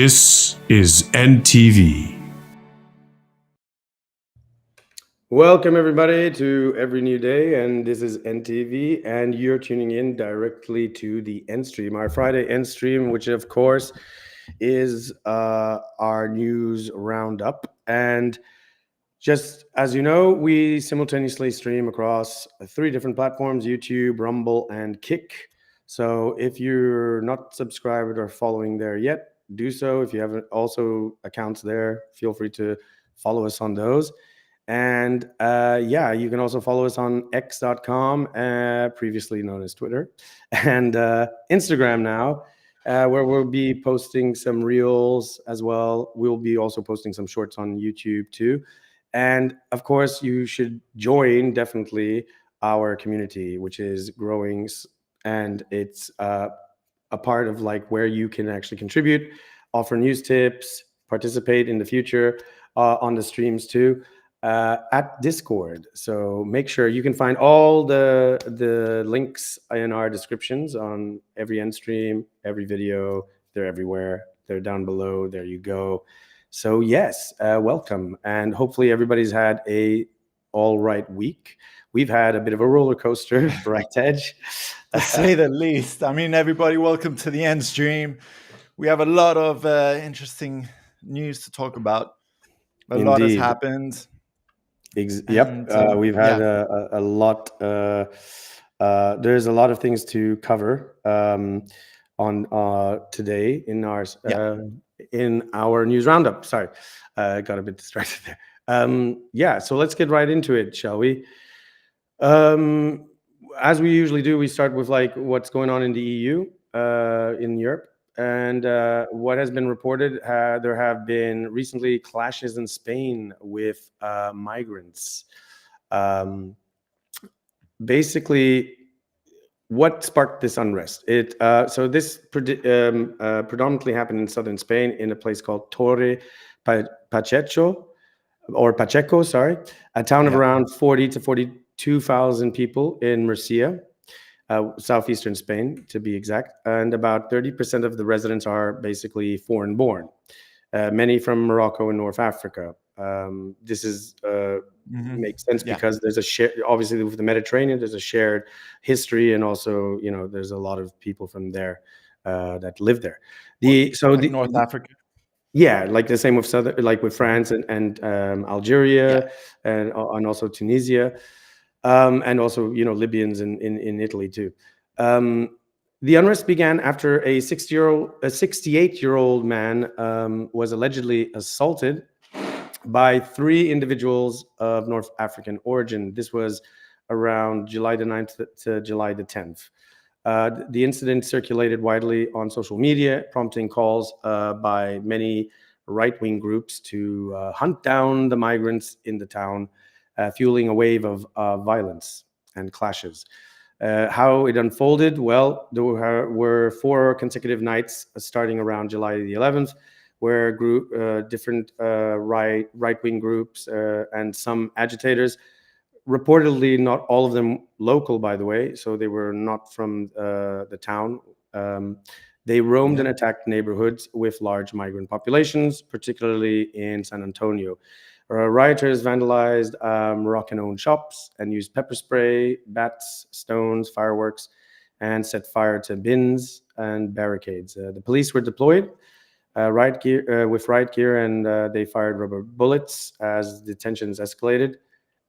This is NTV. Welcome everybody to Every New Day, and this is NTV, and you're tuning in directly to the ENDstream, our Friday ENDstream, which of course is our news roundup. And just as you know, we simultaneously stream across 3 different platforms: YouTube, Rumble, and Kick. So if you're not subscribed or following there yet, do so. If you have also accounts there, feel free to follow us on those. And you can also follow us on x.com, previously known as Twitter, and Instagram now, where we'll be posting some reels as well. We'll be also posting some shorts on YouTube too. And of course, you should join definitely our community, which is growing, and it's a part of like where you can actually contribute, offer news tips, participate in the future on the streams too, at Discord. So make sure you can find all the links in our descriptions on every ENDstream, every video. They're everywhere. They're down below. There you go. So yes, welcome, and hopefully everybody's had a all right week. We've had a bit of a roller coaster, right, Tej? To say the least. I mean, everybody, welcome to the ENDstream. We have a lot of interesting news to talk about. A lot has happened. We've had a lot. There's a lot of things to cover on today in our news roundup. Sorry, got a bit distracted there. So let's get right into it, shall we? As we usually do, we start with like what's going on in the EU, in Europe. And what has been reported, there have been recently clashes in Spain with migrants. Basically, what sparked this unrest? So this predominantly happened in southern Spain in a place called Torre Pacheco, a town of around 40 to 42,000 people in Murcia. Southeastern Spain, to be exact, and about 30% of the residents are basically foreign-born, many from Morocco and North Africa. This is makes sense because there's obviously with the Mediterranean, there's a shared history, and also there's a lot of people from there that live there. North Africa. Yeah, like the same with with France and Algeria, and also Tunisia. And also, Libyans in Italy too. The unrest began after a 68-year-old man was allegedly assaulted by 3 individuals of North African origin. This was around July the 9th to July the 10th. The incident circulated widely on social media, prompting calls by many right-wing groups to hunt down the migrants in the town, fueling a wave of violence and clashes. How it unfolded? Well, there were 4 consecutive nights starting around July the 11th, where different right-wing groups and some agitators, reportedly not all of them local, by the way, so they were not from the town. They roamed and attacked neighborhoods with large migrant populations, particularly in San Antonio. Rioters vandalized Moroccan-owned shops and used pepper spray, bats, stones, fireworks, and set fire to bins and barricades. The police were deployed with riot gear, and they fired rubber bullets as the tensions escalated.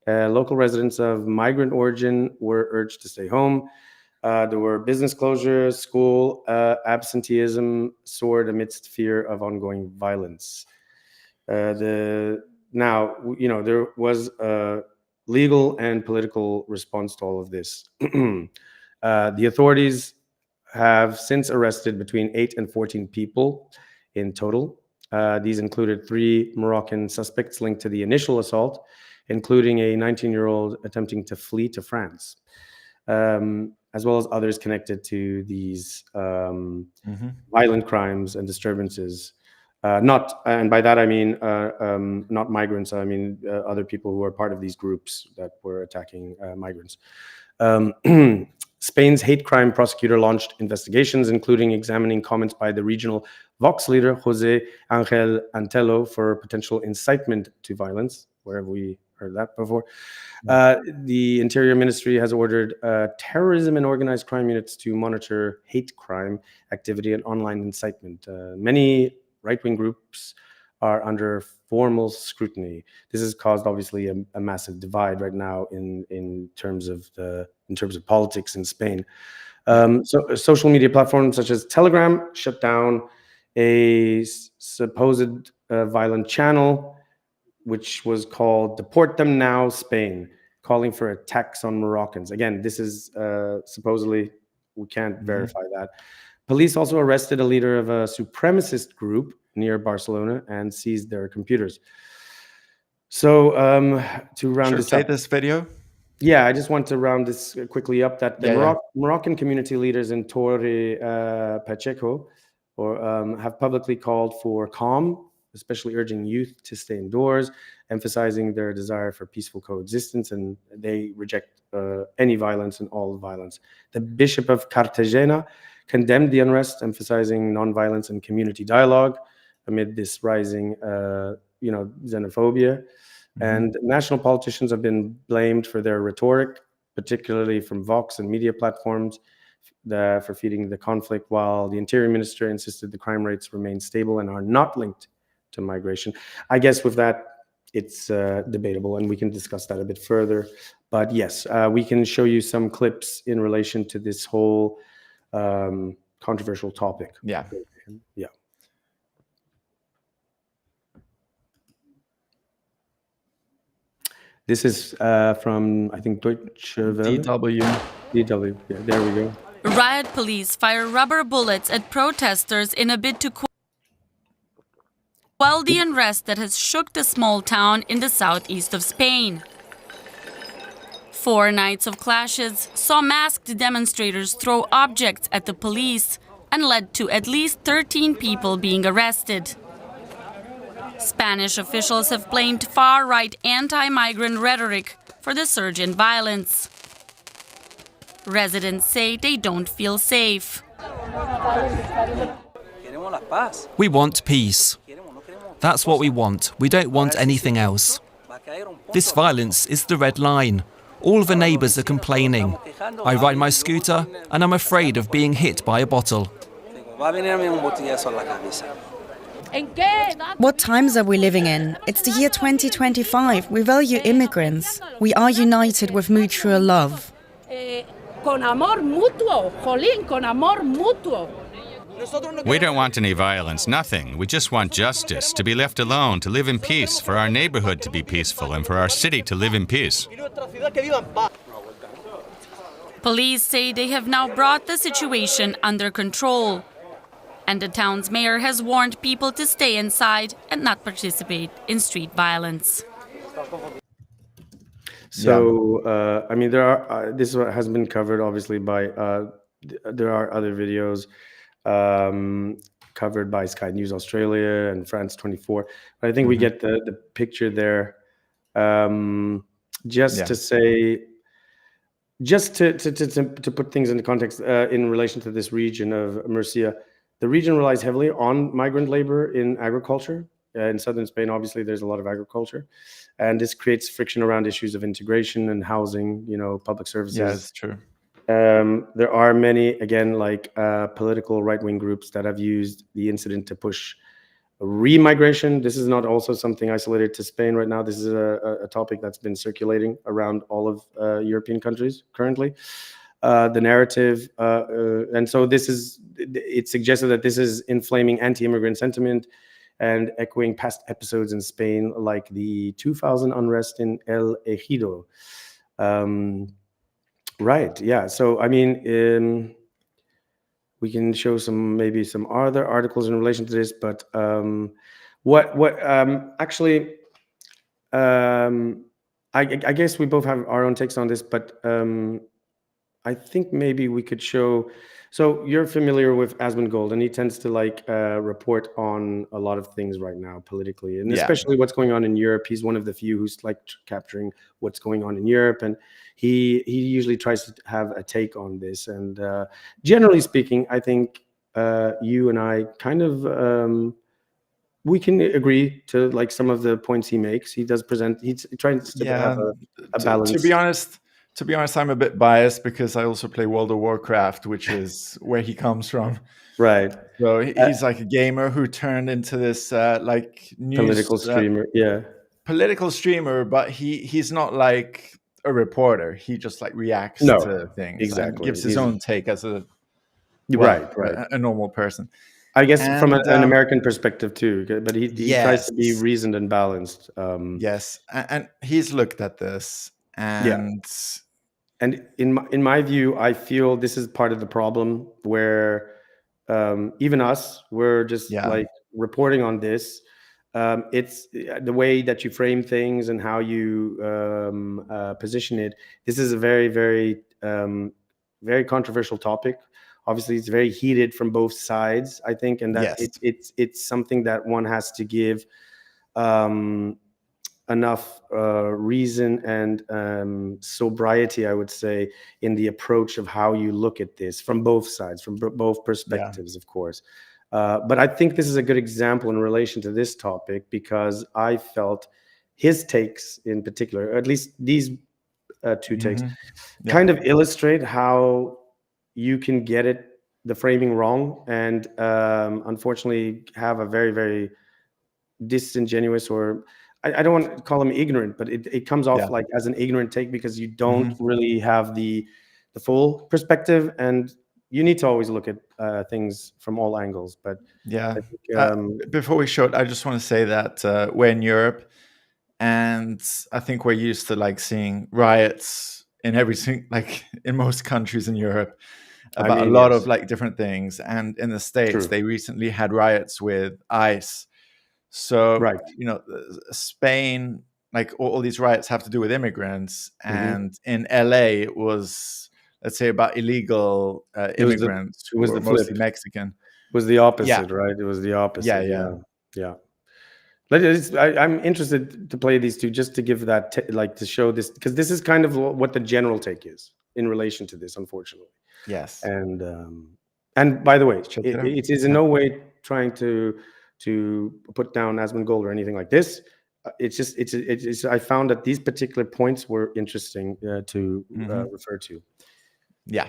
Local residents of migrant origin were urged to stay home. There were business closures, school absenteeism soared amidst fear of ongoing violence. Now, there was a legal and political response to all of this. The authorities have since arrested between 8 and 14 people in total. These included 3 Moroccan suspects linked to the initial assault, including a 19-year-old attempting to flee to France, as well as others connected to these violent crimes and disturbances. And by that I mean not migrants. I mean other people who are part of these groups that were attacking migrants. Spain's hate crime prosecutor launched investigations, including examining comments by the regional Vox leader, Jose Angel Antelo, for potential incitement to violence. Where have we heard that before? The Interior Ministry has ordered terrorism and organized crime units to monitor hate crime activity and online incitement. Many right-wing groups are under formal scrutiny. This has caused, obviously, a massive divide right now in terms of politics in Spain. So social media platforms such as Telegram shut down a supposed violent channel, which was called Deport Them Now Spain, calling for attacks on Moroccans. Again, this is supposedly, we can't verify that. Police also arrested a leader of a supremacist group near Barcelona and seized their computers. So to round this up, this video. Yeah, I just want to round this quickly up. That the Moroccan community leaders in Torre Pacheco have publicly called for calm, especially urging youth to stay indoors, emphasizing their desire for peaceful coexistence, and they reject any violence and all violence. The Bishop of Cartagena condemned the unrest, emphasizing nonviolence and community dialogue amid this rising, xenophobia. And national politicians have been blamed for their rhetoric, particularly from Vox and media platforms, for feeding the conflict, while the Interior Minister insisted the crime rates remain stable and are not linked to migration. I guess with that, it's debatable, and we can discuss that a bit further. But yes, we can show you some clips in relation to this whole controversial topic. Yeah. This is from, I think, Deutsche Welle. DW, yeah, there we go. Riot police fire rubber bullets at protesters in a bid to quell the unrest that has shook the small town in the southeast of Spain. 4 nights of clashes saw masked demonstrators throw objects at the police and led to at least 13 people being arrested. Spanish officials have blamed far-right anti-migrant rhetoric for the surge in violence. Residents say they don't feel safe. We want peace. That's what we want. We don't want anything else. This violence is the red line. All the neighbours are complaining. I ride my scooter and I'm afraid of being hit by a bottle. What times are we living in? It's the year 2025. We value immigrants. We are united with mutual love. We don't want any violence, nothing. We just want justice, to be left alone, to live in peace, for our neighborhood to be peaceful, and for our city to live in peace. Police say they have now brought the situation under control. And the town's mayor has warned people to stay inside and not participate in street violence. So, I mean, there are, this has been covered obviously by, there are other videos covered by Sky News Australia and France 24. But I think we get the picture there. To say, just to put things into context in relation to this region of Murcia, the region relies heavily on migrant labor in agriculture. In southern Spain, obviously, there's a lot of agriculture. And this creates friction around issues of integration and housing, public services. Yeah, it's true. There are many, again, like political right-wing groups that have used the incident to push remigration. This is not also something isolated to Spain right now. This is a topic that's been circulating around all of European countries currently. The narrative, and so it suggested that this is inflaming anti-immigrant sentiment and echoing past episodes in Spain, like the 2000 unrest in El Ejido. Right, yeah. So, I mean, we can show maybe some other articles in relation to this, but I guess we both have our own takes on this, but I think maybe we could show So you're familiar with Asmongold, and he tends to report on a lot of things right now politically, and especially what's going on in Europe. He's one of the few who's capturing what's going on in Europe, and he usually tries to have a take on this. And generally speaking, I think you and I kind of we can agree to some of the points he makes. He does present. He's trying to have a balance. To be honest, I'm a bit biased because I also play World of Warcraft, which is where he comes from. Right. So he's like a gamer who turned into this news political streamer. Political streamer, but he's not like a reporter. He just reacts to things. Exactly. And gives his own take as a normal person. I guess from an American perspective too, but he tries to be reasoned and balanced. Yes, and he's looked at this, and in my view, I feel this is part of the problem where even us, we're just reporting on this. It's the way that you frame things and how you position it. This is a very, very, very controversial topic. Obviously, it's very heated from both sides, I think, and that it's something that one has to give enough reason and sobriety, I would say, in the approach of how you look at this from both sides, from both perspectives, of course. But I think this is a good example in relation to this topic because I felt his takes in particular, or at least these two takes, kind of illustrate how you can get the framing wrong and unfortunately have a very, very disingenuous, or I don't want to call him ignorant, but it comes off as an ignorant take because you don't really have the full perspective, and you need to always look at things from all angles. But I think, before we show it, I just want to say that we're in Europe, and I think we're used to seeing riots in everything, in most countries in Europe, about a lot of different things. And in the States, they recently had riots with ICE. So, Spain, all these riots have to do with immigrants. And in LA, it was, let's say, about illegal immigrants who were mostly Mexican. It was the opposite, right? It was the opposite. Yeah. I'm interested to play these two just to give that, to show this, because this is kind of what the general take is in relation to this, unfortunately. Yes. And by the way, it is in no way trying to put down Asmongold or anything like this. It's just I found that these particular points were interesting to refer to. Yeah.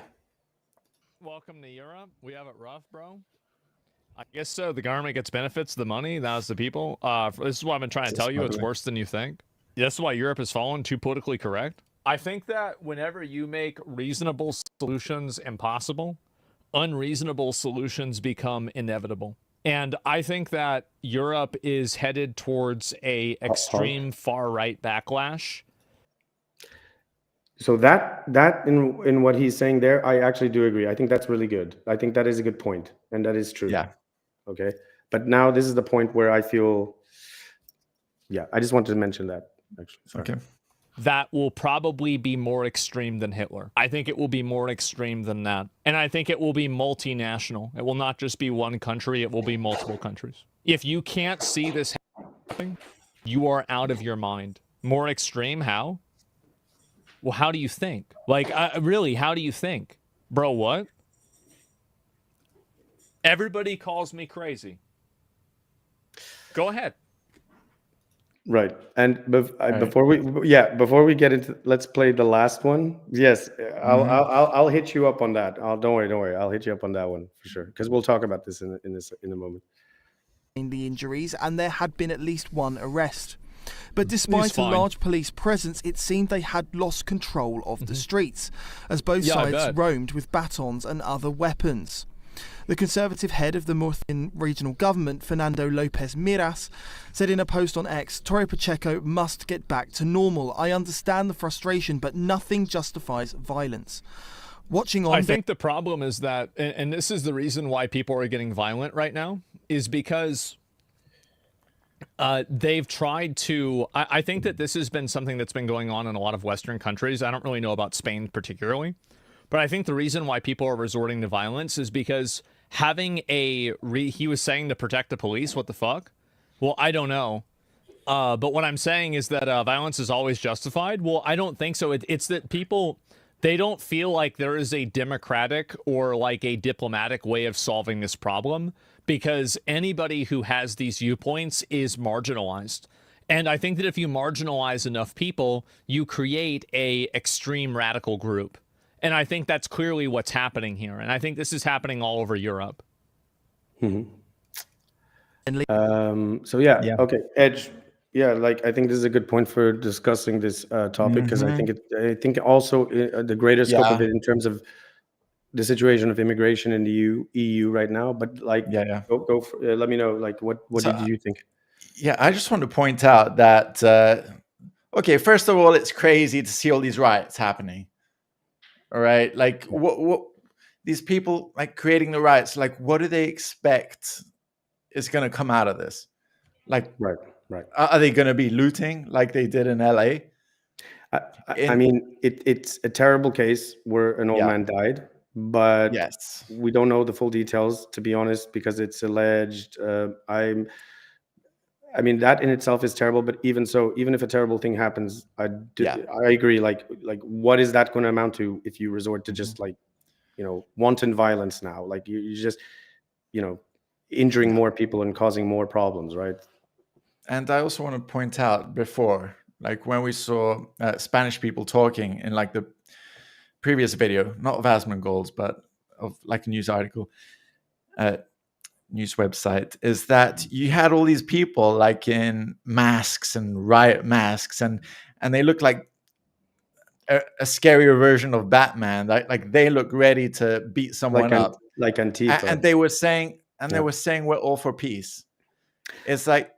Welcome to Europe. We have it rough, bro. I guess so. The government gets benefits, the money, that's the people. This is what I've been trying to tell you. It's worse than you think. That's why Europe has fallen too politically correct. I think that whenever you make reasonable solutions impossible, unreasonable solutions become inevitable. And I think that Europe is headed towards a extreme far-right backlash. So that in what he's saying there, I actually do agree. I think that's really good. I think that is a good point, and that is true. Yeah. Okay. But now this is the point where I feel, I just wanted to mention that, actually. Sorry. Okay. That will probably be more extreme than Hitler. I think it will be more extreme than that. And I think it will be multinational. It will not just be one country, it will be multiple countries. If you can't see this happening, you are out of your mind. More extreme, how? Well, how do you think? Really, how do you think? Bro, what? Everybody calls me crazy. Go ahead. Right. And before we get into, let's play the last one. Yes, I'll hit you up on that. Don't worry. I'll hit you up on that one for sure, because we'll talk about this in a moment. The injuries, and there had been at least one arrest. But despite a large police presence, it seemed they had lost control of the streets, as both sides roamed with batons and other weapons. The Conservative head of the Murcian regional government, Fernando Lopez Miras, said in a post on X, Torre Pacheco must get back to normal. I understand the frustration, but nothing justifies violence. I think the problem is that, and this is the reason why people are getting violent right now, is because they've tried to, I think that this has been something that's been going on in a lot of Western countries. I don't really know about Spain particularly, But I think the reason why people are resorting to violence is because having he was saying to protect the police. What the fuck? Well, I don't know. But what I'm saying is that violence is always justified. Well, I don't think so. It's that people, they don't feel like there is a democratic or like a diplomatic way of solving this problem, because anybody who has these viewpoints is marginalized. And I think that if you marginalize enough people, you create a extreme radical group. And I think that's clearly what's happening here. And I think this is happening all over Europe. So yeah, okay, Edge. Yeah, like I think this is a good point for discussing this topic, because I think also the greater scope of it in terms of the situation of immigration in the EU right now. But like, go for, let me know, like, what did you think? Yeah, I just want to point out that okay, first of all, it's crazy to see all these riots happening. All right, like what these people like creating the riots, like what do they expect is going to come out of this? Like, right. Are they going to be looting like they did in LA? I mean, it's a terrible case where an old man died, but we don't know the full details, to be honest, because it's alleged. I mean, that in itself is terrible, but even so, even if a terrible thing happens, I agree. Like, what is that going to amount to if you resort to just like, wanton violence now? Like you just, injuring more people and causing more problems, right? And I also want to point out before, like when we saw Spanish people talking in like the previous video, not of Asmongold, but of like a news article, news website, is that you had all these people like in masks and riot masks, and they look like a scarier version of Batman. Like they look ready to beat someone up, like Antifa. And they were saying, they were saying we're all for peace. It's like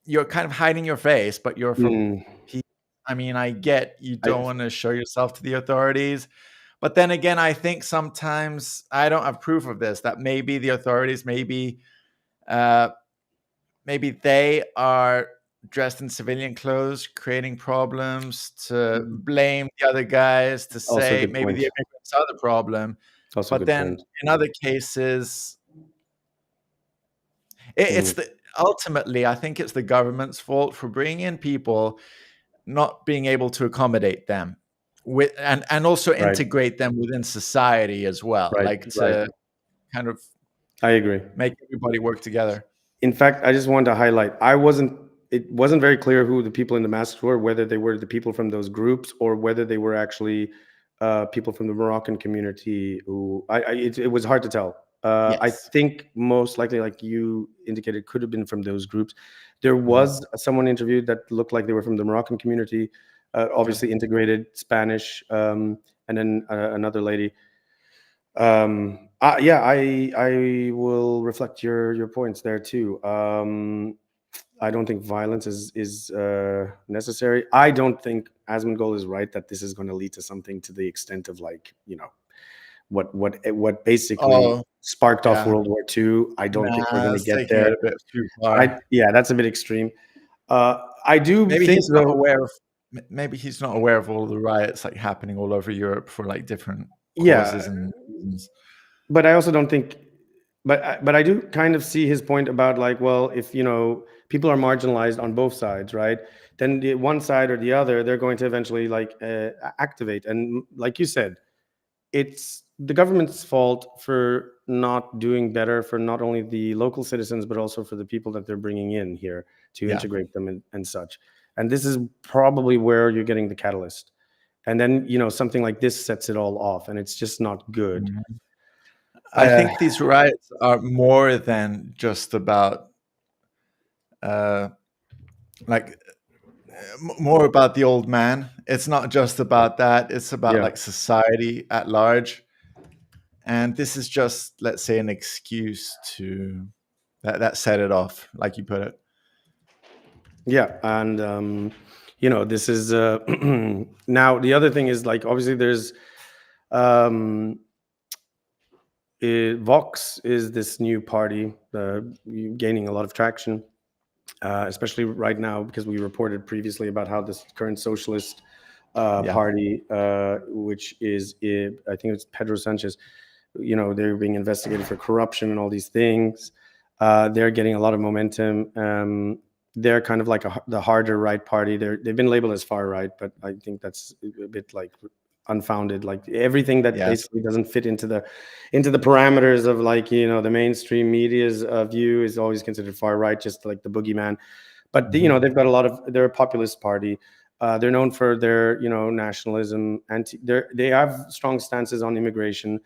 you're kind of hiding your face, but you're from peace. I mean, I get you don't want to show yourself to the authorities. But then again, I think sometimes I don't have proof of this, that maybe the authorities, maybe they are dressed in civilian clothes, creating problems to blame the other guys, to say maybe the immigrants are the problem. But then in other cases, it's ultimately, I think it's the government's fault for bringing in people, not being able to accommodate them. And also integrate them within society as well, kind of. I agree. Make everybody work together. In fact, I just wanted to highlight, it wasn't very clear who the people in the masks were, whether they were the people from those groups or whether they were actually people from the Moroccan community. Who it was hard to tell. I think most likely, like you indicated, could have been from those groups. There was someone interviewed that looked like they were from the Moroccan community. Obviously integrated Spanish, and then another lady. I will reflect your points there too. I don't think violence is necessary. I don't think Asmongold is right that this is going to lead to something to the extent of like, what basically sparked off World War II. I don't think we're going to get there. A bit too far. That's a bit extreme. I do maybe think he's not aware of. Maybe he's not aware of all the riots like happening all over Europe for like different causes and reasons. But I also don't think. But I do kind of see his point about like, well, if people are marginalized on both sides, right? Then the one side or the other, they're going to eventually like activate. And like you said, it's the government's fault for not doing better for not only the local citizens but also for the people that they're bringing in here to integrate them and such. And this is probably where you're getting the catalyst. And then, something like this sets it all off, and it's just not good. I think these riots are more than just about, more about the old man. It's not just about that. It's about like society at large. And this is just, let's say, an excuse to that set it off, like you put it. Yeah, and this is now the other thing is like obviously there's Vox is this new party gaining a lot of traction, especially right now because we reported previously about how this current socialist party, which is, I think it's Pedro Sanchez. They're being investigated for corruption and all these things. They're getting a lot of momentum. They're kind of like the harder right party. They've been labeled as far right, but I think that's a bit like unfounded. Like everything that basically doesn't fit into the parameters of like the mainstream media's view is always considered far right, just like the boogeyman. But they've got they're a populist party. They're known for their nationalism. They have strong stances on immigration,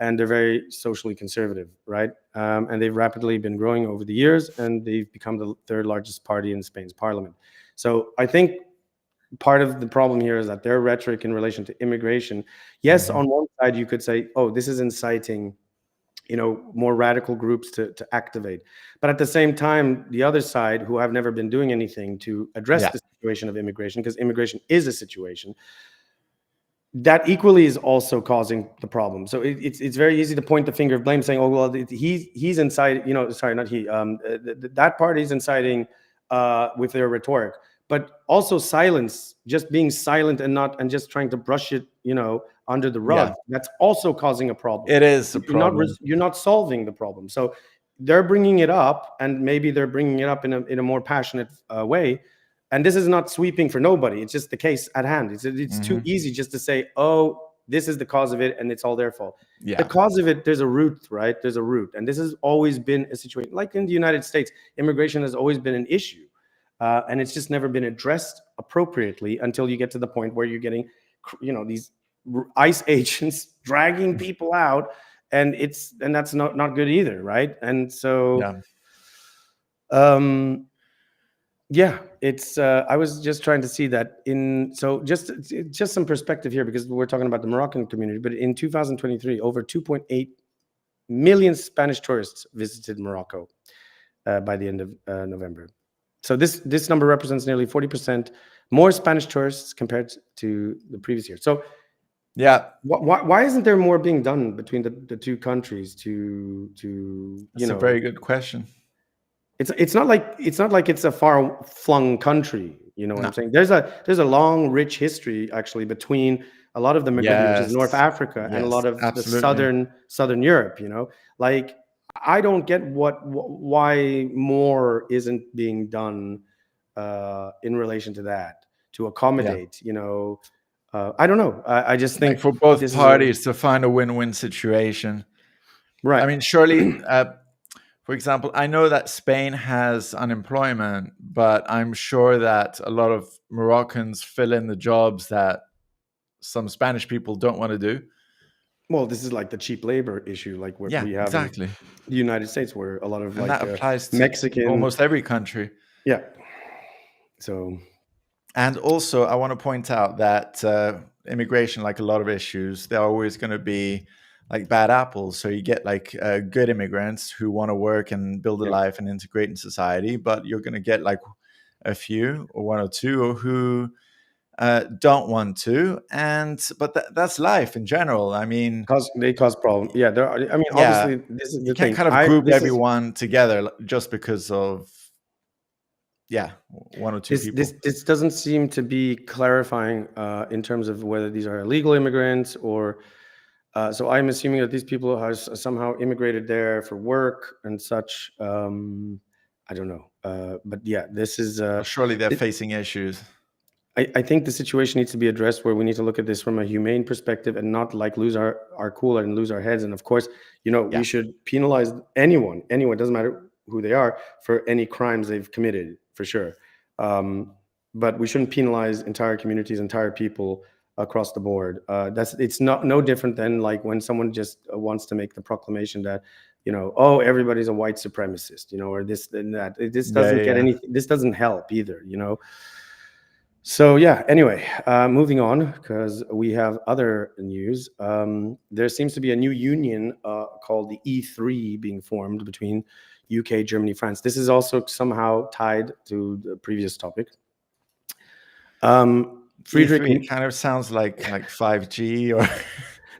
and they're very socially conservative, right? And they've rapidly been growing over the years, and they've become the third largest party in Spain's parliament. So I think part of the problem here is that their rhetoric in relation to immigration, yes, on one side you could say, oh, this is inciting more radical groups to activate. But at the same time, the other side, who have never been doing anything to address the situation of immigration, because immigration is a situation, that equally is also causing the problem. So it's very easy to point the finger of blame, saying, oh, well, he's inciting, sorry, not he, that party is inciting with their rhetoric. But also silence, just being silent and just trying to brush it, under the rug. That's also causing a problem. It is a problem. You're not solving the problem. So they're bringing it up, and maybe they're bringing it up in a more passionate way. And this is not sweeping for nobody. It's just the case at hand. It's too easy just to say, oh, this is the cause of it, and it's all their fault. Yeah. The cause of it, there's a root, right? There's a root. And this has always been a situation. Like in the United States, immigration has always been an issue. And it's just never been addressed appropriately until you get to the point where you're getting, these ICE agents dragging people out, and that's not good either, right? And so, it's. I was just trying to see that just some perspective here, because we're talking about the Moroccan community. But in 2023, over 2.8 million Spanish tourists visited Morocco by the end of November. So this number represents nearly 40% more Spanish tourists compared to the previous year. So, why isn't there more being done between the two countries That's a very good question. It's not like it's a far-flung country. You know what I'm saying? There's a long, rich history actually between a lot of the Maghreb, which is North Africa, and a lot of the Southern Europe. Like, I don't get why more isn't being done in relation to that to accommodate. I don't know. I just think for both parties to find a win-win situation. Right. I mean, surely, for example, I know that Spain has unemployment, but I'm sure that a lot of Moroccans fill in the jobs that some Spanish people don't want to do. Well, this is like the cheap labor issue, like what we have in the United States, where a lot of that applies to Mexican, almost every country. Yeah. So, and also, I want to point out that immigration, like a lot of issues, they're always going to be like bad apples. So you get like good immigrants who want to work and build a life and integrate in society, but you're going to get like a few or one or two who don't want to, but that's life in general. I mean, they cause problems. Yeah, there are. I mean, obviously, this is the thing. You can't kind of group everyone together just because of one or two people. This doesn't seem to be clarifying in terms of whether these are illegal immigrants or. So I'm assuming that these people have somehow immigrated there for work and such. I don't know, but yeah, this is surely they're facing issues. I think the situation needs to be addressed where we need to look at this from a humane perspective and not like lose our cool and lose our heads. And of course, we should penalize anyone, doesn't matter who they are, for any crimes they've committed, for sure. But we shouldn't penalize entire communities, entire people across the board. It's no different than like when someone just wants to make the proclamation that, everybody's a white supremacist, or this and that. This doesn't get anything. This doesn't help either, So anyway, moving on, because we have other news. There seems to be a new union called the E3 being formed between UK, Germany, France. This is also somehow tied to the previous topic. Friedrich E3 kind of sounds like 5G or...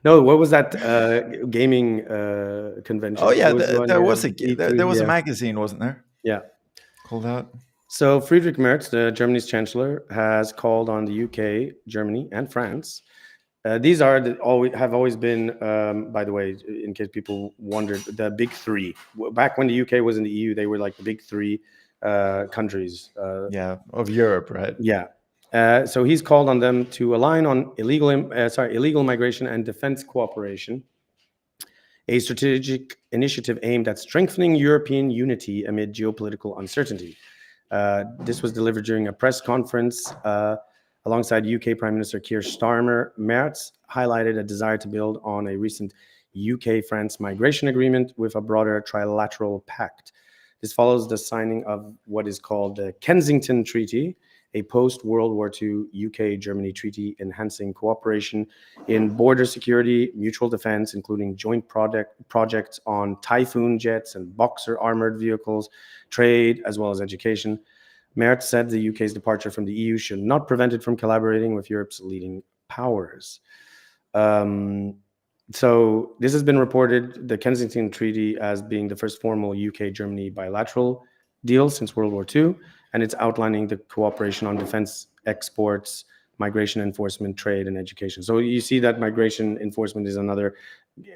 No, what was that gaming convention? Oh yeah, there was a magazine, wasn't there? Yeah. Called out. So Friedrich Merz, Germany's chancellor, has called on the UK, Germany, and France. These are have always been, by the way, in case people wondered, the big three. Back when the UK was in the EU, they were like the big three countries. Of Europe, right? Yeah. So he's called on them to align on illegal migration and defense cooperation, a strategic initiative aimed at strengthening European unity amid geopolitical uncertainty. This was delivered during a press conference alongside UK Prime Minister Keir Starmer. Merz highlighted a desire to build on a recent UK-France migration agreement with a broader trilateral pact. This follows the signing of what is called the Kensington Treaty, a post-World War II UK-Germany treaty enhancing cooperation in border security, mutual defense, including joint projects on Typhoon jets and Boxer armored vehicles, trade, as well as education. Merz said the UK's departure from the EU should not prevent it from collaborating with Europe's leading powers. So this has been reported, the Kensington Treaty, as being the first formal UK-Germany bilateral deal since World War II, and it's outlining the cooperation on defense exports, migration enforcement, trade, and education. So you see that migration enforcement is another.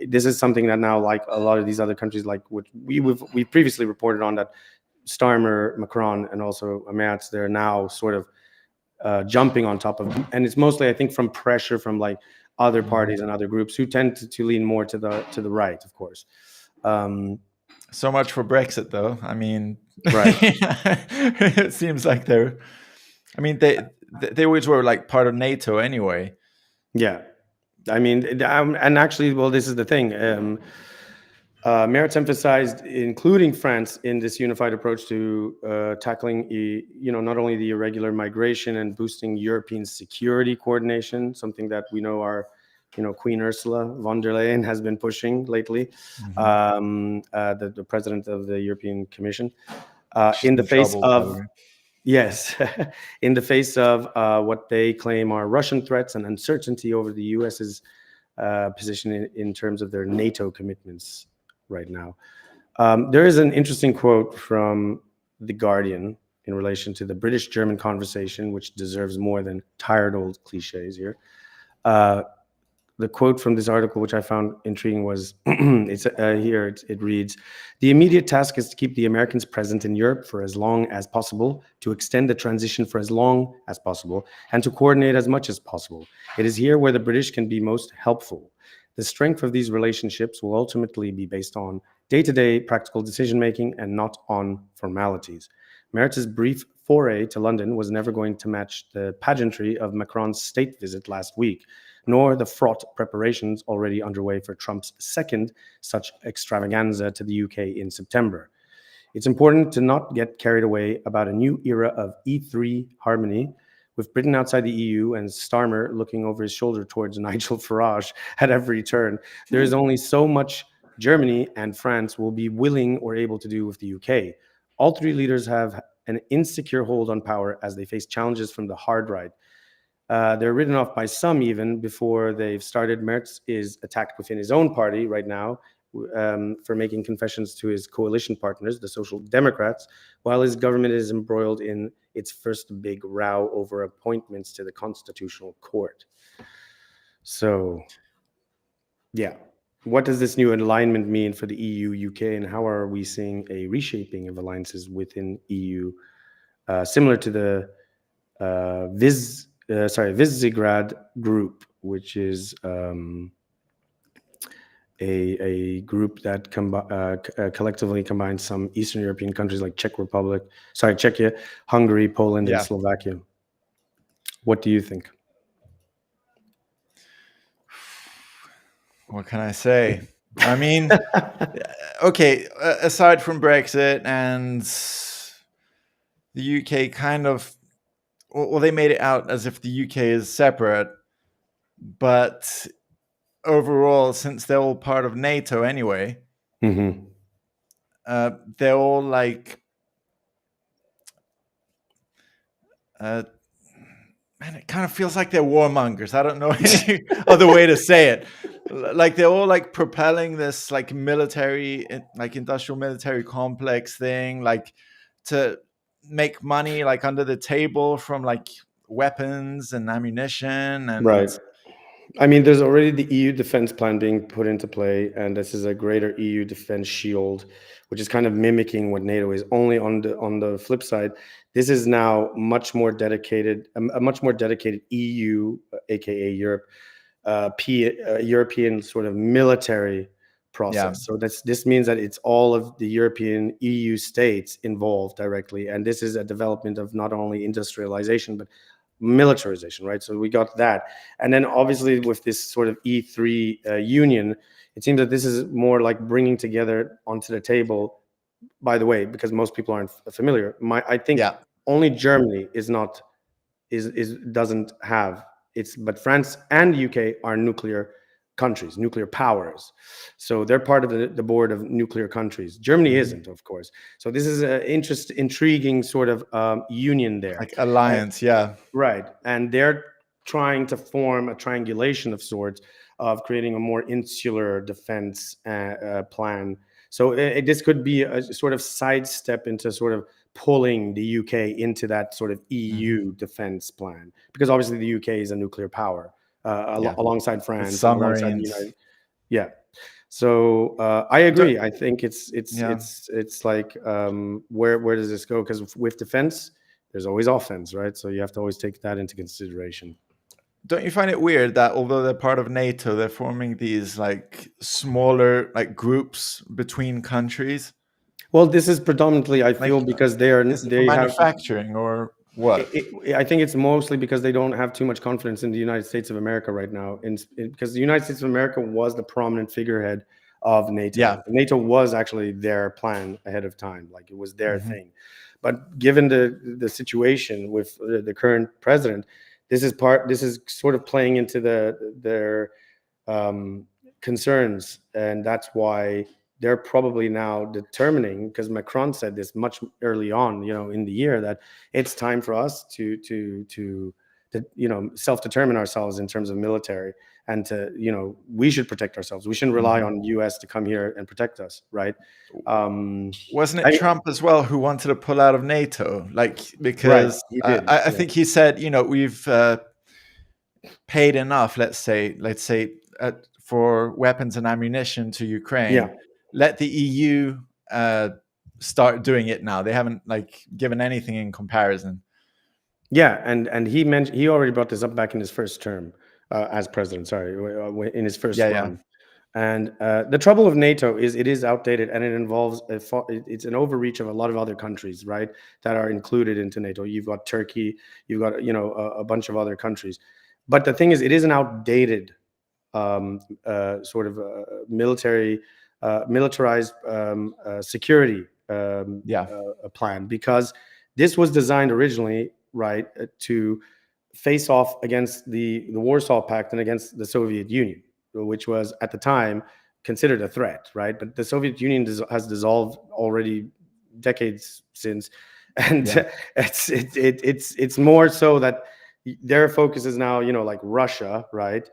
This is something that now, like a lot of these other countries, like what we previously reported on, that Starmer, Macron, and also Merz, they're now sort of jumping on top of, and it's mostly, I think, from pressure from like other parties and other groups who tend to lean more to the right, of course. So much for Brexit, though. I mean, right? It seems like they're. I mean, they always were like part of NATO anyway. Yeah, I mean, and actually, well, this is the thing. Merz emphasized including France in this unified approach to tackling, not only the irregular migration and boosting European security coordination, something that we know our, Queen Ursula von der Leyen has been pushing lately, the president of the European Commission, in the face of, yes, in the face of what they claim are Russian threats and uncertainty over the US's position in terms of their NATO commitments right now. There is an interesting quote from The Guardian in relation to the British-German conversation, which deserves more than tired old cliches here. The quote from this article, which I found intriguing, was it reads, "The immediate task is to keep the Americans present in Europe for as long as possible, to extend the transition for as long as possible, and to coordinate as much as possible. It is here where the British can be most helpful. The strength of these relationships will ultimately be based on day-to-day practical decision-making and not on formalities." Merz's brief foray to London was never going to match the pageantry of Macron's state visit last week, nor the fraught preparations already underway for Trump's second such extravaganza to the UK in September. It's important to not get carried away about a new era of E3 harmony, with Britain outside the EU and Starmer looking over his shoulder towards Nigel Farage at every turn. There is only so much Germany and France will be willing or able to do with the UK. All three leaders have an insecure hold on power as they face challenges from the hard right. They're written off by some even before they've started. Merz is attacked within his own party right now for making confessions to his coalition partners, the Social Democrats, while his government is embroiled in its first big row over appointments to the Constitutional Court. So, yeah. What does this new alignment mean for the EU, UK, and how are we seeing a reshaping of alliances within EU, similar to the Visegrad Group, which is a group that collectively combines some Eastern European countries like Czechia, Hungary, Poland, and Slovakia. What do you think? What can I say? I mean, okay, aside from Brexit and the UK kind of, well, they made it out as if the UK is separate, but overall, since they're all part of NATO anyway, they're all like, man, it kind of feels like they're warmongers. I don't know any other way to say it. Like they're all like propelling this like military, like industrial military complex thing, like to make money like under the table from like weapons and ammunition and Right. I mean, there's already the EU defense plan being put into play, and this is a greater EU defense shield, which is kind of mimicking what NATO is. Only on the flip side, this is now much more dedicated, a much more dedicated EU, aka Europe, European sort of military process. So this means that it's all of the European EU states involved directly, and this is a development of not only industrialization but militarization, right? So we got that, and then obviously with this sort of E3 union, it seems that this is more like bringing together onto the table. By the way, because most people aren't familiar, I think only Germany doesn't have but France and UK are nuclear countries, nuclear powers, so they're part of the board of nuclear countries. Germany isn't, of course. So this is an intriguing sort of union there, like alliance, right? And they're trying to form a triangulation of sorts of creating a more insular defense plan. So this could be a sort of sidestep into sort of pulling the UK into that sort of EU defense plan, because obviously the UK is a nuclear power alongside France, alongside the United. So I agree. I think it's like where does this go? Because with defense, there's always offense, right? So you have to always take that into consideration. Don't you find it weird that although they're part of NATO, they're forming these like smaller like groups between countries? Well, this is predominantly, I feel, because they manufacturing or what? I think it's mostly because they don't have too much confidence in the United States of America right now, because the United States of America was the prominent figurehead of NATO. NATO was actually their plan ahead of time, like it was their thing. But given the situation with the current president, this is sort of playing into their concerns, and that's why they're probably now determining, because Macron said this much early on, in the year, that it's time for us to self-determine ourselves in terms of military, and we should protect ourselves. We shouldn't rely on US to come here and protect us, right? Wasn't it Trump as well who wanted to pull out of NATO? Because I think he said, we've paid enough, let's say, for weapons and ammunition to Ukraine. Let the EU start doing it now. They haven't given anything in comparison. And he already brought this up back in his first term as president. In his first run. And the trouble with NATO is it is outdated, and it involves it's an overreach of a lot of other countries, right, that are included into NATO. You've got Turkey, you've got a bunch of other countries. But the thing is, it is an outdated sort of militarized security plan, because this was designed originally, right, to face off against the Warsaw Pact and against the Soviet Union, which was at the time considered a threat, right? But the Soviet Union has dissolved already decades since, and it's more so that their focus is now, like Russia, right,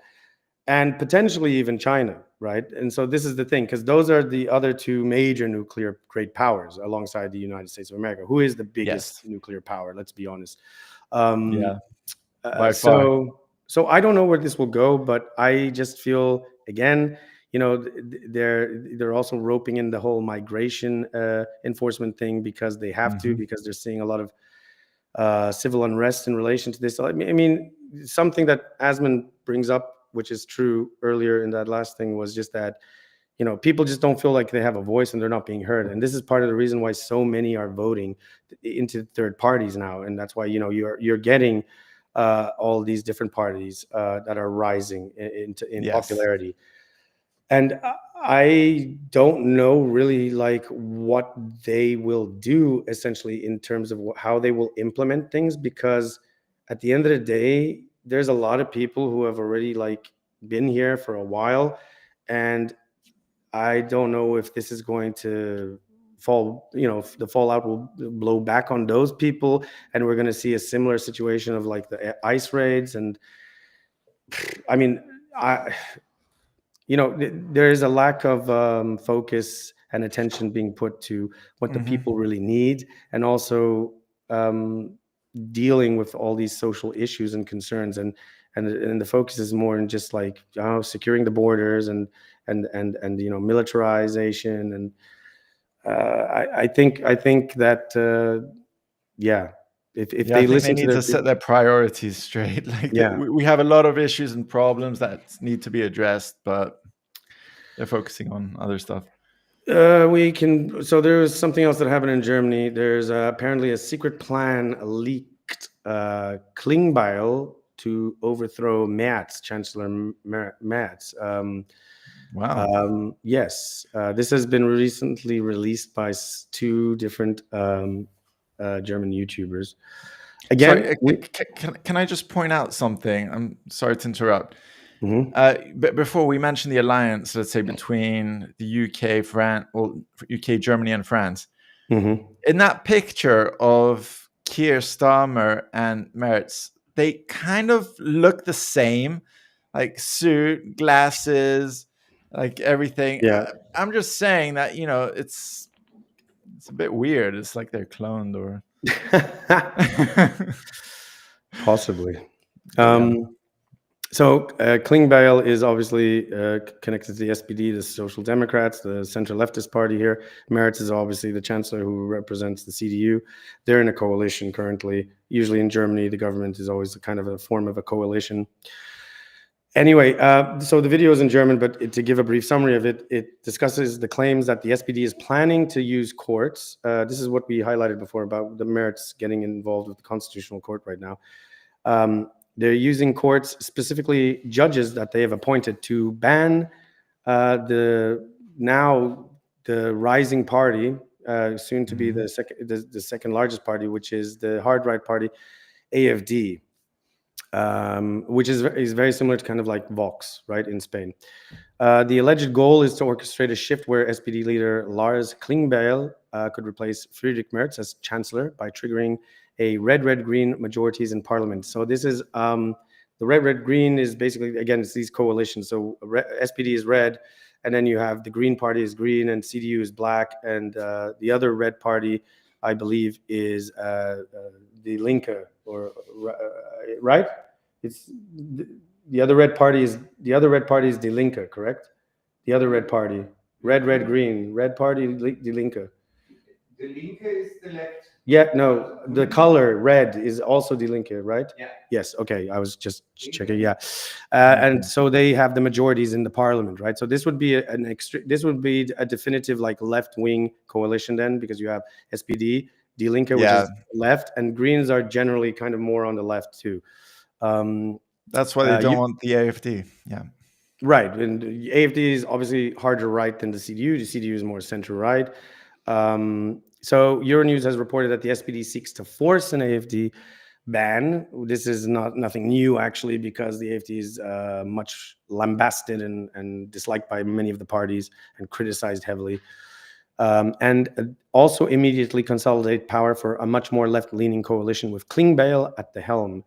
and potentially even China, right? And so this is the thing, because those are the other two major nuclear great powers alongside the United States of America, who is the biggest nuclear power. Let's be honest. By far. So I don't know where this will go, but I just feel, again, they're also roping in the whole migration enforcement thing, because they have to, because they're seeing a lot of civil unrest in relation to this. I mean, something that Asmon brings up, which is true earlier in that last thing, was just that, people just don't feel like they have a voice and they're not being heard. And this is part of the reason why so many are voting into third parties now. And that's why, you're getting all these different parties that are rising in popularity. And I don't know really what they will do essentially in terms of how they will implement things, because at the end of the day, there's a lot of people who have already been here for a while, and I don't know if this is going to fall, the fallout will blow back on those people, and we're going to see a similar situation of the ICE raids. And I mean, there is a lack of focus and attention being put to what the people really need, and also dealing with all these social issues and concerns, and the focus is more in just like securing the borders and militarization, and I think that if they listen need to set their priorities straight. We have a lot of issues and problems that need to be addressed, but they're focusing on other stuff. So there's something else that happened in Germany. There's apparently a secret plan leaked, Klingbeil to overthrow Merz, Chancellor Merz. Wow. Yes, this has been recently released by 2 different German YouTubers. Again, can I just point out something? I'm sorry to interrupt. But before we mentioned the alliance, let's say between the UK, Germany, and France, in that picture of Keir Starmer and Merz, they kind of look the same, like suit, glasses, like everything. Yeah, I'm just saying that it's a bit weird. It's like they're cloned or possibly. So Klingbeil is obviously connected to the SPD, the Social Democrats, the central leftist party here. Merz is obviously the chancellor who represents the CDU. They're in a coalition currently. Usually in Germany, the government is always kind of a form of a coalition. Anyway, so the video is in German, but to give a brief summary of it, it discusses the claims that the SPD is planning to use courts. This is what we highlighted before about the Merz getting involved with the Constitutional Court right now. They're using courts, specifically judges that they have appointed, to ban the rising party, soon to be the second largest party, which is the hard right party, AfD, which is very similar to kind of like Vox, right, in Spain. The alleged goal is to orchestrate a shift where SPD leader Lars Klingbeil could replace Friedrich Merz as chancellor by triggering a red-red-green majorities in parliament. So this is the red-red-green is basically, again, it's these coalitions. So SPD is red, and then you have the Green Party is green, and CDU is black, and the other red party, I believe, is the Linke, or right? It's the other red party is Die Linke, correct? The other red party, red-red-green, red party, Die Linke. The Linke is the left. Yeah, no, the color red is also Die Linke, right? Yeah. Yes, okay, I was just checking, yeah. And so they have the majorities in the parliament, right? So this would be this would be a definitive like left-wing coalition then, because you have SPD, Die Linke, which is left, and Greens are generally kind of more on the left too. That's why they don't want the AfD, yeah. Right, and the AfD is obviously harder right than the CDU. The CDU is more center-right. So Euronews has reported that the SPD seeks to force an AfD ban. This is nothing new, actually, because the AfD is much lambasted and disliked by many of the parties and criticized heavily. And also immediately consolidate power for a much more left-leaning coalition with Klingbeil at the helm.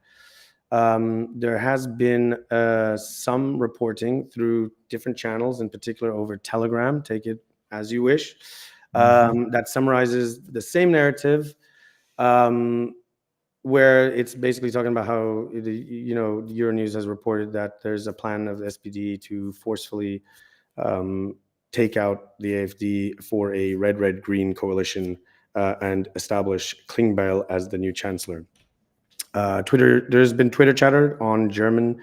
There has been some reporting through different channels, in particular over Telegram, take it as you wish, that summarizes the same narrative, where it's basically talking about how Euronews has reported that there's a plan of the SPD to forcefully take out the AfD for a red-red-green coalition and establish Klingbeil as the new chancellor. There's been Twitter chatter on Twitter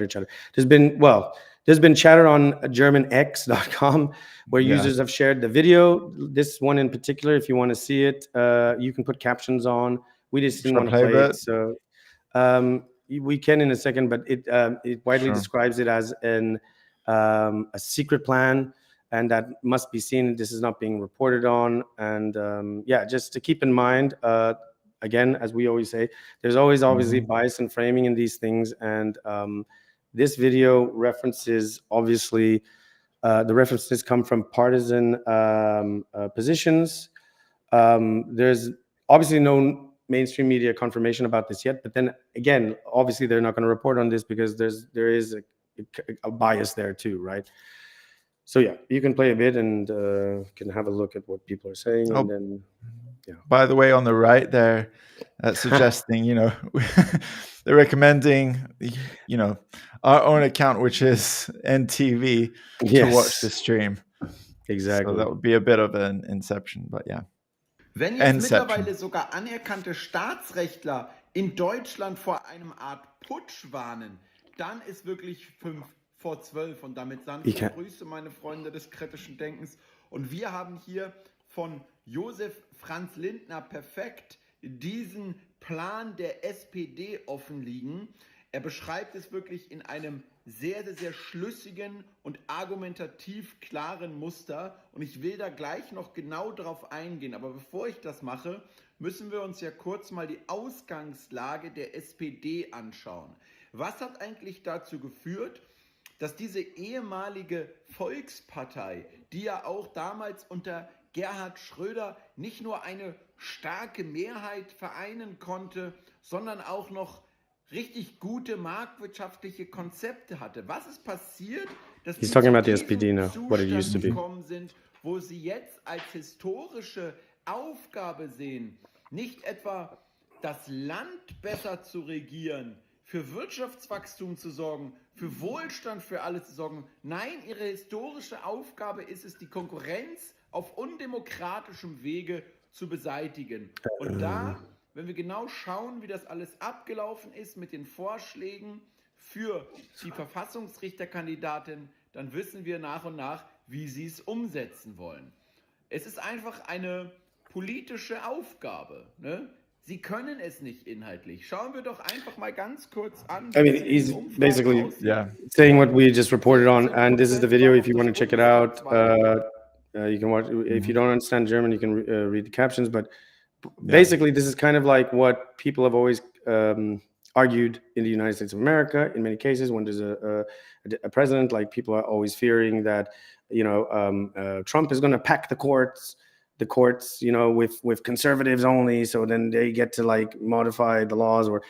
chatter. There's been chatter on GermanX.com where users have shared the video. This one in particular, if you want to see it, you can put captions on. We just didn't want to play it, so we can in a second. But it widely describes it as a secret plan, and that must be seen. This is not being reported on, and just to keep in mind. Again, as we always say, there's always obviously bias and framing in these things, and this video references, obviously, the references come from partisan positions. There's obviously no mainstream media confirmation about this yet, but then again, obviously they're not going to report on this because there is a bias there too, right? So yeah, you can play a bit and can have a look at what people are saying, and then By the way, on the right there, suggesting, they're recommending, our own account, which is NTV, to watch the stream. Exactly. So that would be a bit of an inception, but yeah. Wenn jetzt mittlerweile sogar anerkannte Staatsrechtler in Deutschland vor einem Art Putsch warnen, dann ist wirklich 5 vor 12 und damit sanfte Grüße, meine Freunde des kritischen Denkens. Und wir haben hier von Josef Franz Lindner perfekt diesen Plan der SPD offen liegen. Er beschreibt es wirklich in einem sehr, sehr, sehr schlüssigen und argumentativ klaren Muster. Und ich will da gleich noch genau drauf eingehen. Aber bevor ich das mache, müssen wir uns ja kurz mal die Ausgangslage der SPD anschauen. Was hat eigentlich dazu geführt, dass diese ehemalige Volkspartei, die ja auch damals unter Gerhard Schröder nicht nur eine starke Mehrheit vereinen konnte, sondern auch noch richtig gute marktwirtschaftliche Konzepte hatte. Was ist passiert, dass He's talking about the SPD now, what it used to be. gekommen sind, wo sie jetzt als historische Aufgabe sehen, nicht etwa das Land besser zu regieren, für Wirtschaftswachstum zu sorgen, für Wohlstand für alle zu sorgen. Nein, ihre historische Aufgabe ist es, die Konkurrenz auf undemokratischem Wege zu beseitigen. Und da, wenn wir genau schauen, wie das alles abgelaufen ist mit den Vorschlägen für die Verfassungsrichterkandidatin, dann wissen wir nach und nach, wie sie es umsetzen wollen. Es ist einfach eine politische Aufgabe, ne? Sie können es nicht inhaltlich. Schauen wir doch einfach mal ganz kurz an. I mean, he's basically saying what we just reported on, and this is the video if you want to check it out. You can watch. If you don't understand German, you can read the captions. But basically, this is kind of like what people have always argued in the United States of America. In many cases, when there's a president, like people are always fearing that Trump is going to pack the courts, with conservatives only. So then they get to like modify the laws, or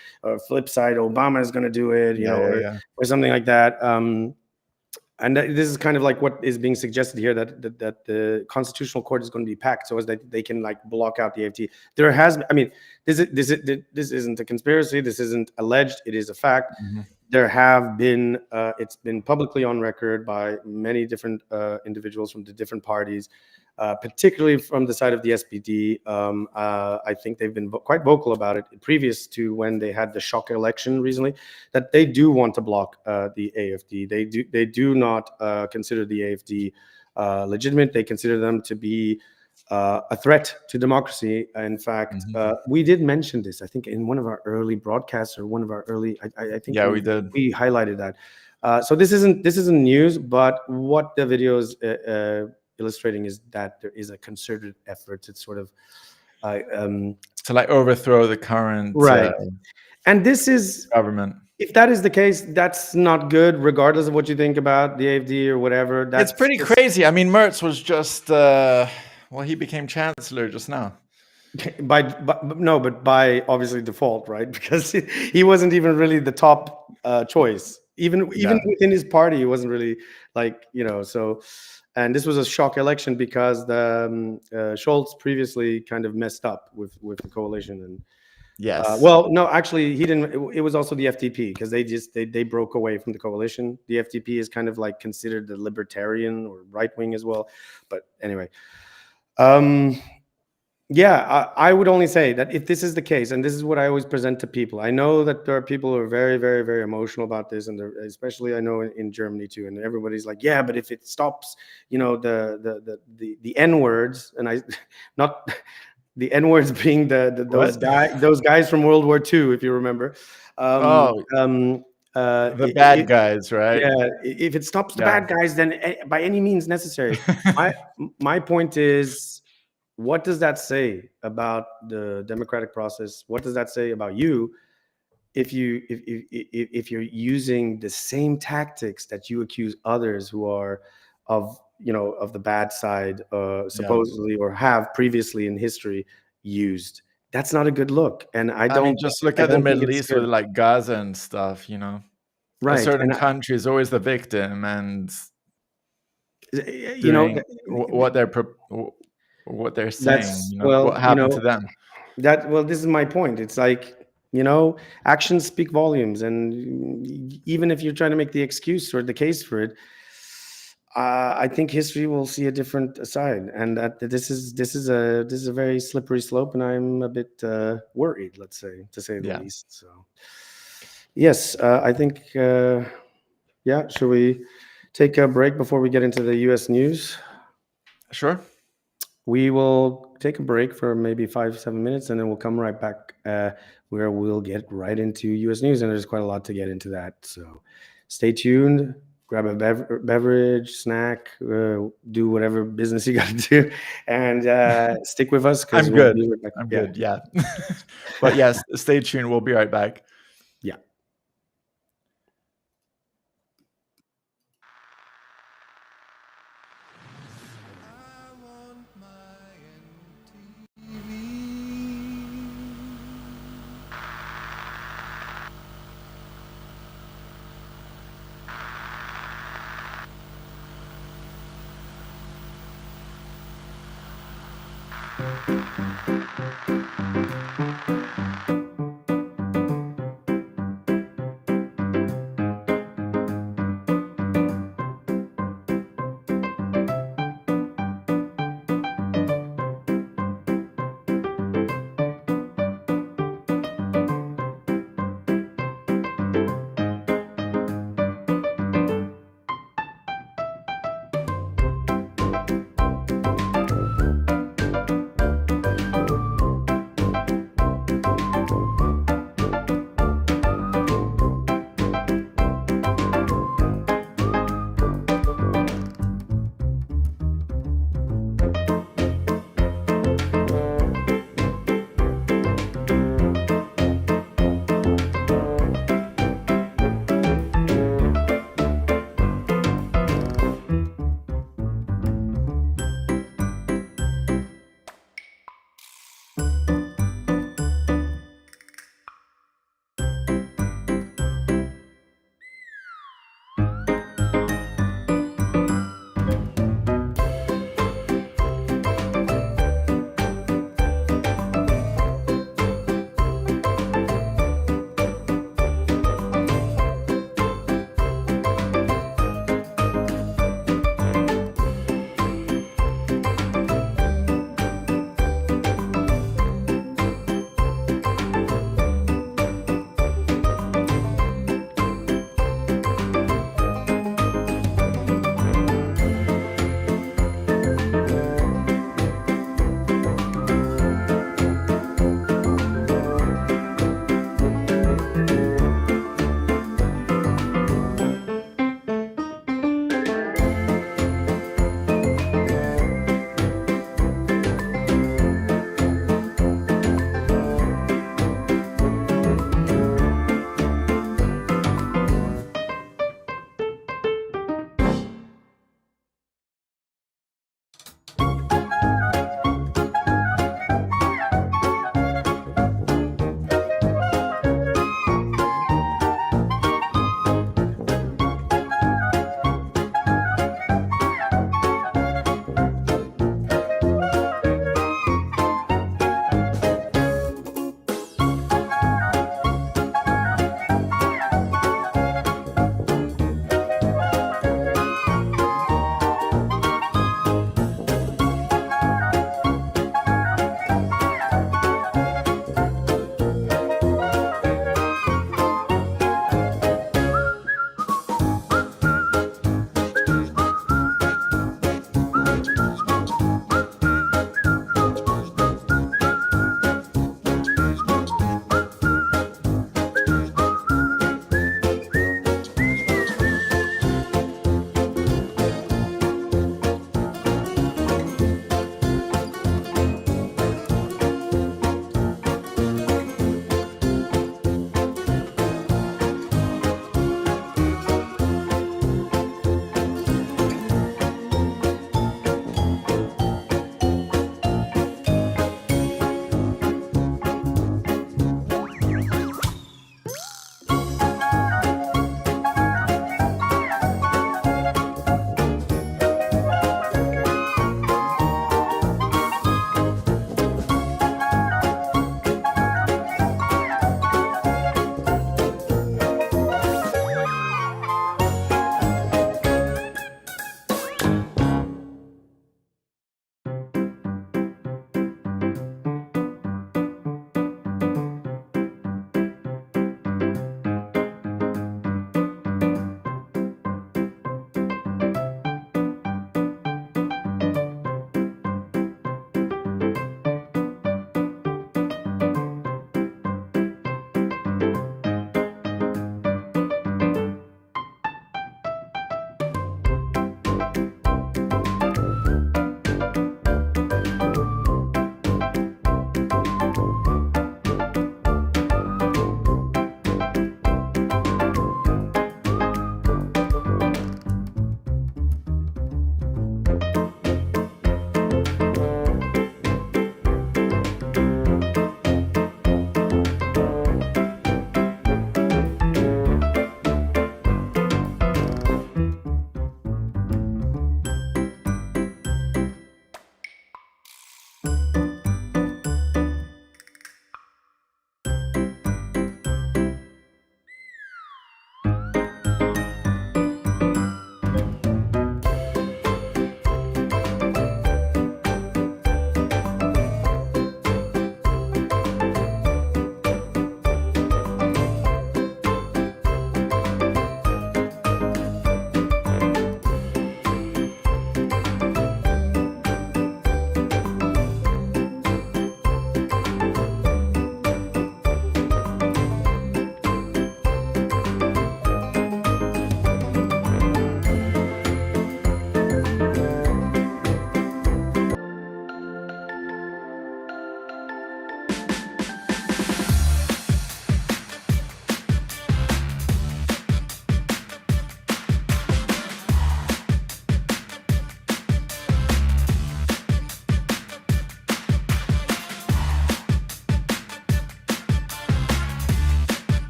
flip side, Obama is going to do it, or something like that. And this is kind of like what is being suggested here, that the Constitutional Court is going to be packed so as that they can like block out the AFT. There has, I mean, this isn't a conspiracy. This isn't alleged. It is a fact. Mm-hmm. There have been, it's been publicly on record by many different individuals from the different parties, particularly from the side of the SPD. I think they've been quite vocal about it previous to when they had the shock election recently, that they do want to block the AFD. They do not consider the AFD legitimate. They consider them to be a threat to democracy. In fact, we did mention this, I think, in one of our early broadcasts, or one of our early, I think we did. We highlighted that. So this isn't news, but what the video is illustrating is that there is a concerted effort to sort of to like overthrow the current and this is government. If that is the case, that's not good, regardless of what you think about the AFD or whatever. It's pretty crazy. I mean, Merz was just he became chancellor just now. By obviously default, right? Because he wasn't even really the top choice. Even within his party, he wasn't really so. And this was a shock election because the Scholz previously kind of messed up with the coalition. And actually, he didn't. It was also the FDP, because they broke away from the coalition. The FDP is kind of like considered the libertarian or right wing as well. But anyway, I would only say that if this is the case, and this is what I always present to people, I know that there are people who are very, very, very emotional about this, and especially I know in Germany too, and everybody's like, yeah, but if it stops, the N words, and I, not the N words being those guys from World War II, if you remember. The bad guys, right? Yeah, if it stops the bad guys, then by any means necessary. My point is, what does that say about the democratic process? What does that say about you if you're using the same tactics that you accuse others who are of the bad side, supposedly, or have previously in history used? That's not a good look. And I don't just look at the Middle East with like Gaza and stuff. Right? A certain country is always the victim, and what they're. what they're saying. That's what happened to them. This is my point. It's like, actions speak volumes, and even if you're trying to make the excuse or the case for it, I think history will see a different side, and that this is a very slippery slope, and I'm a bit worried, let's say, to say the least. So, yes, I think, should we take a break before we get into the U.S. news? Sure. We will take a break for maybe 5-7 minutes, and then we'll come right back where we'll get right into U.S. news, and there's quite a lot to get into that. So stay tuned, grab a beverage, snack, do whatever business you got to do, and stick with us. I'm good. I'm good, yeah. But yes, stay tuned. We'll be right back. Yeah.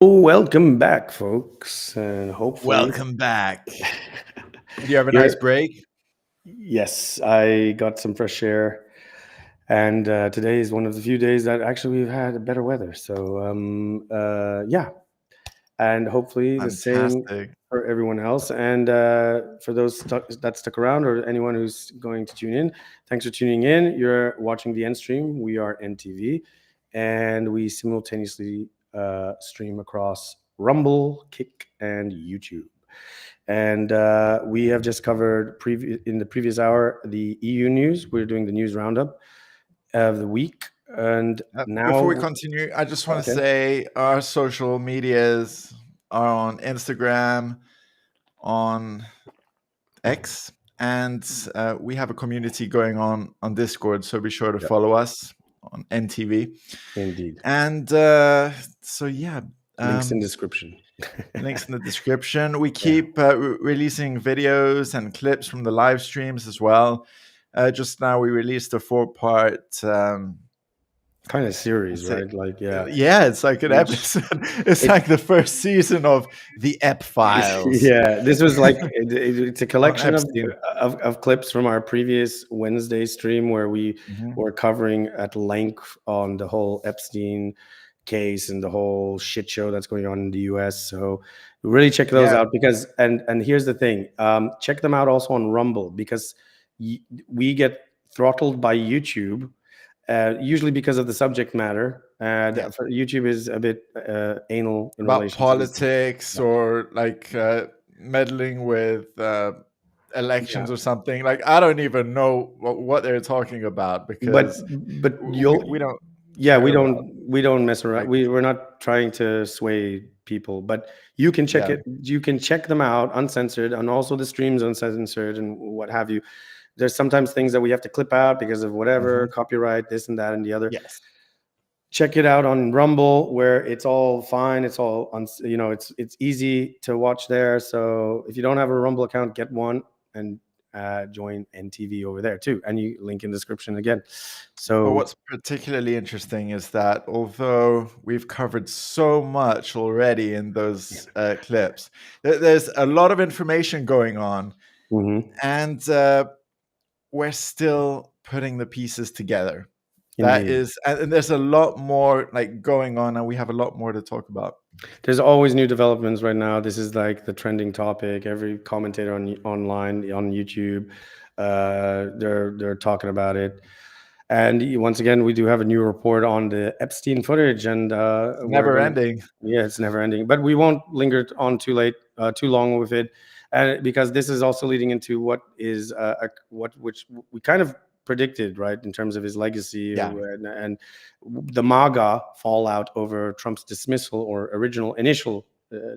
Welcome back, folks, and hopefully Welcome back. Did you have a nice break? Yes, I got some fresh air, and today is one of the few days that actually we've had better weather. So yeah, and hopefully the same for everyone else. And for those that stuck around, or anyone who's going to tune in, thanks for tuning in. You're watching the ENDstream. We are NTV, and we simultaneously stream across Rumble, Kick, and YouTube. And we have just covered in the previous hour the EU news. We're doing the news roundup of the week. And now, before we continue, I just want to say our social medias are on Instagram, on X, and we have a community going on Discord. So be sure to follow us on NTV. Indeed. And so yeah, links in description. Links in the description. We keep releasing videos and clips from the live streams as well. Just now we released a 4-part kind of series, right? Like, yeah, it's like an episode. It's like the first season of the Ep Files. Yeah, this was like it's a collection of clips from our previous Wednesday stream where we were covering at length on the whole Epstein case and the whole shit show that's going on in the US. So really check those out, because and here's the thing, check them out also on Rumble, because we get throttled by YouTube. Usually because of the subject matter. YouTube is a bit anal in about relation politics to or like meddling with elections or something. Like I don't even know what they're talking about, because but we don't. Yeah, we don't mess around. We're not trying to sway people, but you can check it. You can check them out uncensored, and also the streams uncensored and what have you. There's sometimes things that we have to clip out because of whatever copyright, this and that and the other. Yes. Check it out on Rumble, where it's all fine. It's all it's easy to watch there. So if you don't have a Rumble account, get one and join NTV over there too. And you link in the description again. So what's particularly interesting is that although we've covered so much already in those clips, there's a lot of information going on, and we're still putting the pieces together. That is, and there's a lot more like going on, and we have a lot more to talk about. There's always new developments right now. This is like the trending topic. Every commentator online on YouTube, they're talking about it. And once again, we do have a new report on the Epstein footage, and never ending. Yeah, it's never ending. But we won't linger on too long with it, and because this is also leading into what is which we kind of predicted, right, in terms of his legacy and the MAGA fallout over Trump's dismissal or initial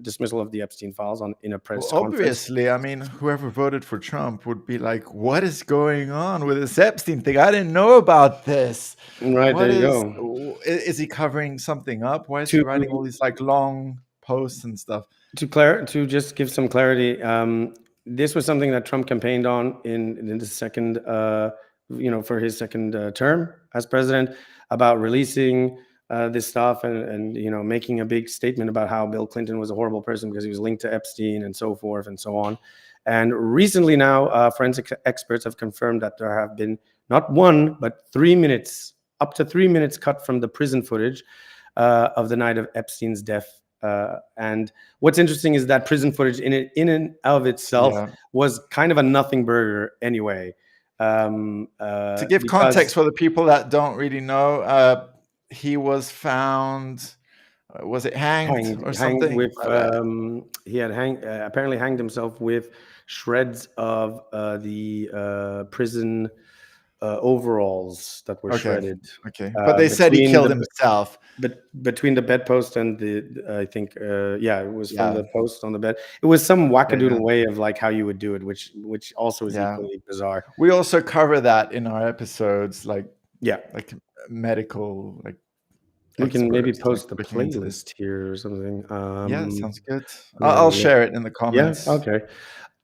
dismissal of the Epstein files in a press conference. Obviously, I mean, whoever voted for Trump would be like, what is going on with this Epstein thing? I didn't know about this. Right, there you go. Is he covering something up? Why is he writing all these like long posts and stuff? To just give some clarity, this was something that Trump campaigned on in the second for his second term as president, about releasing this stuff and making a big statement about how Bill Clinton was a horrible person because he was linked to Epstein and so forth and so on. And recently now, forensic experts have confirmed that there have been not 1, but 3 minutes, up to 3 minutes cut from the prison footage of the night of Epstein's death. And what's interesting is that prison footage in and of itself was kind of a nothing burger anyway. To give context for the people that don't really know, he was found, was it hanged or something? With, he had apparently hanged himself with shreds of the prison overalls that were shredded. Okay, but they said he killed himself. But between the bedpost and I think, it was from the post on the bed. It was some wackadoodle way of like how you would do it, which also is equally bizarre. We also cover that in our episodes, like medical, like. We can maybe post the playlist here or something. Yeah, sounds good. I'll share it in the comments. Yeah, okay.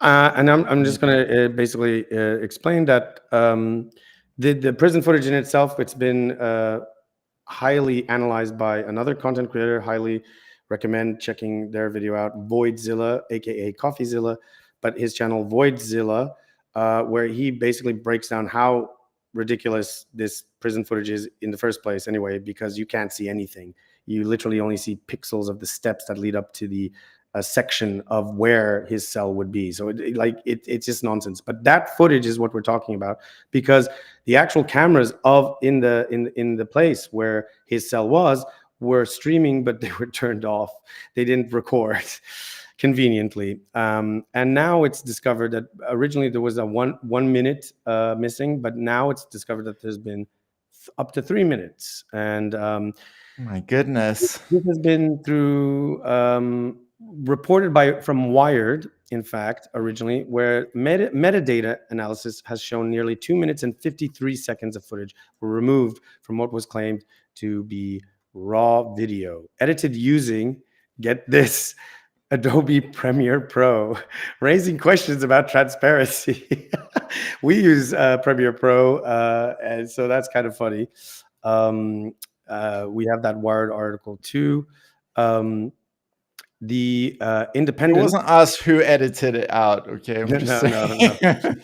And I'm just going to basically explain that the prison footage in itself, it's been highly analyzed by another content creator, highly recommend checking their video out, Voidzilla, aka Coffeezilla, but his channel Voidzilla, where he basically breaks down how ridiculous this prison footage is in the first place anyway, because you can't see anything. You literally only see pixels of the steps that lead up to the section of where his cell would be. So it's just nonsense. But that footage is what we're talking about, because the actual cameras in the place where his cell was were streaming, but they were turned off. They didn't record conveniently. And now it's discovered that originally there was a one minute missing, but now it's discovered that there's been up to 3 minutes. And my goodness, this has been through reported from Wired, in fact, originally, where metadata analysis has shown nearly 2 minutes and 53 seconds of footage were removed from what was claimed to be raw video, edited using, get this, Adobe Premiere Pro, raising questions about transparency. We use Premiere Pro, and so that's kind of funny. We have that Wired article too. The Independent. It wasn't us who edited it out. Okay, I'm just saying.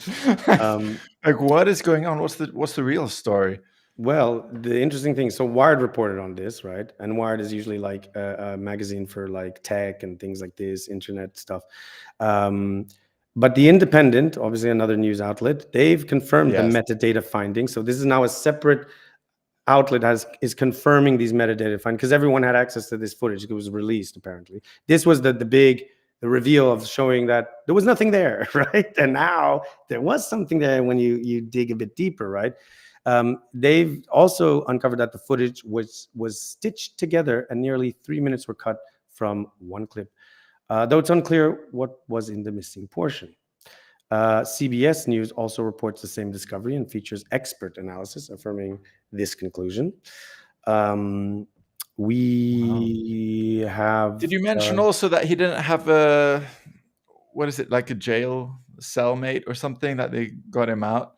No. Like, what is going on? What's the real story? Well, the interesting thing, so Wired reported on this, right? And Wired is usually like a magazine for like tech and things like this, internet stuff. But the Independent, obviously another news outlet, they've confirmed the metadata findings. So this is now a separate outlet is confirming these metadata findings, because everyone had access to this footage. It was released, apparently. This was the reveal of showing that there was nothing there, right? And now there was something there when you dig a bit deeper, right? They've also uncovered that the footage was stitched together and nearly 3 minutes were cut from one clip, though it's unclear what was in the missing portion. CBS News also reports the same discovery and features expert analysis affirming this conclusion. We have... Did you mention also that he didn't have a jail cellmate or something, that they got him out?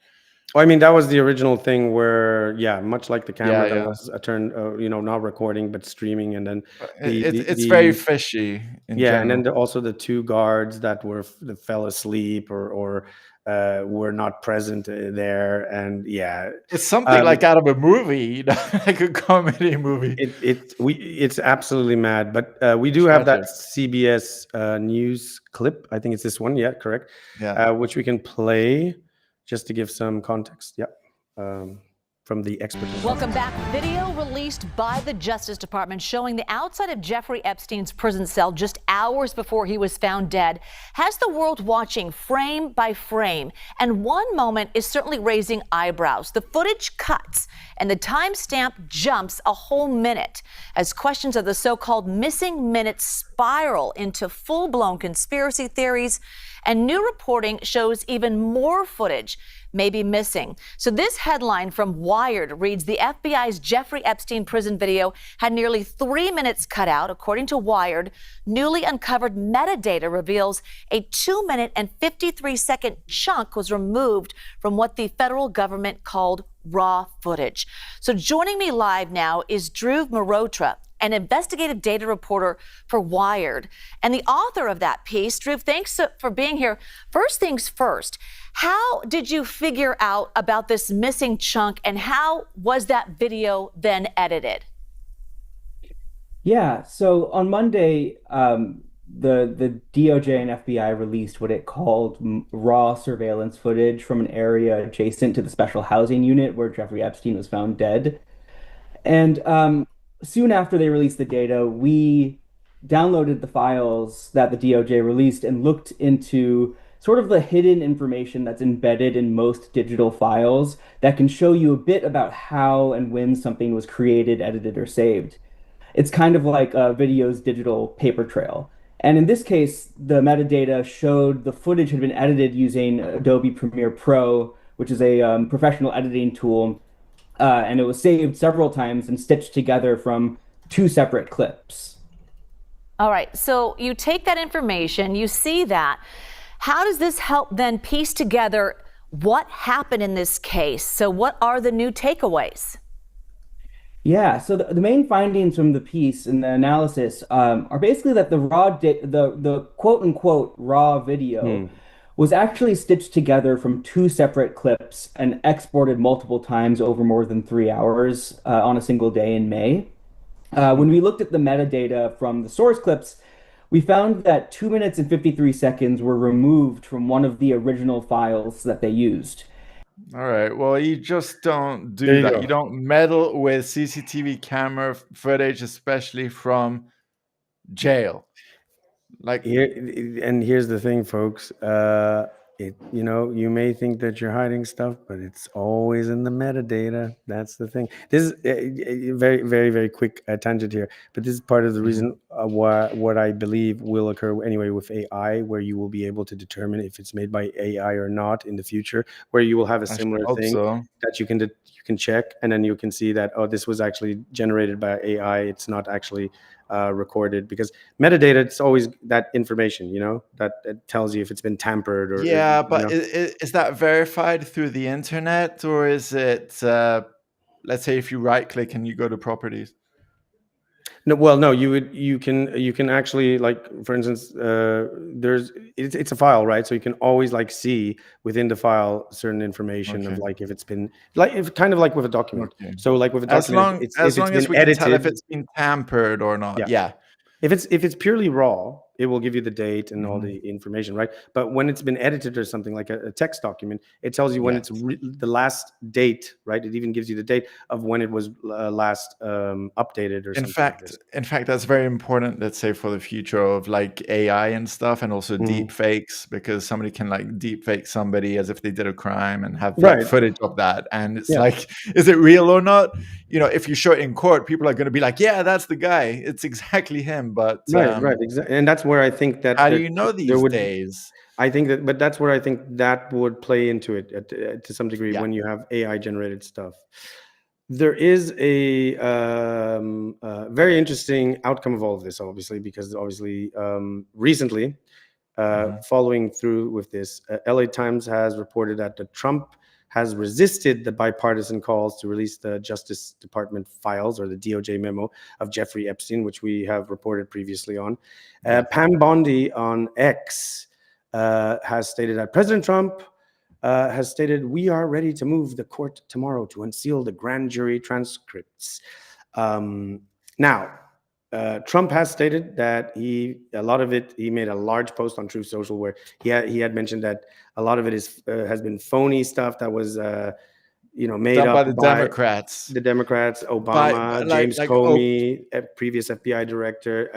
Oh, I mean, that was the original thing where, much like the camera that was turned, not recording but streaming, and then it's very fishy. In general. And then also the two guards that fell asleep or were not present there, and it's something like out of a movie, like a comedy movie. It's absolutely mad, but we do have that CBS News clip. I think it's this one. Yeah, correct. Which we can play. Just to give some context, from the expert. Welcome back. Video released by the Justice Department showing the outside of Geoffrey Epstein's prison cell just hours before he was found dead has the world watching frame by frame. And one moment is certainly raising eyebrows. The footage cuts and the timestamp jumps a whole minute as questions of the so-called missing minutes spiral into full-blown conspiracy theories. And new reporting shows even more footage may be missing. So this headline from Wired reads, the FBI's Geoffrey Epstein prison video had nearly 3 minutes cut out. According to Wired, newly uncovered metadata reveals a 2 minute and 53-second chunk was removed from what the federal government called raw footage. So joining me live now is Dhruv Mehrotra, an investigative data reporter for Wired, and the author of that piece. Dhruv, thanks for being here. First things first, how did you figure out about this missing chunk, and how was that video then edited? Yeah, so on Monday, the DOJ and FBI released what it called raw surveillance footage from an area adjacent to the special housing unit where Geoffrey Epstein was found dead. And soon after they released the data, we downloaded the files that the DOJ released and looked into sort of the hidden information that's embedded in most digital files that can show you a bit about how and when something was created, edited, or saved. It's kind of like a video's digital paper trail. And in this case, the metadata showed the footage had been edited using Adobe Premiere Pro, which is a professional editing tool. And it was saved several times and stitched together from 2 separate clips. All right, so you take that information, you see that. How does this help then piece together what happened in this case? So what are the new takeaways? Yeah, so the main findings from the piece and the analysis are basically that the quote unquote raw video was actually stitched together from two separate clips and exported multiple times over more than 3 hours on a single day in May. When we looked at the metadata from the source clips, we found that 2 minutes and 53 seconds were removed from one of the original files that they used. All right. Well, you just don't do that. You don't meddle with CCTV camera footage, especially from jail. Like here's the thing, folks. You may think that you're hiding stuff, but it's always in the metadata. That's the thing. This is a very, very, very quick tangent here, but this is part of the reason why what I believe will occur anyway with AI, where you will be able to determine if it's made by AI or not in the future, where you will have a similar thing that you can check, and then you can see that, oh, this was actually generated by AI. It's not actually recorded, because metadata, it's always that information, that it tells you if it's been tampered or but is that verified through the internet, or is it let's say if you right click and you go to properties? No, you can actually, like, for instance, it's a file, right? So you can always see within the file certain information of if it's been kind of like with a document. So like with a document, as long as we can tell if it's been tampered or not. Yeah. If it's purely raw, it will give you the date and all the information, right? But when it's been edited or something like a text document, it tells you when it's the last date, right? It even gives you the date of when it was last updated or something. In fact, that's very important, let's say, for the future of AI and stuff, and also deep fakes, because somebody can deep fake somebody as if they did a crime and have footage of that. And it's is it real or not? If you show it in court, people are going to be like, yeah, that's the guy. It's exactly him. But right, exactly. And that's where I think that how do you know these days? I think that, but that's where I think that would play into it to some degree when you have AI generated stuff. There is a very interesting outcome of all of this, obviously, because recently, following through with this, LA Times has reported that Trump has resisted the bipartisan calls to release the Justice Department files, or the DOJ memo of Geoffrey Epstein, which we have reported previously on. Pam Bondi on X has stated that President Trump has stated, "We are ready to move the court tomorrow to unseal the grand jury transcripts." Now, Trump has stated that he made a large post on Truth Social where he had mentioned that a lot of it has been phony stuff that was made done up by the Democrats. The Democrats, Obama, James Comey, previous FBI director,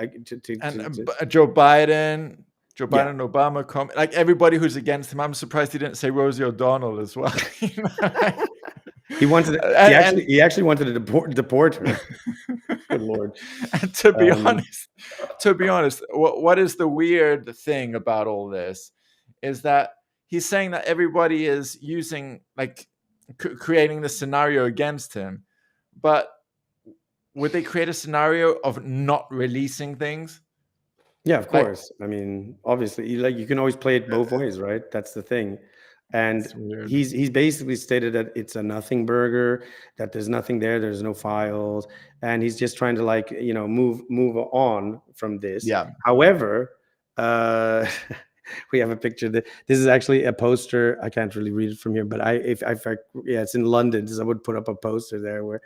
Joe Biden, Obama, Comey, everybody who's against him. I'm surprised he didn't say Rosie O'Donnell as well. He wanted. He actually wanted to deport her. Good Lord. And to be honest, what is the weird thing about all this is that he's saying that everybody is using creating the scenario against him, but would they create a scenario of not releasing things? Yeah, of course. I mean, obviously, you can always play it both ways, right? That's the thing. And he's basically stated that it's a nothing burger, that there's nothing there, there's no files, and he's just trying to move on from this. Yeah. However, we have a picture that this is actually a poster. I can't really read it from here, but it's in London, so I would put up a poster there where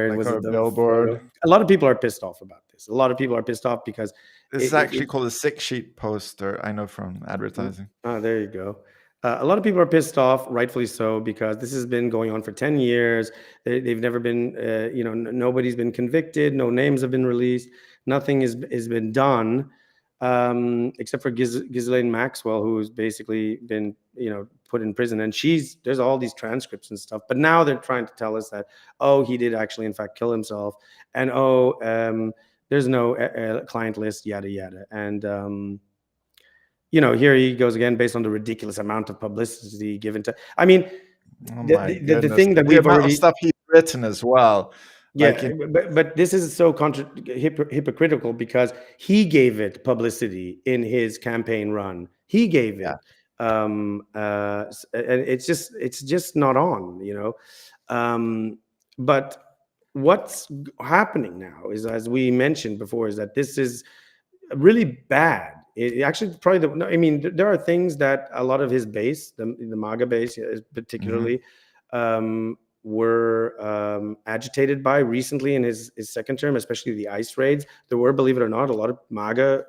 it was a billboard. A lot of people are pissed off about this. A lot of people are pissed off because this is actually called a 6-sheet poster. I know from advertising. Oh, there you go. A lot of people are pissed off, rightfully so, because this has been going on for 10 years. They've never been, nobody's been convicted. No names have been released. Nothing has been done, except for Ghislaine Maxwell, who's basically been, put in prison. And there's all these transcripts and stuff. But now they're trying to tell us that, he did actually, in fact, kill himself. And, there's no client list, yada, yada. And, here he goes again, based on the ridiculous amount of publicity given to. I mean, the thing that we've already stuff he's written as well. Yeah, but this is so hypocritical because he gave it publicity in his campaign run. He gave it, and it's just not on, But what's happening now is, as we mentioned before, is that this is really bad. It actually probably there are things that a lot of his base, the MAGA base particularly, were agitated by recently in his second term, especially the ICE raids. There were, believe it or not, a lot of MAGA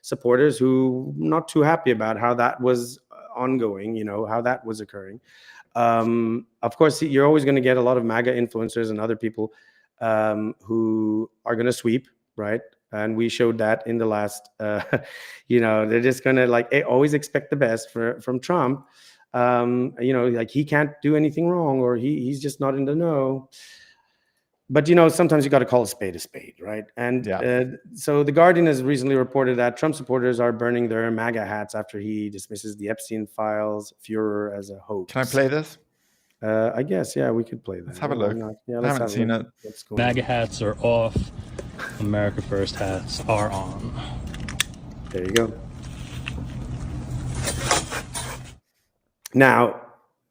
supporters who not too happy about how that was ongoing, how that was occurring. Of course, you're always going to get a lot of MAGA influencers and other people who are going to sweep, right? And we showed that in the last, they're just going to always expect the best from Trump. He can't do anything wrong, or he's just not in the know. But, sometimes you got to call a spade, right? And so The Guardian has recently reported that Trump supporters are burning their MAGA hats after he dismisses the Epstein files furor as a hoax. Can I play this? I guess, yeah, we could play that. Let's have a look. Yeah, I haven't seen it. MAGA hats are off. America First hats are on. There you go. Now,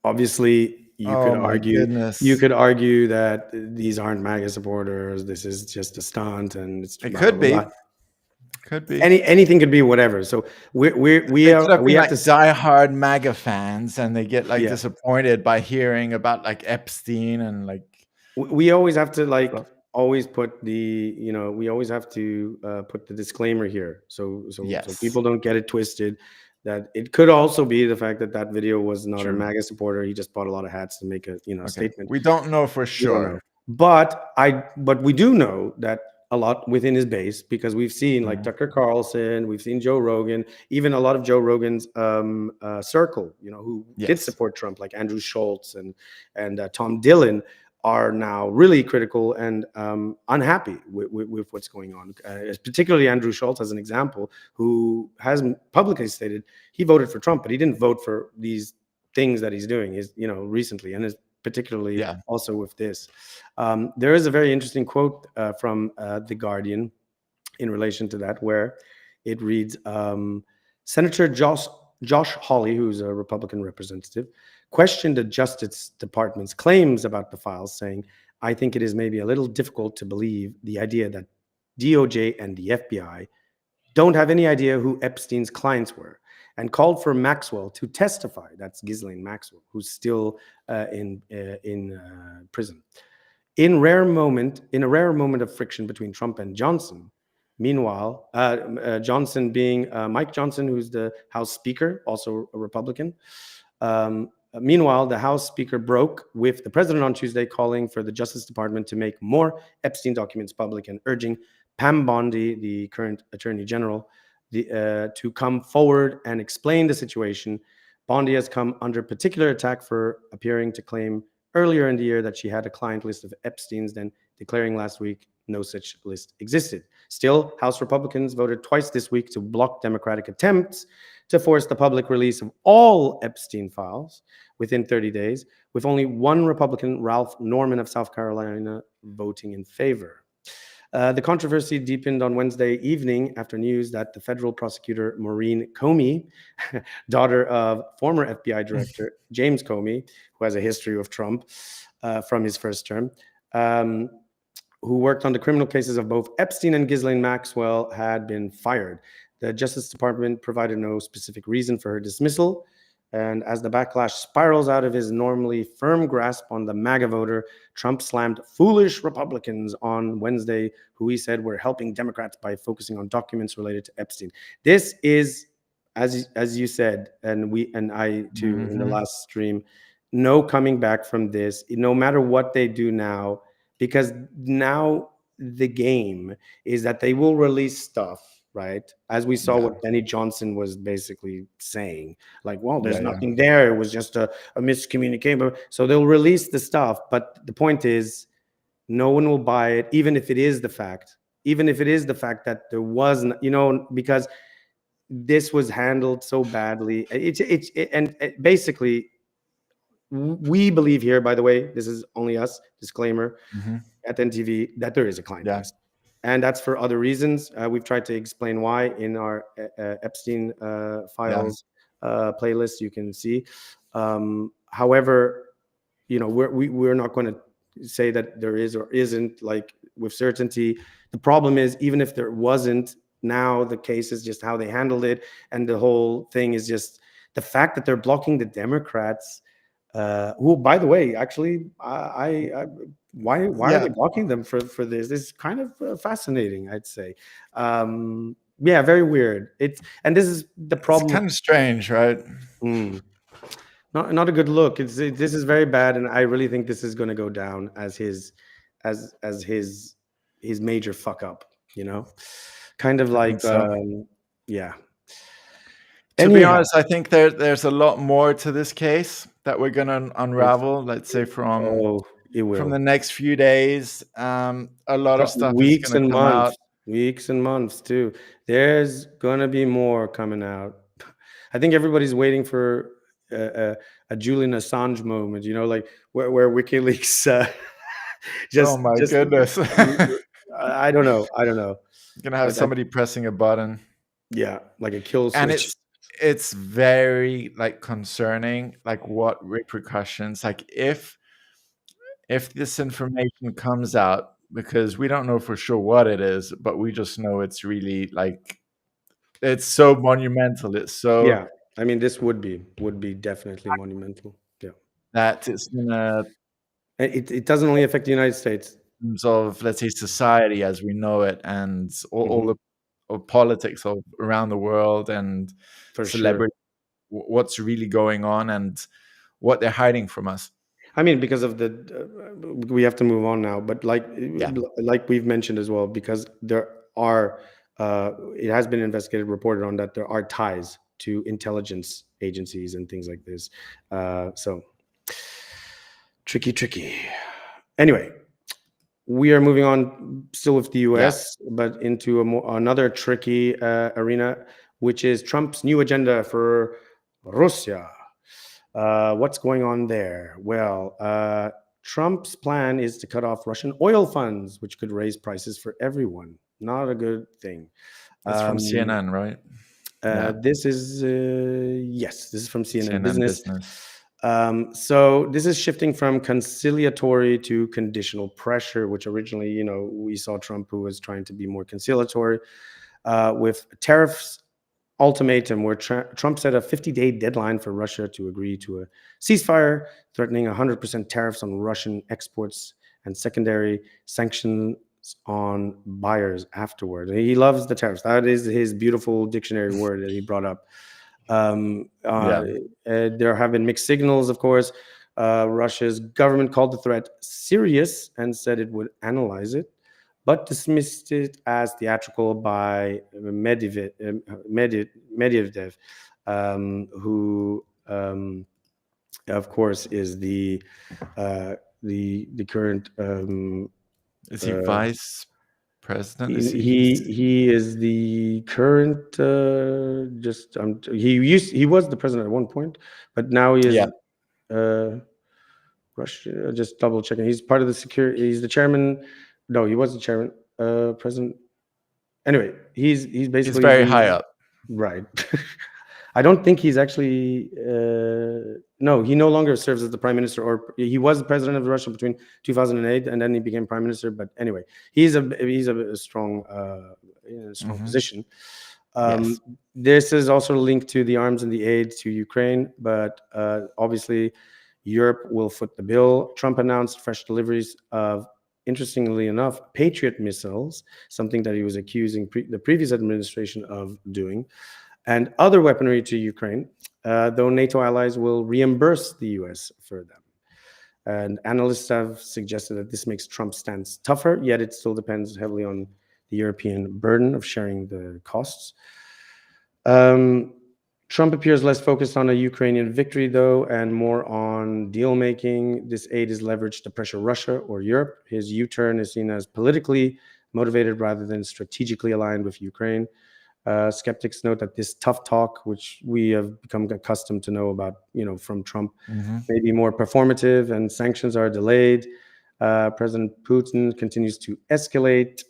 obviously, you could argue that these aren't MAGA supporters. This is just a stunt, and it could be. Could be anything. Could be whatever. So we have to diehard MAGA fans, and they get disappointed by hearing about Epstein and we always have to always put the we always have to put the disclaimer here, so people don't get it twisted. That it could also be the fact that video was not a MAGA supporter. He just bought a lot of hats to make a statement. We don't know for sure, but we do know that a lot within his base, because we've seen Tucker Carlson, we've seen Joe Rogan, even a lot of Joe Rogan's circle, who did support Trump, like Andrew Schultz and Tom Dillon, are now really critical and unhappy with what's going on. Particularly Andrew Schultz, as an example, who has publicly stated he voted for Trump, but he didn't vote for these things that he's doing recently, and is particularly also with this. There is a very interesting quote from The Guardian in relation to that, where it reads, Senator Josh Hawley, who's a Republican representative, questioned the Justice Department's claims about the files, saying, "I think it is maybe a little difficult to believe the idea that DOJ and the FBI don't have any idea who Epstein's clients were," and called for Maxwell to testify. That's Ghislaine Maxwell, who's still in prison. In a rare moment of friction between Trump and Johnson, meanwhile, Johnson being Mike Johnson, who's the House Speaker, also a Republican. Meanwhile, the House Speaker broke with the president on Tuesday, calling for the Justice Department to make more Epstein documents public and urging Pam Bondi, the current Attorney General, to come forward and explain the situation. Bondi has come under particular attack for appearing to claim earlier in the year that she had a client list of Epstein's, then declaring last week no such list existed. Still, House Republicans voted twice this week to block Democratic attempts to force the public release of all Epstein files within 30 days, with only one Republican, Ralph Norman of South Carolina, voting in favor. The controversy deepened on Wednesday evening after news that the federal prosecutor Maureen Comey, daughter of former FBI Director James Comey, who has a history with Trump from his first term, who worked on the criminal cases of both Epstein and Ghislaine Maxwell, had been fired. The Justice Department provided no specific reason for her dismissal. And as the backlash spirals out of his normally firm grasp on the MAGA voter, Trump slammed foolish Republicans on Wednesday, who he said were helping Democrats by focusing on documents related to Epstein. This is, as you said, and I too in the last stream, no coming back from this, no matter what they do now, because now the game is that they will release stuff, right? As we saw what Benny Johnson was basically saying, well, there's nothing there. It was just a miscommunication. So they'll release the stuff. But the point is, no one will buy it, even if it is the fact that there wasn't, because this was handled so badly. Basically, we believe here, by the way, this is only us, disclaimer, at NTV, that there is a client list. And that's for other reasons. We've tried to explain why in our Epstein files playlist. You can see. However, we're not going to say that there is or isn't, like, with certainty. The problem is, even if there wasn't, now the case is just how they handled it, and the whole thing is just the fact that they're blocking the Democrats, who, by the way, actually, why are they blocking them for this? This is kind of fascinating, I'd say. Yeah, very weird. And this is the problem. It's kind of strange, right? Not a good look. This is very bad, and I really think this is going to go down as his major fuck up. Kind of like yeah. To be honest, I think there's a lot more to this case that we're going to unravel. Let's say from the next few days. A lot of stuff is going to come out. Weeks and months too. There's going to be more coming out. I think everybody's waiting for a Julian Assange moment, like where WikiLeaks oh my goodness. I don't know. Gonna have somebody pressing a button. Yeah, like a kill switch. And it's very concerning, what repercussions, if this information comes out, because we don't know for sure what it is, but we just know it's really it's so monumental. It's so, yeah. I mean, this would be definitely monumental. Yeah, that it's gonna. It doesn't only affect the United States. In terms of, let's say, society as we know it, and all the politics of around the world, and for celebrity, what's really going on and what they're hiding from us. I mean, because of we have to move on now, but like we've mentioned as well, because there are, it has been investigated, reported on, that there are ties to intelligence agencies and things like this. So tricky. Anyway, we are moving on still with the US, but into another tricky arena, which is Trump's new agenda for Russia. What's going on there? Well, Trump's plan is to cut off Russian oil funds, which could raise prices for everyone. Not a good thing. That's from CNN, right? This is yes, this is from CNN Business. So this is shifting from conciliatory to conditional pressure, which originally, we saw Trump, who was trying to be more conciliatory, with tariffs ultimatum, where Trump set a 50-day deadline for Russia to agree to a ceasefire, threatening 100% tariffs on Russian exports and secondary sanctions on buyers afterward. He loves the tariffs. That is his beautiful dictionary word that he brought up. There have been mixed signals, of course. Russia's government called the threat serious and said it would analyze it, but dismissed it as theatrical by Medvedev, who, of course, is the current. Is he vice president? He is the current. He was the president at one point, but now he is. Russia. Just double checking. He's part of the security. He's the chairman. No, he was the chairman. President. Anyway, he's basically. He's very high up. Right. I don't think he's actually. No, he no longer serves as the prime minister, or he was the president of Russia between 2008 and then he became prime minister. But anyway, he's a strong, position. This is also linked to the arms and the aid to Ukraine, but obviously, Europe will foot the bill. Trump announced fresh deliveries of, interestingly enough, Patriot missiles, something that he was accusing the previous administration of doing, and other weaponry to Ukraine, though NATO allies will reimburse the US for them. And analysts have suggested that this makes Trump's stance tougher, yet it still depends heavily on the European burden of sharing the costs. Trump appears less focused on a Ukrainian victory, though, and more on deal-making. This aid is leveraged to pressure Russia or Europe. His U-turn is seen as politically motivated rather than strategically aligned with Ukraine. Skeptics note that this tough talk, which we have become accustomed to know about, from Trump, may be more performative, and sanctions are delayed. President Putin continues to escalate,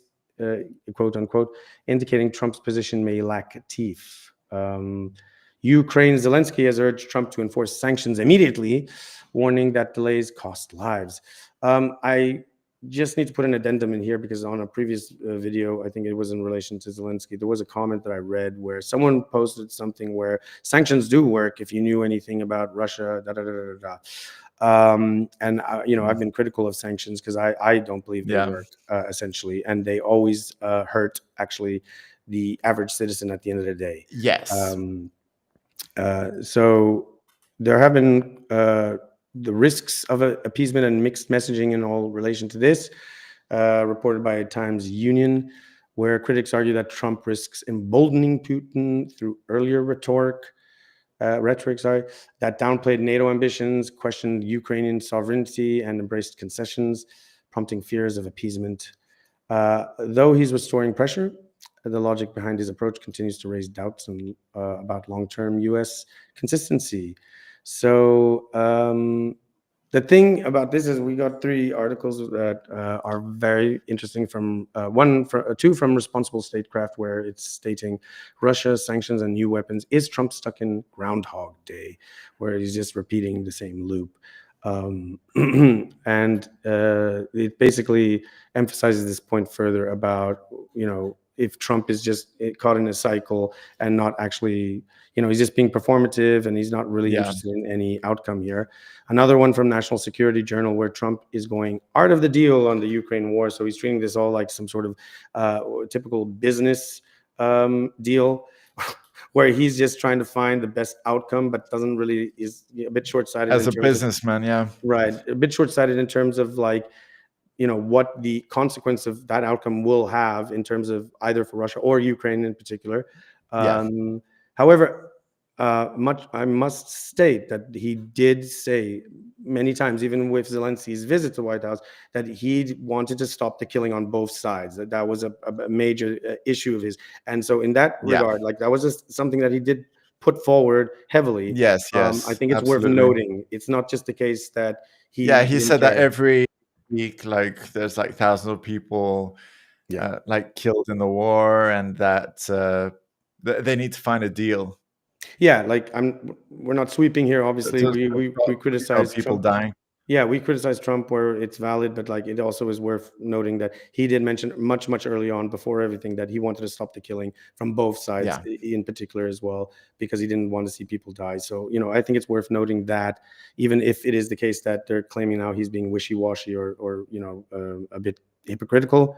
quote unquote, indicating Trump's position may lack teeth. Ukraine Zelensky has urged Trump to enforce sanctions immediately, warning that delays cost lives. I just need to put an addendum in here because on a previous video, I think it was in relation to Zelensky, there was a comment that I read where someone posted something where sanctions do work if you knew anything about Russia, and I've been critical of sanctions because I don't believe they work essentially, and they always hurt actually the average citizen at the end of the day. Yes. So there have been the risks of appeasement and mixed messaging in all relation to this, reported by Times Union, where critics argue that Trump risks emboldening Putin through earlier rhetoric that downplayed NATO ambitions, questioned Ukrainian sovereignty, and embraced concessions, prompting fears of appeasement. Though he's restoring pressure, the logic behind his approach continues to raise doubts about long-term U.S. consistency. So the thing about this is we got 3 articles that are very interesting from two from Responsible Statecraft, where it's stating Russia, sanctions, and new weapons. Is Trump stuck in Groundhog Day, where he's just repeating the same loop? And it basically emphasizes this point further about, if Trump is just caught in a cycle and not actually, he's just being performative and he's not really interested in any outcome here. Another one from National Security Journal, where Trump is going art of the deal on the Ukraine war. So he's treating this all like some sort of typical business deal, where he's just trying to find the best outcome, but doesn't really, is a bit short-sighted. As a businessman, Right. A bit short-sighted in terms of what the consequence of that outcome will have in terms of either for Russia or Ukraine in particular. However, I must state that he did say many times, even with Zelensky's visit to the White House, that he wanted to stop the killing on both sides. That was a major issue of his. And so in that regard, that was something that he did put forward heavily. Yes, I think it's worth noting. It's not just the case that he said that every week, there's thousands of people killed in the war, and that they need to find a deal. We're not sweeping here. Obviously, we criticize people Trump. dying. Yeah, we criticize Trump where it's valid, but it also is worth noting that he did mention much early on, before everything, that he wanted to stop the killing from both sides, in particular as well, because he didn't want to see people die. So, I think it's worth noting that, even if it is the case that they're claiming now he's being wishy-washy or a bit hypocritical.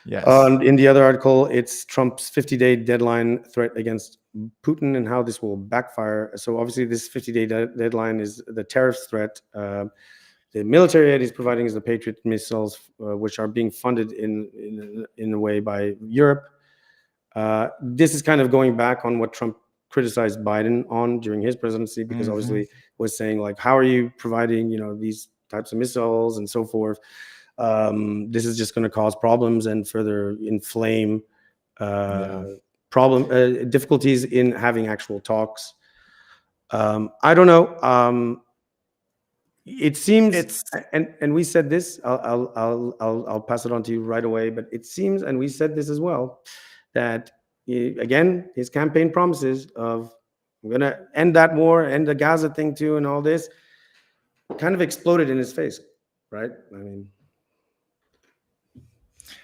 Yes. In the other article, it's Trump's 50-day deadline threat against Putin and how this will backfire. So obviously this 50-day deadline is the tariffs threat. The military aid he's providing is the Patriot missiles, which are being funded in a way by Europe. This is kind of going back on what Trump criticized Biden on during his presidency, because obviously was saying how are you providing these types of missiles and so forth. This is just going to cause problems and further inflame difficulties in having actual talks. I don't know. It seems, and we said this. I'll pass it on to you right away. But it seems, and we said this as well, that again his campaign promises of "I'm going to end that war, end the Gaza thing too," and all this, kind of exploded in his face, right? I mean.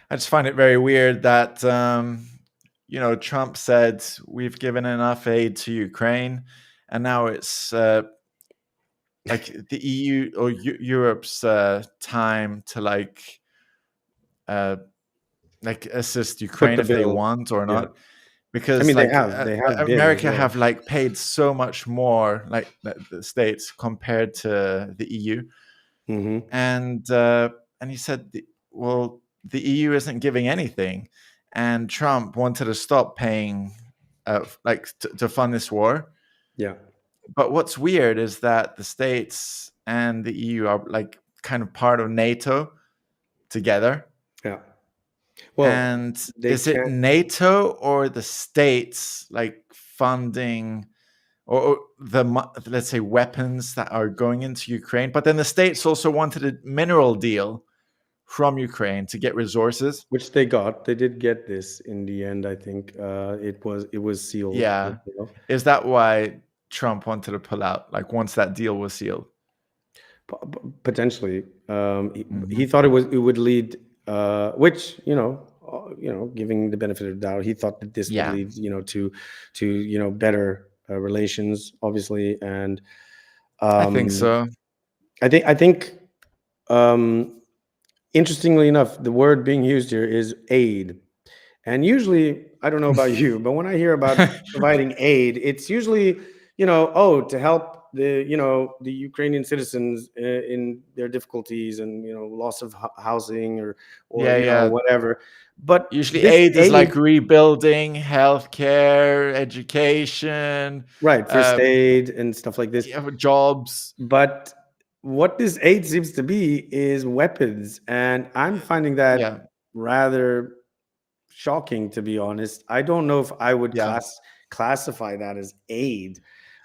I just find it very weird that, Trump said we've given enough aid to Ukraine, and now it's the EU or Europe's time to assist Ukraine if they want or not. Because they have America have paid so much more, the States, compared to the EU. And he said, the EU isn't giving anything, and Trump wanted to stop paying to fund this war. But what's weird is that the States and the EU are kind of part of NATO together. Well, and is it NATO or the States funding or let's say weapons that are going into Ukraine? But then the States also wanted a mineral deal from Ukraine to get resources, which they got. They did get this in the end. I think it was sealed. Is that why Trump wanted to pull out? Once that deal was sealed? Potentially, he thought it would lead, which giving the benefit of the doubt, he thought that this would lead, to better relations, obviously, and I think so. I think, interestingly enough, the word being used here is aid, and usually, I don't know about you, but when I hear about providing aid, it's usually to help the Ukrainian citizens in their difficulties and loss of housing or whatever. But usually aid is like rebuilding, healthcare, education, right? First aid and stuff like this. Jobs. But what this aid seems to be is weapons, and I'm finding that rather shocking, to be honest. I don't know if I would classify that as aid.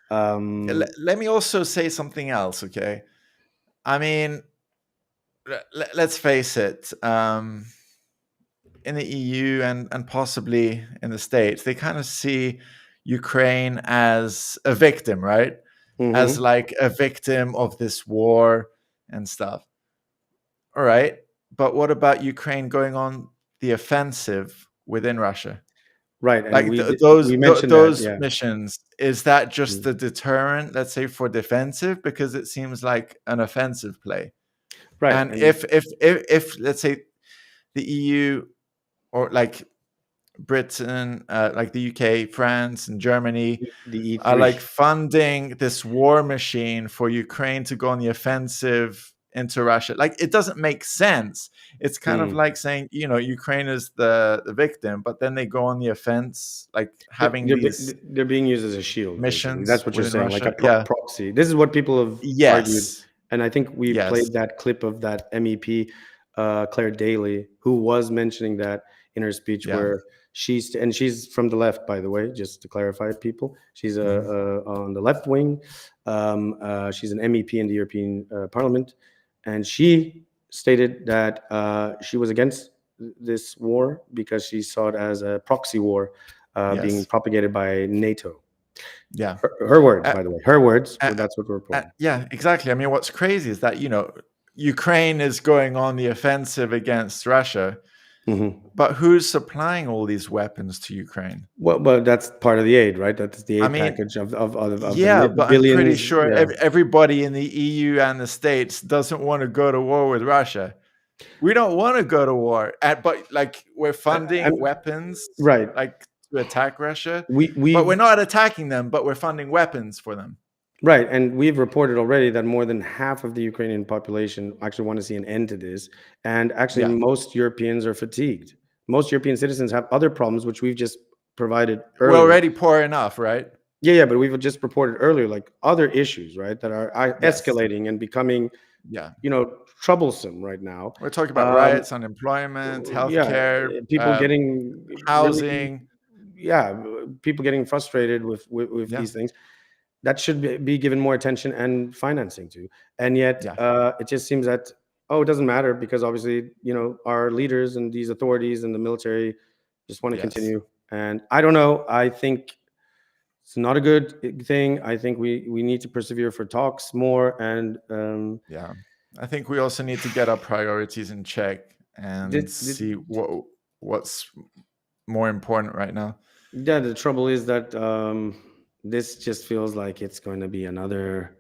Let me also say something else, okay? I mean, let's face it. In the EU and possibly in the States, they kind of see Ukraine as a victim, right? As like a victim of this war and stuff. All right. But what about Ukraine going on the offensive within Russia? Right. And like those missions, is that just the deterrent, let's say, for defensive? Because it seems like an offensive play. Right. And if let's say the EU or like Britain, like the UK, France, and Germany are like funding this war machine for Ukraine to go on the offensive into Russia, like it doesn't make sense. It's kind of like saying, Ukraine is the victim, but then they go on the offense, like having they're being used as a shield missions. Basically. That's what you're saying, Russia. like a proxy. This is what people have argued, and I think we played that clip of that MEP Claire Daly, who was mentioning that in her speech, where she's from the left, by the way, just to clarify, people. She's on the left wing. She's an MEP in the European Parliament, and she stated that she was against this war because she saw it as a proxy war being propagated by NATO. Yeah, her words, by the way, her words. That's what we're reporting. Yeah, exactly. I mean, what's crazy is that Ukraine is going on the offensive against Russia. But who's supplying all these weapons to Ukraine? Well, but that's part of the aid, right? That's the aid package of but billions. I'm pretty sure everybody in the EU and the States doesn't want to go to war with Russia. We don't want to go to war, but like we're funding weapons, right? Like to attack Russia. But we're not attacking them, but we're funding weapons for them. Right, and we've reported already that more than half of the Ukrainian population actually want to see an end to this. And actually, most Europeans are fatigued. Most European citizens have other problems, which we've just provided earlier. We're already poor enough, right? Yeah, but we've just reported earlier, like other issues, right, that are escalating and becoming, troublesome right now. We're talking about riots, unemployment, healthcare, people getting housing. People getting frustrated with these things. That should be given more attention and financing to. And yet it just seems that, it doesn't matter because obviously, our leaders and these authorities and the military just want to continue. And I don't know. I think it's not a good thing. I think we need to persevere for talks more. And I think we also need to get our priorities in check and see what's more important right now. Yeah, the trouble is that this just feels like it's going to be another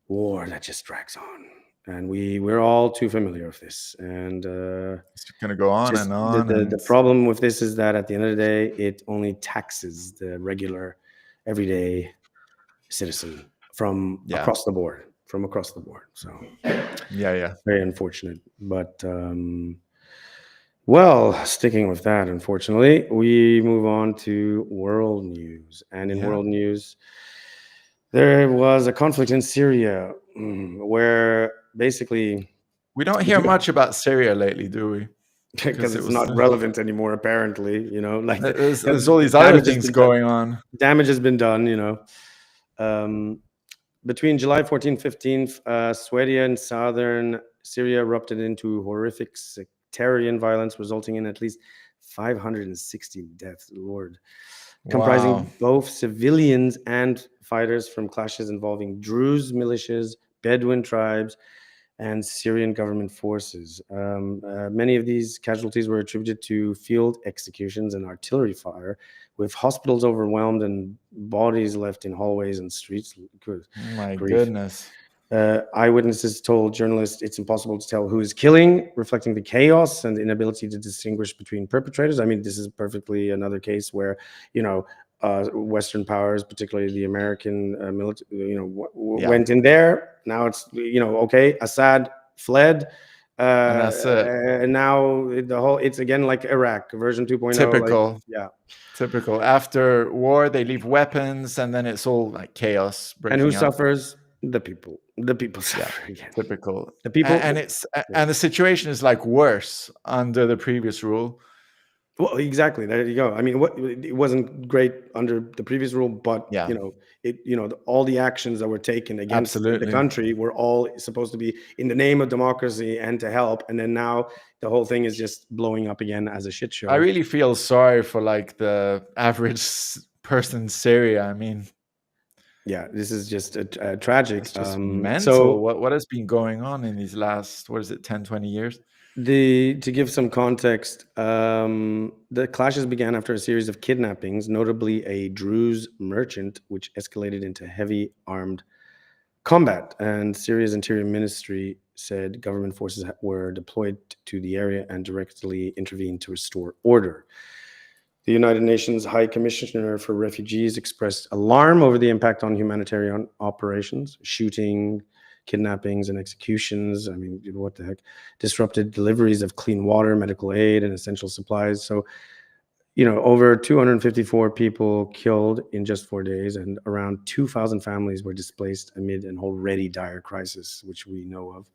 war that just drags on, and we're all too familiar with this. And it's going to go on and on. The problem with this is that at the end of the day, it only taxes the regular, everyday citizen from across the board. So very unfortunate. But well, sticking with that, unfortunately, we move on to world news. And in world news, there was a conflict in Syria where basically... We don't hear much about Syria lately, do we? Because it's not relevant anymore, apparently. Like there's all these other things going on. Damage has been done, Between July 14th, 15th, Sweden and southern Syria erupted into horrific sectarian violence, resulting in at least 560 deaths, comprising both civilians and fighters from clashes involving Druze militias, Bedouin tribes, and Syrian government forces. Many of these casualties were attributed to field executions and artillery fire, with hospitals overwhelmed and bodies left in hallways and streets. Good My grief. goodness. Eyewitnesses told journalists it's impossible to tell who is killing, reflecting the chaos and the inability to distinguish between perpetrators. I mean, this is perfectly another case where, Western powers, particularly the American military, went in there. Now it's, okay, Assad fled. And that's it. And now it's again like Iraq version 2.0. Typical. Typical. After war, they leave weapons, and then it's all like chaos. And who suffers? The people. The people suffer again. Typical. The people. And the situation is like worse under the previous rule. Well, exactly. There you go. I mean, it wasn't great under the previous rule, but all the actions that were taken against the country were all supposed to be in the name of democracy and to help. And then now the whole thing is just blowing up again as a shit show. I really feel sorry for like the average person in Syria. I mean, yeah, this is just a tragic. It's just mental. So what has been going on in these last 10, 20 years? To give some context, the clashes began after a series of kidnappings, notably a Druze merchant, which escalated into heavy armed combat. And Syria's interior ministry said government forces were deployed to the area and directly intervened to restore order. The United Nations High Commissioner for Refugees expressed alarm over the impact on humanitarian operations, shooting, kidnappings, and executions. I mean, what the heck? Disrupted deliveries of clean water, medical aid, and essential supplies. So, over 254 people killed in just 4 days, and around 2,000 families were displaced amid an already dire crisis, which we know of.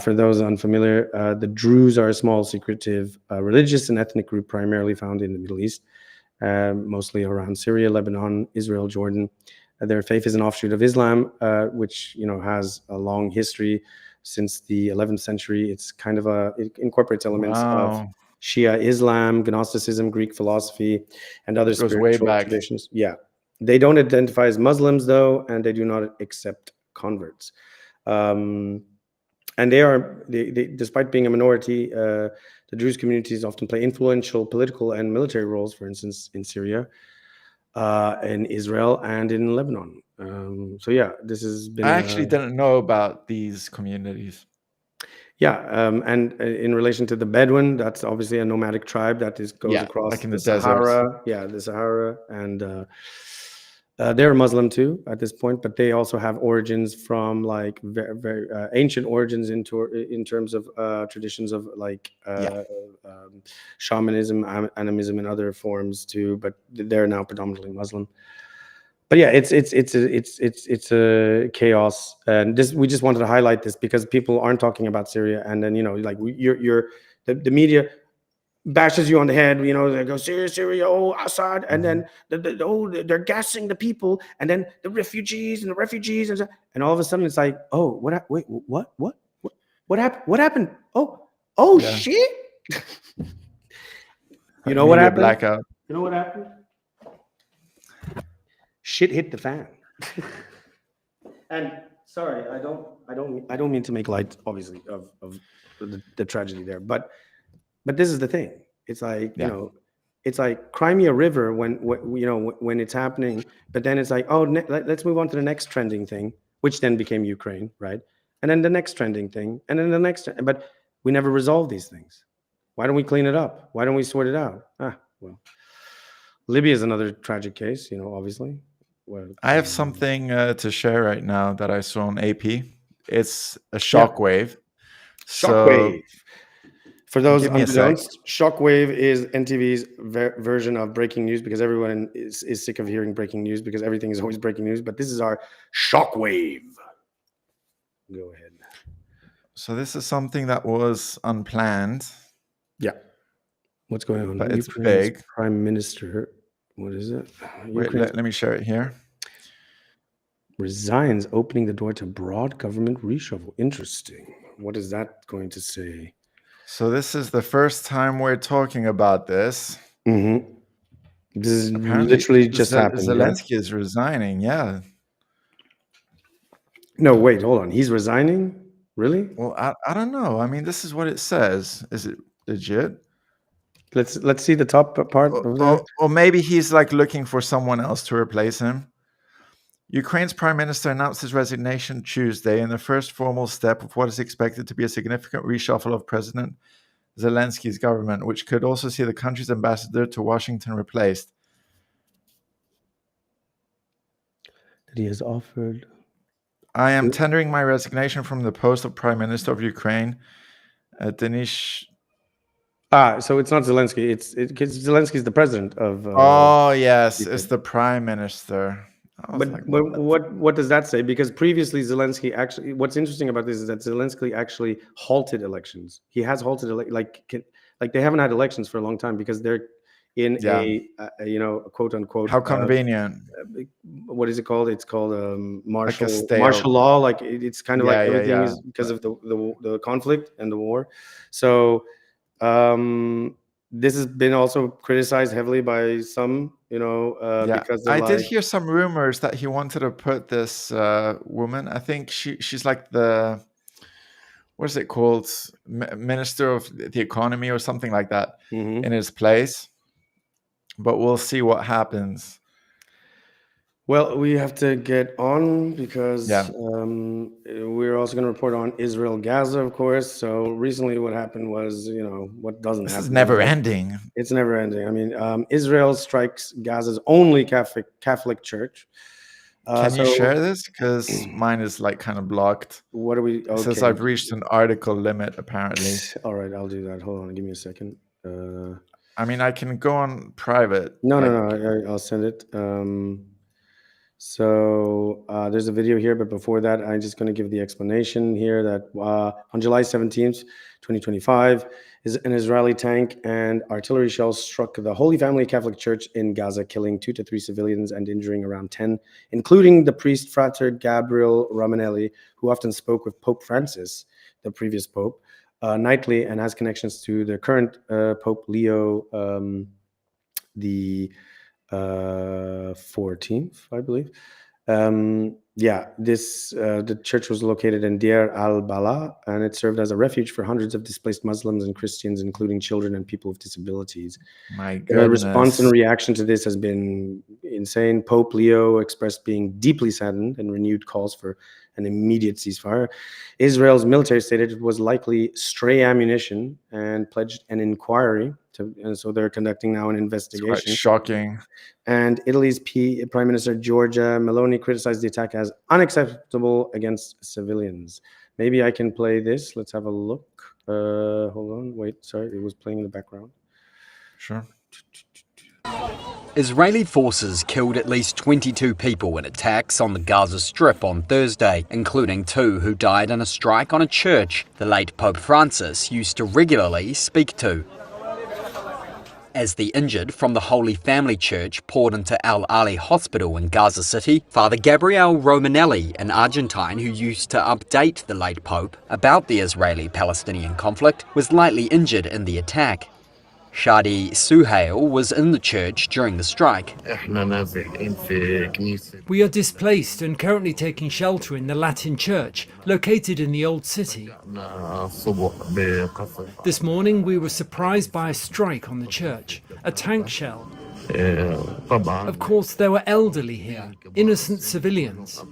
For those unfamiliar, the Druze are a small, secretive, religious and ethnic group primarily found in the Middle East, mostly around Syria, Lebanon, Israel, Jordan. Their faith is an offshoot of Islam, which has a long history since the 11th century. It's kind of it incorporates elements of Shia Islam, Gnosticism, Greek philosophy, and other spiritual traditions. Yeah, they don't identify as Muslims though, and they do not accept converts. And they despite being a minority, the Druze communities often play influential political and military roles. For instance, in Syria, in Israel, and in Lebanon. So yeah, this has been. I actually didn't know about these communities. Yeah, and in relation to the Bedouin, that's obviously a nomadic tribe that goes across like in the Sahara. Desert. Yeah, the Sahara, and they're Muslim too at this point, but they also have origins from like very, very ancient origins in terms of traditions of like shamanism, animism, and other forms too. But they're now predominantly Muslim. But yeah, it's a chaos, and we just wanted to highlight this because people aren't talking about Syria, and then like the media bashes you on the head, they go Syria, oh Assad, and then they're gassing the people, and then the refugees, and all of a sudden it's like, oh, what happened? What happened? Oh yeah. Shit! You know what happened? Blackout. You know what happened? Shit hit the fan. And sorry, I don't mean to make light, obviously, of the tragedy there, but this is the thing. It's like it's like Crimea River when it's happening, but then it's like, oh, let's move on to the next trending thing, which then became Ukraine, right? And then the next trending thing, and then the next, but we never resolve these things. Why don't we clean it up? Why don't we sort it out? Well, Libya is another tragic case, obviously. Well, I have something to share right now that I saw on AP. It's a Shockwave. Shockwave. For those unbeknownst, Shockwave is NTV's version of breaking news, because everyone is sick of hearing breaking news because everything is always breaking news. But this is our Shockwave. Go ahead. So this is something that was unplanned. Yeah. What's going on? But it's big. Prime Minister. What is it? Wait, let me share it here. Resigns, opening the door to broad government reshuffle. Interesting. What is that going to say? So this is the first time we're talking about this. Mm-hmm. This is apparently literally just happened. Zelensky is resigning, yeah. No, wait, hold on. He's resigning? Really? Well, I don't know. I mean, this is what it says. Is it legit? Let's see the top part of that. Or maybe he's like looking for someone else to replace him. Ukraine's prime minister announced his resignation Tuesday in the first formal step of what is expected to be a significant reshuffle of President Zelensky's government, which could also see the country's ambassador to Washington replaced. That he has offered. I am tendering my resignation from the post of Prime Minister of Ukraine, Denis. So it's not Zelensky. It's Zelensky's the president of. Oh yes, Ukraine. It's the Prime Minister. But what does that say? Because previously Zelensky actually, what's interesting about this is that Zelensky actually halted elections. He has halted like they haven't had elections for a long time because they're in a quote unquote. How convenient. What is it called? It's called martial law. Like it's kind of like everything is because of the conflict and the war. So this has been also criticized heavily by some, because I did hear some rumors that he wanted to put this woman. I think she's like the, what is it called, Minister of the Economy or something like that, in his place. But we'll see what happens. Well, we have to get on because we're also going to report on Israel, Gaza, of course. So recently what happened was, what doesn't happen. This is never ending. It's never ending. I mean, Israel strikes Gaza's only Catholic church. Can you share this? Because mine is like kind of blocked. What are we? Okay. Since I've reached an article limit, apparently. All right, I'll do that. Hold on, give me a second. I mean, I can go on private. No, I'll send it. So there's a video here, but before that, I'm just going to give the explanation here that on July 17th, 2025, an Israeli tank and artillery shells struck the Holy Family Catholic Church in Gaza, killing 2 to 3 civilians and injuring around 10, including the priest Frater Gabriel Romanelli, who often spoke with Pope Francis, the previous pope, nightly and has connections to the current Pope Leo the 14th, I believe. The church was located in Deir al-Balah, and it served as a refuge for hundreds of displaced Muslims and Christians, including children and people with disabilities. My goodness. The response and reaction to this has been insane. Pope Leo expressed being deeply saddened and renewed calls for an immediate ceasefire. Israel's military stated it was likely stray ammunition and pledged an inquiry. And so they're conducting now an investigation. It's quite shocking. And Italy's Prime Minister Giorgia Meloni criticized the attack as unacceptable against civilians. Maybe I can play this. Let's have a look. Hold on. Wait, sorry. It was playing in the background. Sure. Israeli forces killed at least 22 people in attacks on the Gaza Strip on Thursday, including 2 who died in a strike on a church the late Pope Francis used to regularly speak to. As the injured from the Holy Family Church poured into Al Ali Hospital in Gaza City, Father Gabriel Romanelli, an Argentine who used to update the late Pope about the Israeli-Palestinian conflict, was lightly injured in the attack. Shadi Suhail was in the church during the strike. We are displaced and currently taking shelter in the Latin Church, located in the Old City. This morning we were surprised by a strike on the church, a tank shell. Of course, there were elderly here, innocent civilians.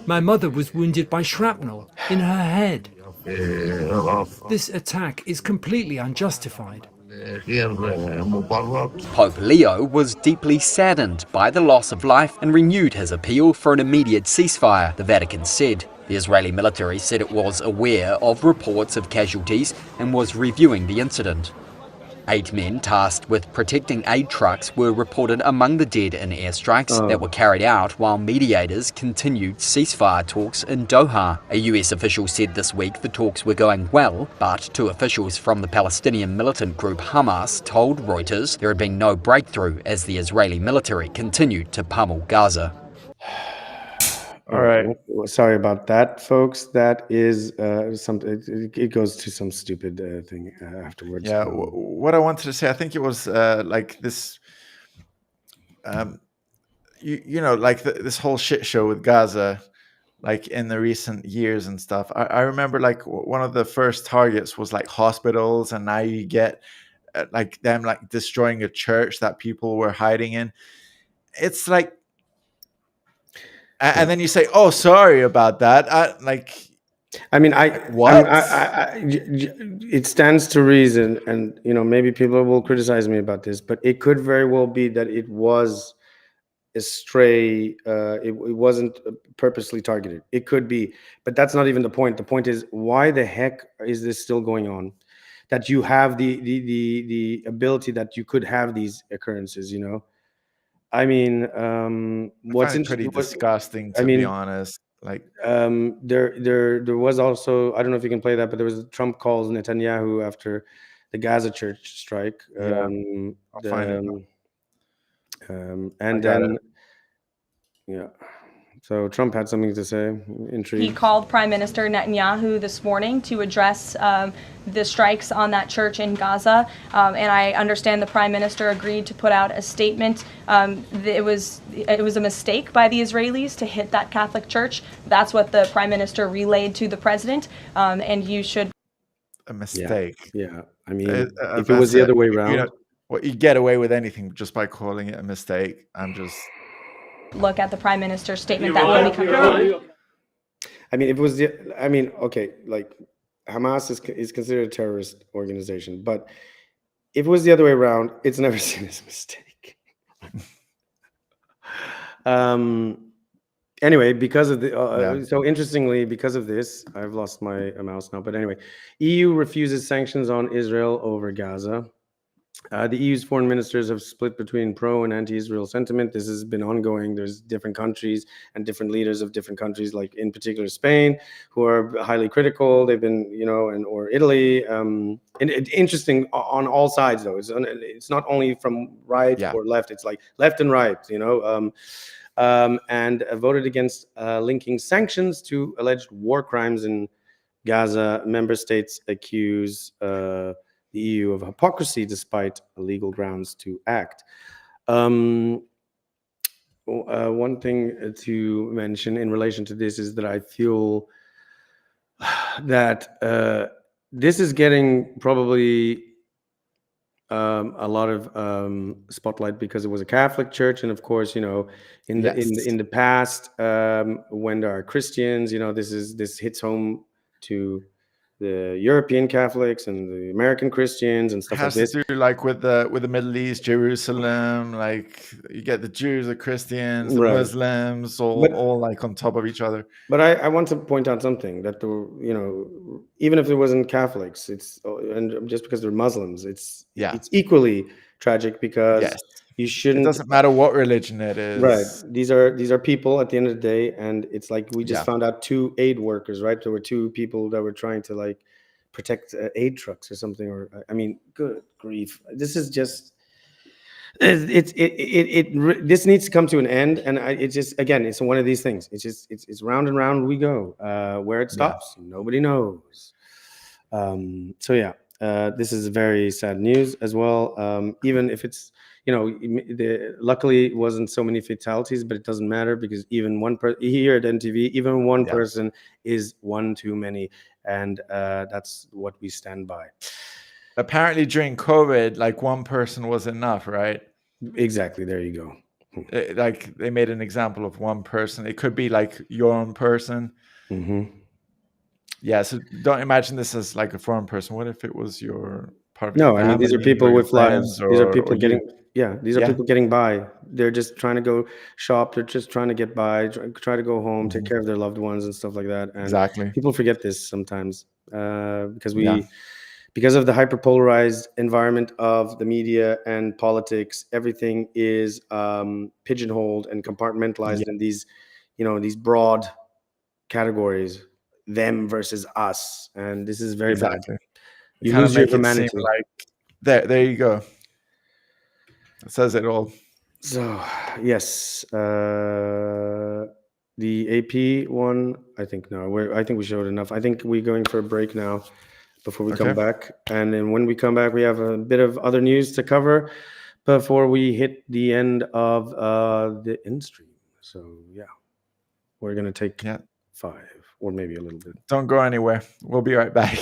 My mother was wounded by shrapnel in her head. This attack is completely unjustified. Pope Leo was deeply saddened by the loss of life and renewed his appeal for an immediate ceasefire, the Vatican said. The Israeli military said it was aware of reports of casualties and was reviewing the incident. 8 men tasked with protecting aid trucks were reported among the dead in airstrikes that were carried out while mediators continued ceasefire talks in Doha. A US official said this week the talks were going well, but 2 officials from the Palestinian militant group Hamas told Reuters there had been no breakthrough as the Israeli military continued to pummel Gaza. All right. Sorry about that, folks. That is something. It goes to some stupid thing afterwards. Yeah. What I wanted to say, I think it was like this. Like this whole shit show with Gaza. like in the recent years and stuff. I remember like one of the first targets was like hospitals, and now you get like them like destroying a church that people were hiding in. It's like, and then you say, "Oh, sorry about that." What? It stands to reason, and maybe people will criticize me about this, but it could very well be that it was a stray. It wasn't purposely targeted. It could be, but that's not even the point. The point is, why the heck is this still going on? That you have the ability that you could have these occurrences. I mean, what's pretty disgusting, to be honest. Like, there was also, I don't know if you can play that, but there was Trump calls Netanyahu after the Gaza church strike. Yeah, I'll find it. And then, yeah. So Trump had something to say. Intrigued. He called Prime Minister Netanyahu this morning to address the strikes on that church in Gaza, and I understand the Prime Minister agreed to put out a statement. It was a mistake by the Israelis to hit that Catholic church. That's what the Prime Minister relayed to the President, and you should. A mistake. Yeah. I mean, if it was the other way around, you get away with anything just by calling it a mistake. I'm just. Look at the Prime Minister's statement that will become true. I mean, if it was okay, like Hamas is considered a terrorist organization, but if it was the other way around, it's never seen as a mistake. Anyway, because of the so interestingly, because of this, I've lost my mouse now. But anyway, EU refuses sanctions on Israel over Gaza. The EU's foreign ministers have split between pro and anti-Israel sentiment. This has been ongoing. There's different countries and different leaders of different countries, like in particular Spain, who are highly critical. They've been, or Italy. And interesting on all sides, though. It's not only from right or left. It's like left and right, and voted against linking sanctions to alleged war crimes in Gaza. Member states accuse the EU of hypocrisy despite legal grounds to act. One thing to mention in relation to this is that I feel that this is getting probably a lot of spotlight because it was a Catholic church, and of course, in the past, when there are Christians, this hits home to the European Catholics and the American Christians and stuff like this. It has to do like with the Middle East, Jerusalem, like you get the Jews, the Christians, the Muslims, all like on top of each other. But I want to point out something that even if it wasn't Catholics, and just because they're Muslims, it's equally tragic because you shouldn't. It doesn't matter what religion it is. Right. These are people at the end of the day, and it's like we just found out 2 aid workers, right? There were 2 people that were trying to like protect aid trucks or something. Or I mean, good grief! This is just this needs to come to an end, and it's one of these things. It's round and round we go. Where it stops, nobody knows. This is very sad news as well. Even if it's luckily it wasn't so many fatalities, but it doesn't matter because even one person here at NTV, even one person is one too many, and that's what we stand by. Apparently during COVID, like one person was enough, right? Exactly. There you go. Like they made an example of one person. It could be like your own person. Mm-hmm. Yeah. So don't imagine this as like a foreign person. What if it was your part of No, I mean, these are people with lives. These are people getting people getting by. They're just trying to go shop. They're just trying to get by, try to go home, take care of their loved ones and stuff like that. And exactly. People forget this sometimes because of the hyperpolarized environment of the media and politics. Everything is pigeonholed and compartmentalized in these, these broad categories, them versus us. And this is very bad. You lose your humanity. Like, there you go. It says it all. So, yes. The AP one, I think we showed enough. I think we're going for a break now before we come back. And then when we come back, we have a bit of other news to cover before we hit the end of the ENDstream. So, we're going to take or maybe a little bit. Don't go anywhere. We'll be right back.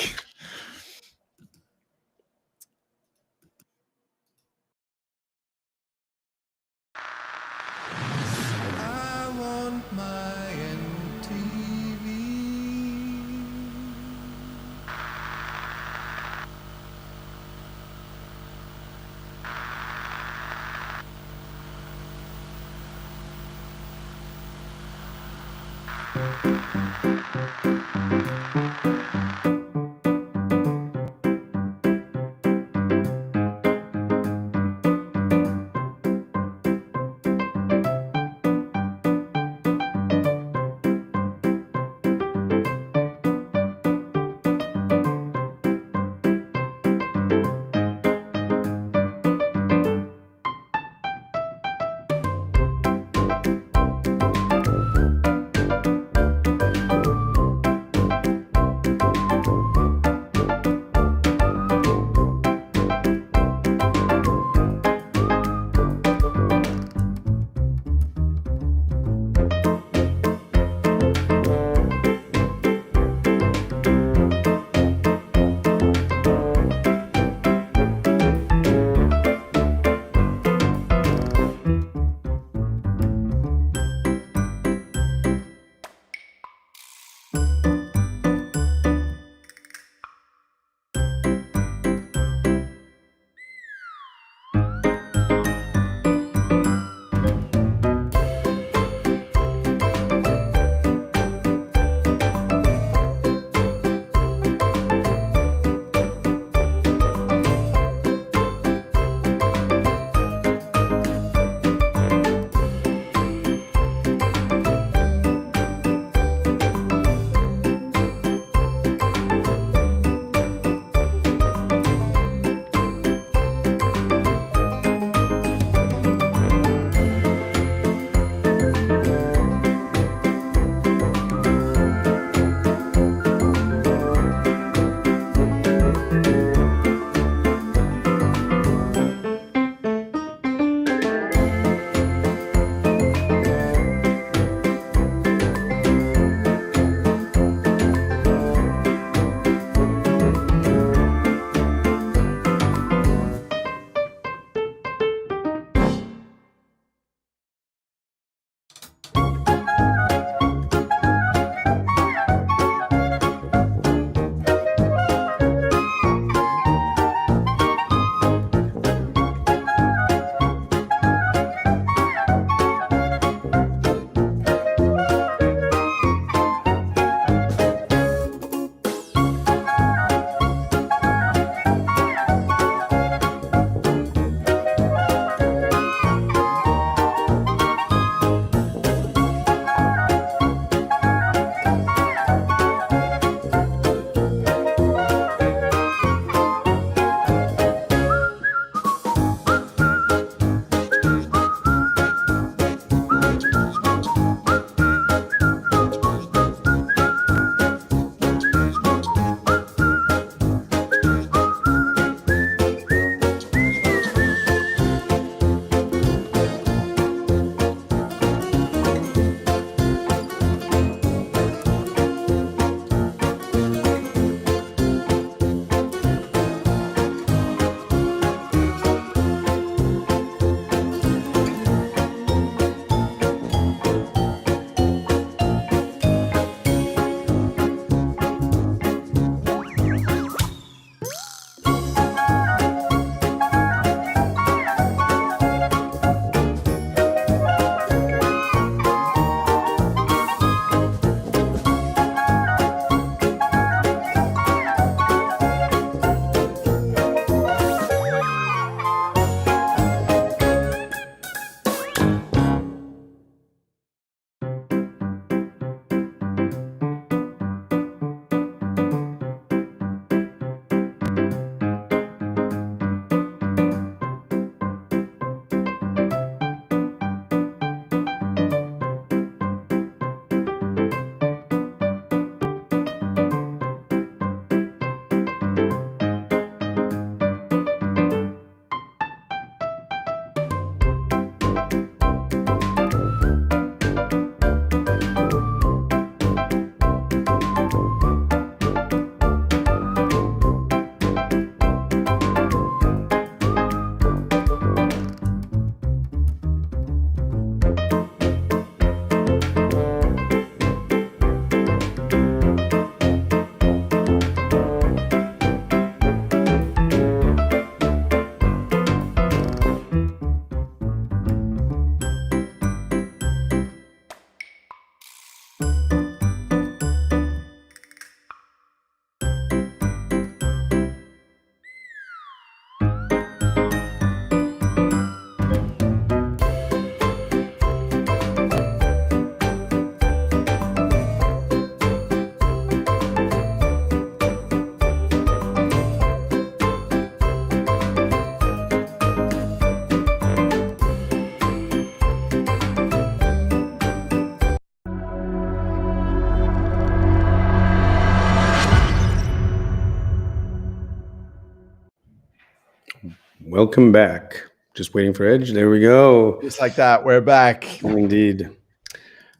Welcome back. Just waiting for Edge. There we go. Just like that, we're back. Indeed.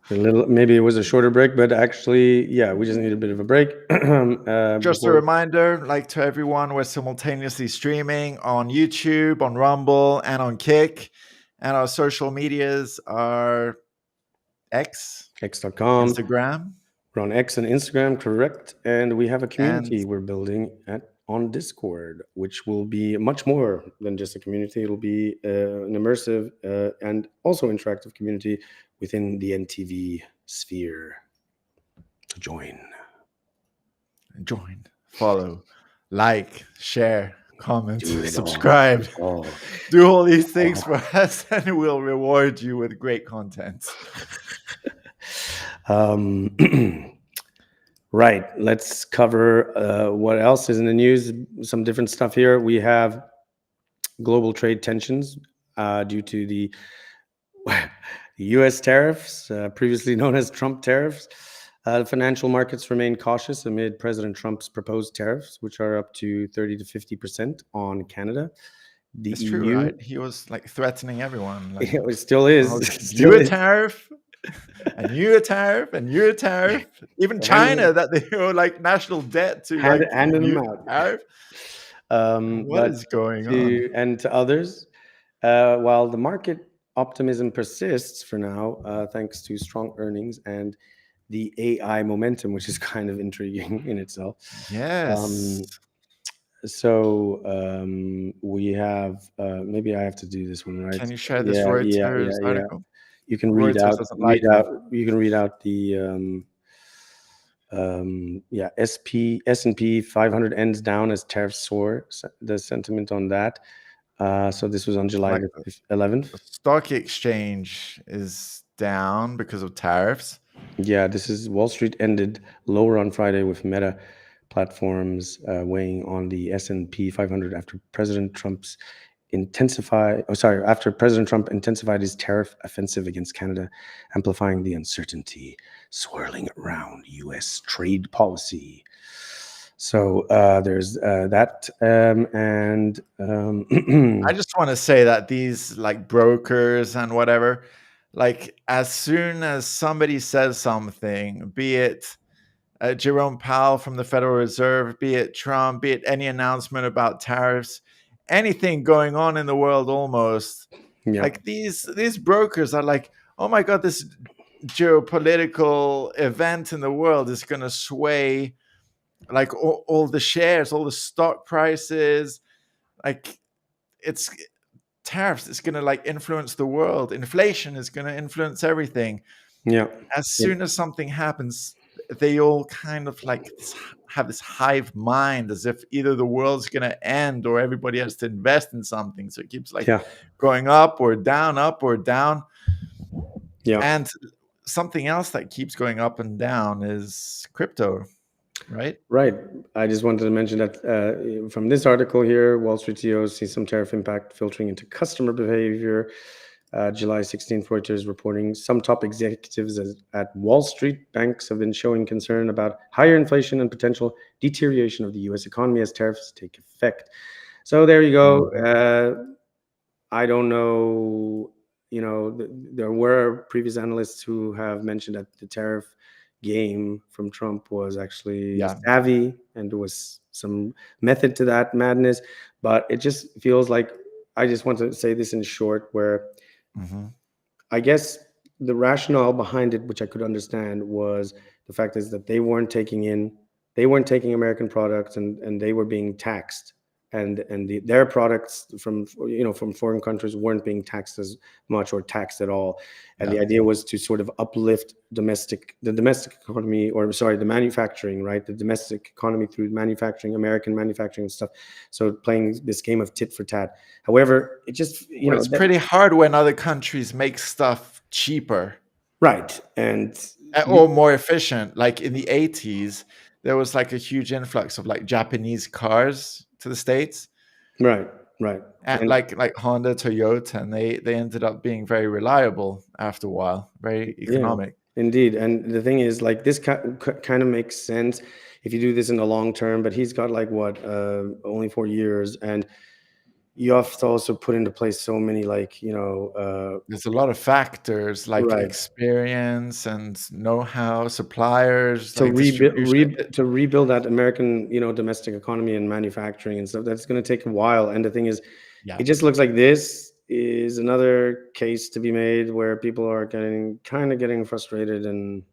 Maybe it was a shorter break, but actually, yeah, we just need a bit of a break. Just a reminder, like to everyone, we're simultaneously streaming on YouTube, on Rumble, and on Kick. And our social medias are X.com, Instagram. We're on X and Instagram, correct. And we have a community we're building on Discord, which will be much more than just a community. It'll be an immersive and also interactive community within the NTV sphere. To join, follow, like, share, comment, subscribe. Do all these things for us, and we'll reward you with great content. Right. Let's cover what else is in the news. Some different stuff here. We have global trade tensions due to the U.S. tariffs, previously known as Trump tariffs. Financial markets remain cautious amid President Trump's proposed tariffs, which are up to 30 to 50% on Canada. That's true, right? He was like threatening everyone. Like, it still is. You a tariff, and you a tariff, and you a tariff. Even China, that they owe like national debt to, handing them out. Tariff. What is going on? And to others, while the market optimism persists for now, thanks to strong earnings and the AI momentum, which is kind of intriguing in itself. Yes. We have maybe I have to do this one, right? Can you share this Reuters article? You can read you can read out the S&P 500 ends down as tariffs soar. The sentiment on that. So this was on July 11th. The stock exchange is down because of tariffs. Yeah, this is Wall Street ended lower on Friday with Meta platforms weighing on the S&P 500 after President Trump intensified his tariff offensive against Canada, amplifying the uncertainty swirling around U.S. trade policy. So there's that, and I just want to say that these like brokers and whatever, like as soon as somebody says something, be it Jerome Powell from the Federal Reserve, be it Trump, be it any announcement about tariffs, anything going on in the world almost, like these brokers are like, oh my God, this geopolitical event in the world is going to sway like all the shares, all the stock prices, like it's tariffs. It's going to like influence the world. Inflation is going to influence everything. Yeah. As soon as something happens, they all kind of like have this hive mind as if either the world's going to end or everybody has to invest in something. So it keeps like going up or down, up or down. Yeah. And something else that keeps going up and down is crypto. Right. I just wanted to mention that from this article here, Wall Street CEOs see some tariff impact filtering into customer behavior. July 16th, Reuters reporting some top executives at Wall Street banks have been showing concern about higher inflation and potential deterioration of the U.S. economy as tariffs take effect. So there you go. I don't know. You know, there were previous analysts who have mentioned that the tariff game from Trump was actually savvy and there was some method to that madness, but it just feels like, I just want to say this in short, where I guess the rationale behind it, which I could understand, was the fact is that they weren't taking American products and they were being taxed. And their products from foreign countries weren't being taxed as much or taxed at all. And the idea was to sort of uplift the domestic economy, the manufacturing, right? The domestic economy through manufacturing, American manufacturing and stuff. So playing this game of tit for tat. However, it just, it's pretty hard when other countries make stuff cheaper. Right. Or more efficient. Like in the 80s, there was like a huge influx of like Japanese cars to the States, right, and like Honda, Toyota, and they ended up being very reliable after a while, very economic. Yeah, indeed, and the thing is, like, this kind of makes sense if you do this in the long term. But he's got like only 4 years, and you have to also put into place so many there's a lot of factors like experience and know-how, suppliers to like rebuild that American domestic economy and manufacturing and stuff. That's going to take a while. And the thing is, it just looks like this is another case to be made where people are getting frustrated and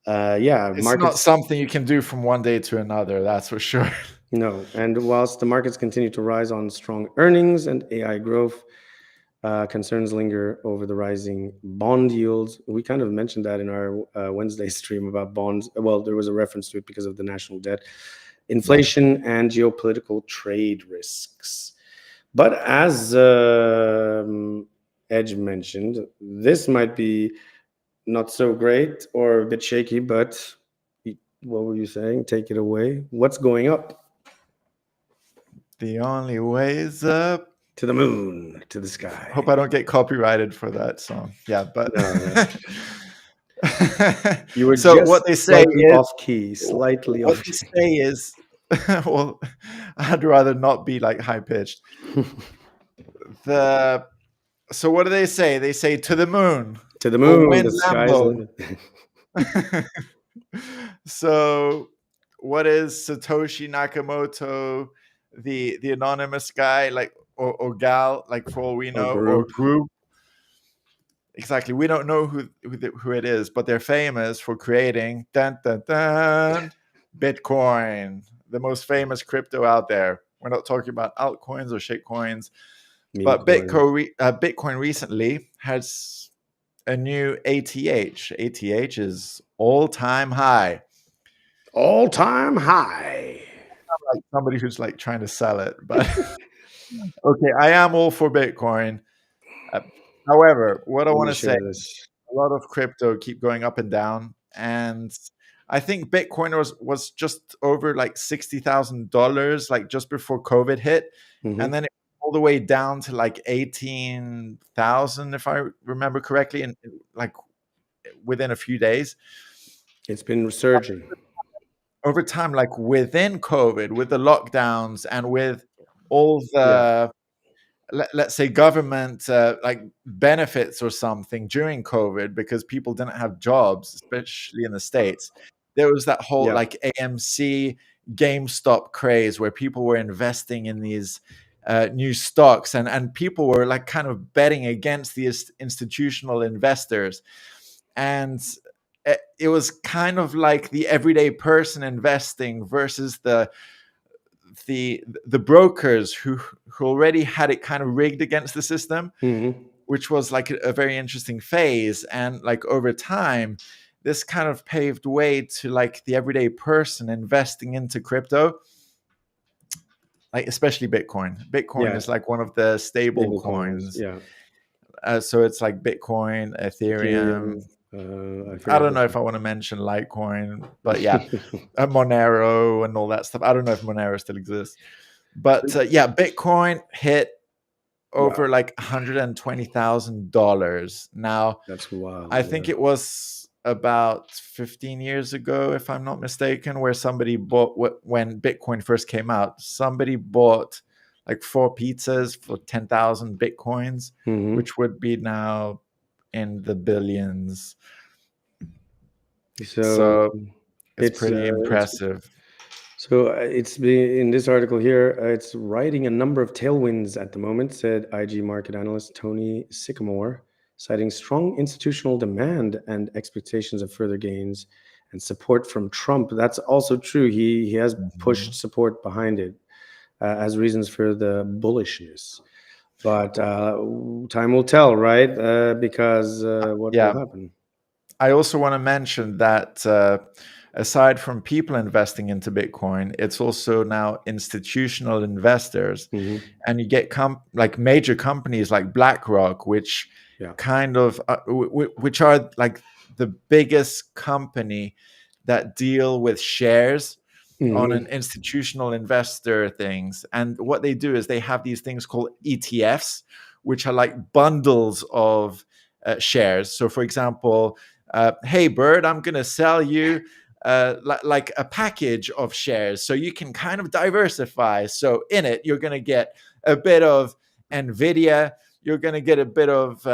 it's not something you can do from one day to another, that's for sure. No, and whilst the markets continue to rise on strong earnings and AI growth, concerns linger over the rising bond yields. We kind of mentioned that in our Wednesday stream about bonds. Well, there was a reference to it because of the national debt, inflation, and geopolitical trade risks. But as Edge mentioned, this might be not so great or a bit shaky, but what were you saying? Take it away. What's going up? The only way is up. To the moon, to the sky. Hope I don't get copyrighted for that song. Yeah, but you were so just what they say is off key, slightly what off they key. say is, well, I'd rather not be like high pitched. So what do they say? They say to the moon. To the moon, win the sky's the limit. So what is Satoshi Nakamoto, the anonymous guy, like or gal, like for all we know, or group? Exactly, we don't know who it is, but they're famous for creating Bitcoin, the most famous crypto out there. We're not talking about altcoins or shitcoins, but Bitcoin recently has a new ATH. ATH is all-time high. All-time high. I'm like somebody who's like trying to sell it, but okay, I am all for Bitcoin. However, what I want to say is a lot of crypto keep going up and down, and I think Bitcoin was just over like $60,000 like just before COVID hit, and then it all the way down to like 18,000 if I remember correctly, and like within a few days. It's been resurging over time, like within COVID, with the lockdowns and with all the let's say government like benefits or something during COVID, because people didn't have jobs, especially in the States. There was that whole like AMC, GameStop craze where people were investing in these new stocks, and people were like kind of betting against these institutional investors. And it was kind of like the everyday person investing versus the brokers who already had it kind of rigged against the system, which was like a very interesting phase. And like over time, this kind of paved way to like the everyday person investing into crypto, like especially Bitcoin. Bitcoin is like one of the stable coins. So it's like Bitcoin, Ethereum. I don't know if I want to mention Litecoin, but Monero and all that stuff. I don't know if Monero still exists, but Bitcoin hit over like $120,000. Now that's wild. I think it was about 15 years ago, if I'm not mistaken, where somebody bought when Bitcoin first came out. Somebody bought like 4 pizzas for 10,000 Bitcoins, which would be now in the billions. So it's pretty impressive. It's in this article here, it's riding a number of tailwinds at the moment, said IG market analyst Tony Sycamore, citing strong institutional demand and expectations of further gains and support from Trump. That's also true. He has pushed support behind it as reasons for the bullishness. But time will tell, right? Because what will happen? I also want to mention that aside from people investing into Bitcoin, it's also now institutional investors, and you get like major companies like BlackRock, which kind of which are like the biggest company that deal with shares on an institutional investor things. And what they do is they have these things called ETFs, which are like bundles of shares. So for example, hey Bird, I'm going to sell you like a package of shares, so you can kind of diversify. So in it, you're going to get a bit of Nvidia, you're going to get a bit of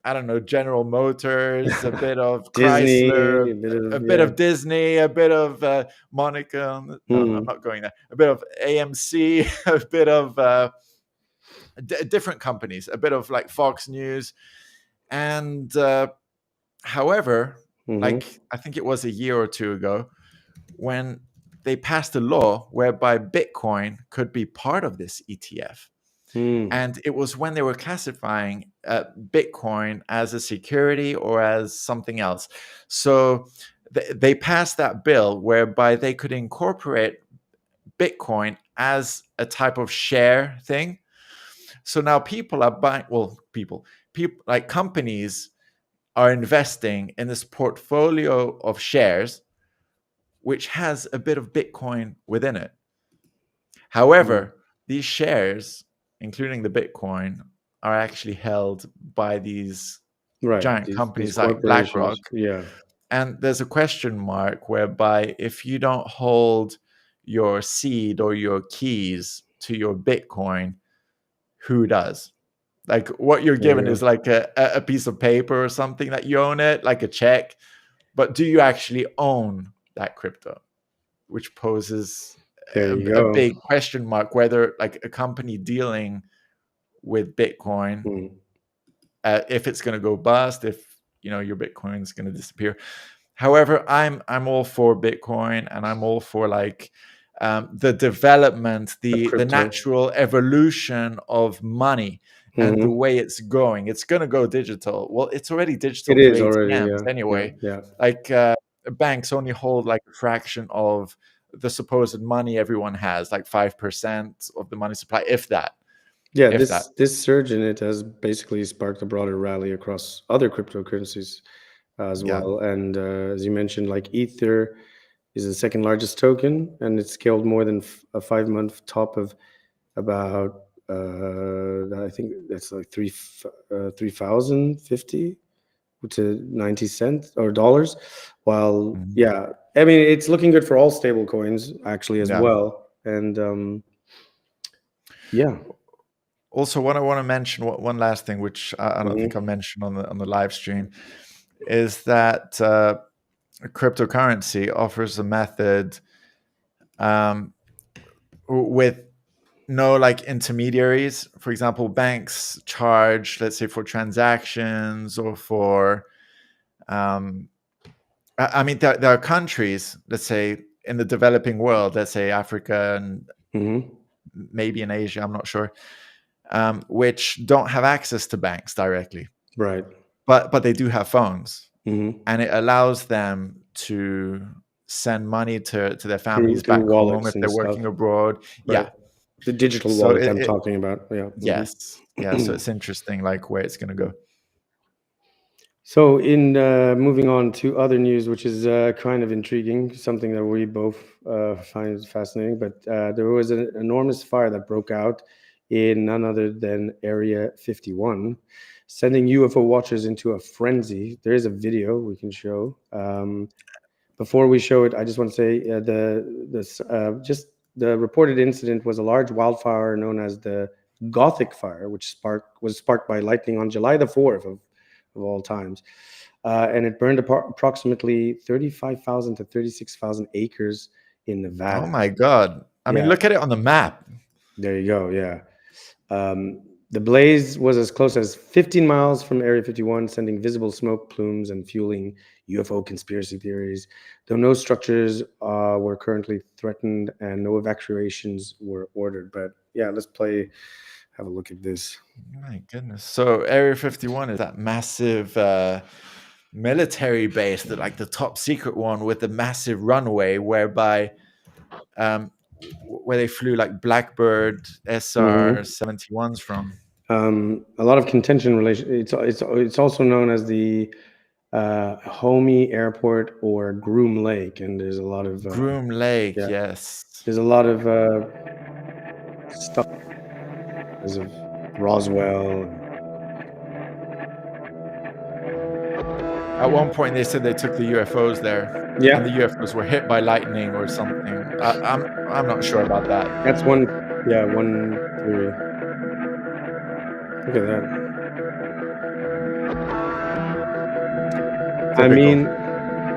I don't know, General Motors, a bit of Disney, Chrysler, a bit of Disney, a bit of Monica. No, I'm not going there. A bit of AMC, a bit of different companies, a bit of like Fox News. And however, like I think it was a year or two ago, when they passed a law whereby Bitcoin could be part of this ETF. And it was when they were classifying Bitcoin as a security or as something else. So they passed that bill whereby they could incorporate Bitcoin as a type of share thing. So now people are buying, people like companies are investing in this portfolio of shares, which has a bit of Bitcoin within it. However, these shares, including the Bitcoin, are actually held by these giant companies like BlackRock. Yeah. And there's a question mark whereby if you don't hold your seed or your keys to your Bitcoin, who does? Like what you're given is like a piece of paper or something that you own it, like a check. But do you actually own that crypto? Which poses a big question mark whether like a company dealing with Bitcoin, if it's going to go bust, if your Bitcoin is going to disappear. However, I'm all for Bitcoin, and I'm all for like the development, the natural evolution of money and the way it's going. It's going to go digital. Well, it's already digital. It is already, anyway. Yeah. Like banks only hold like a fraction of the supposed money everyone has, like 5% of the money supply, if that. Yeah, this surge in it has basically sparked a broader rally across other cryptocurrencies as well. And as you mentioned, like Ether is the second largest token, and it's scaled more than a 5-month top of about I think that's like 3,050 to 90 cents or dollars. While I mean, it's looking good for all stable coins actually as well. And also, what I want to mention, one last thing, which I don't think I mentioned on the live stream, is that cryptocurrency offers a method with no like intermediaries. For example, banks charge, let's say, for transactions or for I mean, there are countries, let's say, in the developing world, let's say Africa and maybe in Asia, I'm not sure, which don't have access to banks directly. Right. But they do have phones. And it allows them to send money to their families back home if they're working abroad. Right. Yeah. The digital wallet I'm talking about. Yeah. Yes. Yeah. So it's interesting, like where it's going to go. So in moving on to other news, which is kind of intriguing, something that we both find fascinating, but there was an enormous fire that broke out in none other than Area 51, sending UFO watchers into a frenzy. There is a video we can show. Before we show it, I just want to say the reported incident was a large wildfire known as the Gothic Fire, which was sparked by lightning on July the 4th of all times. And it burned approximately 35,000 to 36,000 acres in Nevada. Oh my God. I mean, look at it on the map. There you go. Yeah. The blaze was as close as 15 miles from Area 51, sending visible smoke plumes and fueling UFO conspiracy theories. Though no structures were currently threatened and no evacuations were ordered. But yeah, let's have a look at this. My goodness. So Area 51 is that massive military base, like the top secret one with the massive runway whereby where they flew like Blackbird SR-71s from. A lot of contention relation. It's also known as the Homey Airport or Groom Lake, and there's a lot of Groom Lake. Yes, there's a lot of stuff because of Roswell. At one point, they said they took the UFOs there. Yeah. And the UFOs were hit by lightning or something. I'm not sure about that. That's one theory. Look at that. Typical. I mean,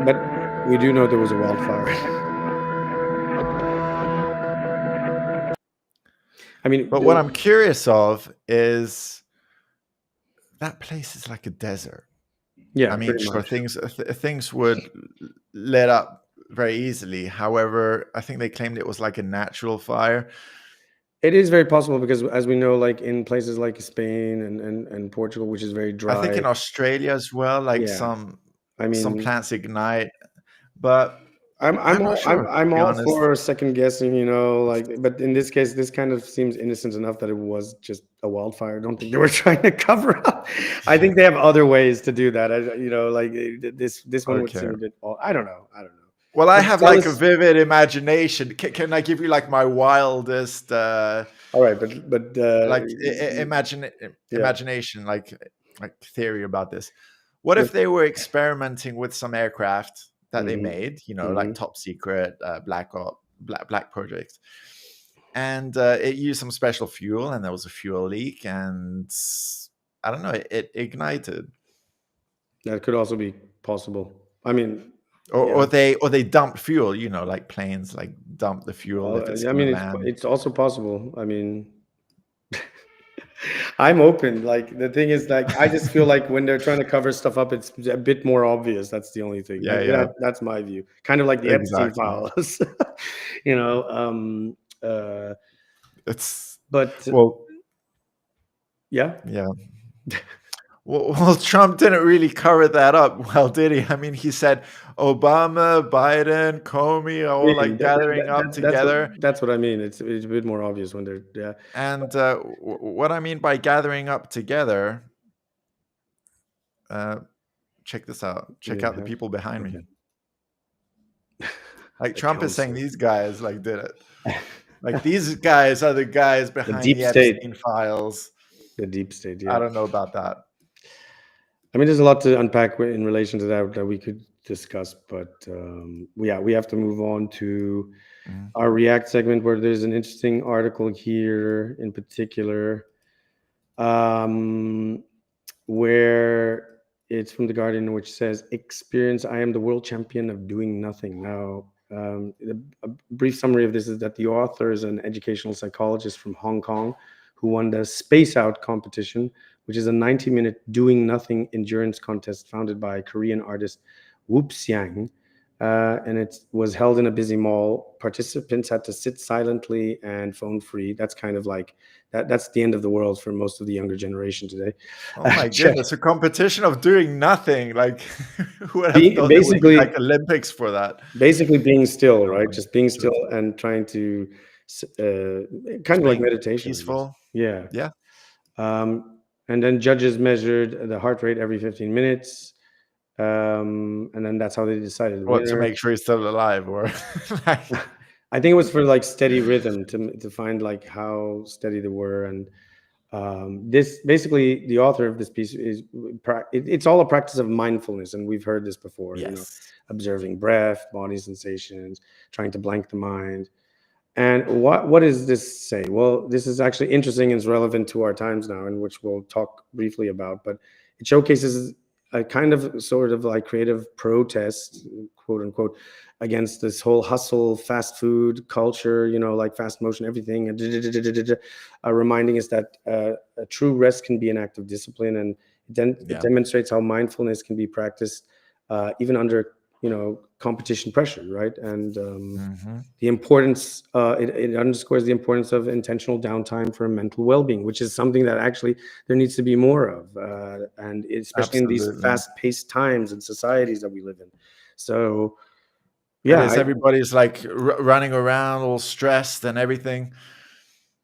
but we do know there was a wildfire. I mean, but what I'm curious of is that place is like a desert. Yeah, I mean, pretty sure, much. things would let up very easily. However, I think they claimed it was like a natural fire. It is very possible because, as we know, like in places like Spain and Portugal, which is very dry. I think in Australia as well, like some plants ignite. But I'm all honest. for second guessing, you know, like, but in this case, this kind of seems innocent enough that it was just a wildfire. I don't think they were trying to cover up. I think they have other ways to do that. Like this one would seem a bit. I don't know. Well, I have like a vivid imagination. Can I give you like my wildest? All right, but like imagination, like theory about this. What if they were experimenting with some aircraft that they made, you know, like top secret, black projects, and it used some special fuel, and there was a fuel leak, and I don't know, it ignited. That could also be possible. I mean, or they dump fuel, you know, like planes like dump the fuel. If it's it's also possible. I mean, I'm open. Like the thing is, like I just feel like when they're trying to cover stuff up, it's a bit more obvious. That's the only thing. That's my view. Kind of like the Epstein files. You know, yeah. Well, Trump didn't really cover that up well, did he? I mean, he said Obama, Biden, Comey are all like gathering up together. That's what I mean. It's a bit more obvious when they're And what I mean by gathering up together, check this out. Check out the people behind me. Like Trump is saying these guys like did it. Like these guys are the guys behind the Epstein files. The deep state. Yeah. I don't know about that. I mean, there's a lot to unpack in relation to that we could discuss, but we have to move on to our React segment, where there's an interesting article here in particular, where it's from The Guardian, which says, "Experience, I am the world champion of doing nothing." Now, a brief summary of this is that the author is an educational psychologist from Hong Kong who won the Space Out competition, which is a 90-minute doing nothing endurance contest founded by Korean artist Whoop Siang. And it was held in a busy mall. Participants had to sit silently and phone free. That's kind of like, that's the end of the world for most of the younger generation today. Oh my goodness, a competition of doing nothing. Like, who would have thought basically like Olympics for that? Basically being still, right? Just being still and trying to, kind of like meditation. Peaceful. Yeah. Yeah. And then judges measured the heart rate every 15 minutes. And then that's how they decided. What, to make sure he's still alive, or I think it was for like steady rhythm to find like how steady they were. And this basically, the author of this piece is it's all a practice of mindfulness, and we've heard this before. Yes. You know, observing breath, body sensations, trying to blank the mind. And what does this say? Well, this is actually interesting and is relevant to our times now, in which we'll talk briefly about. But it showcases a kind of sort of like creative protest, quote unquote, against this whole hustle, fast food culture, you know, like fast motion, everything, and reminding us that a true rest can be an act of discipline, and it demonstrates how mindfulness can be practiced even under, you know, competition pressure, right? And the importance, it underscores the importance of intentional downtime for mental well-being, which is something that actually there needs to be more of, and especially in these fast-paced times and societies that we live in. So, yeah, everybody's like running around all stressed and everything.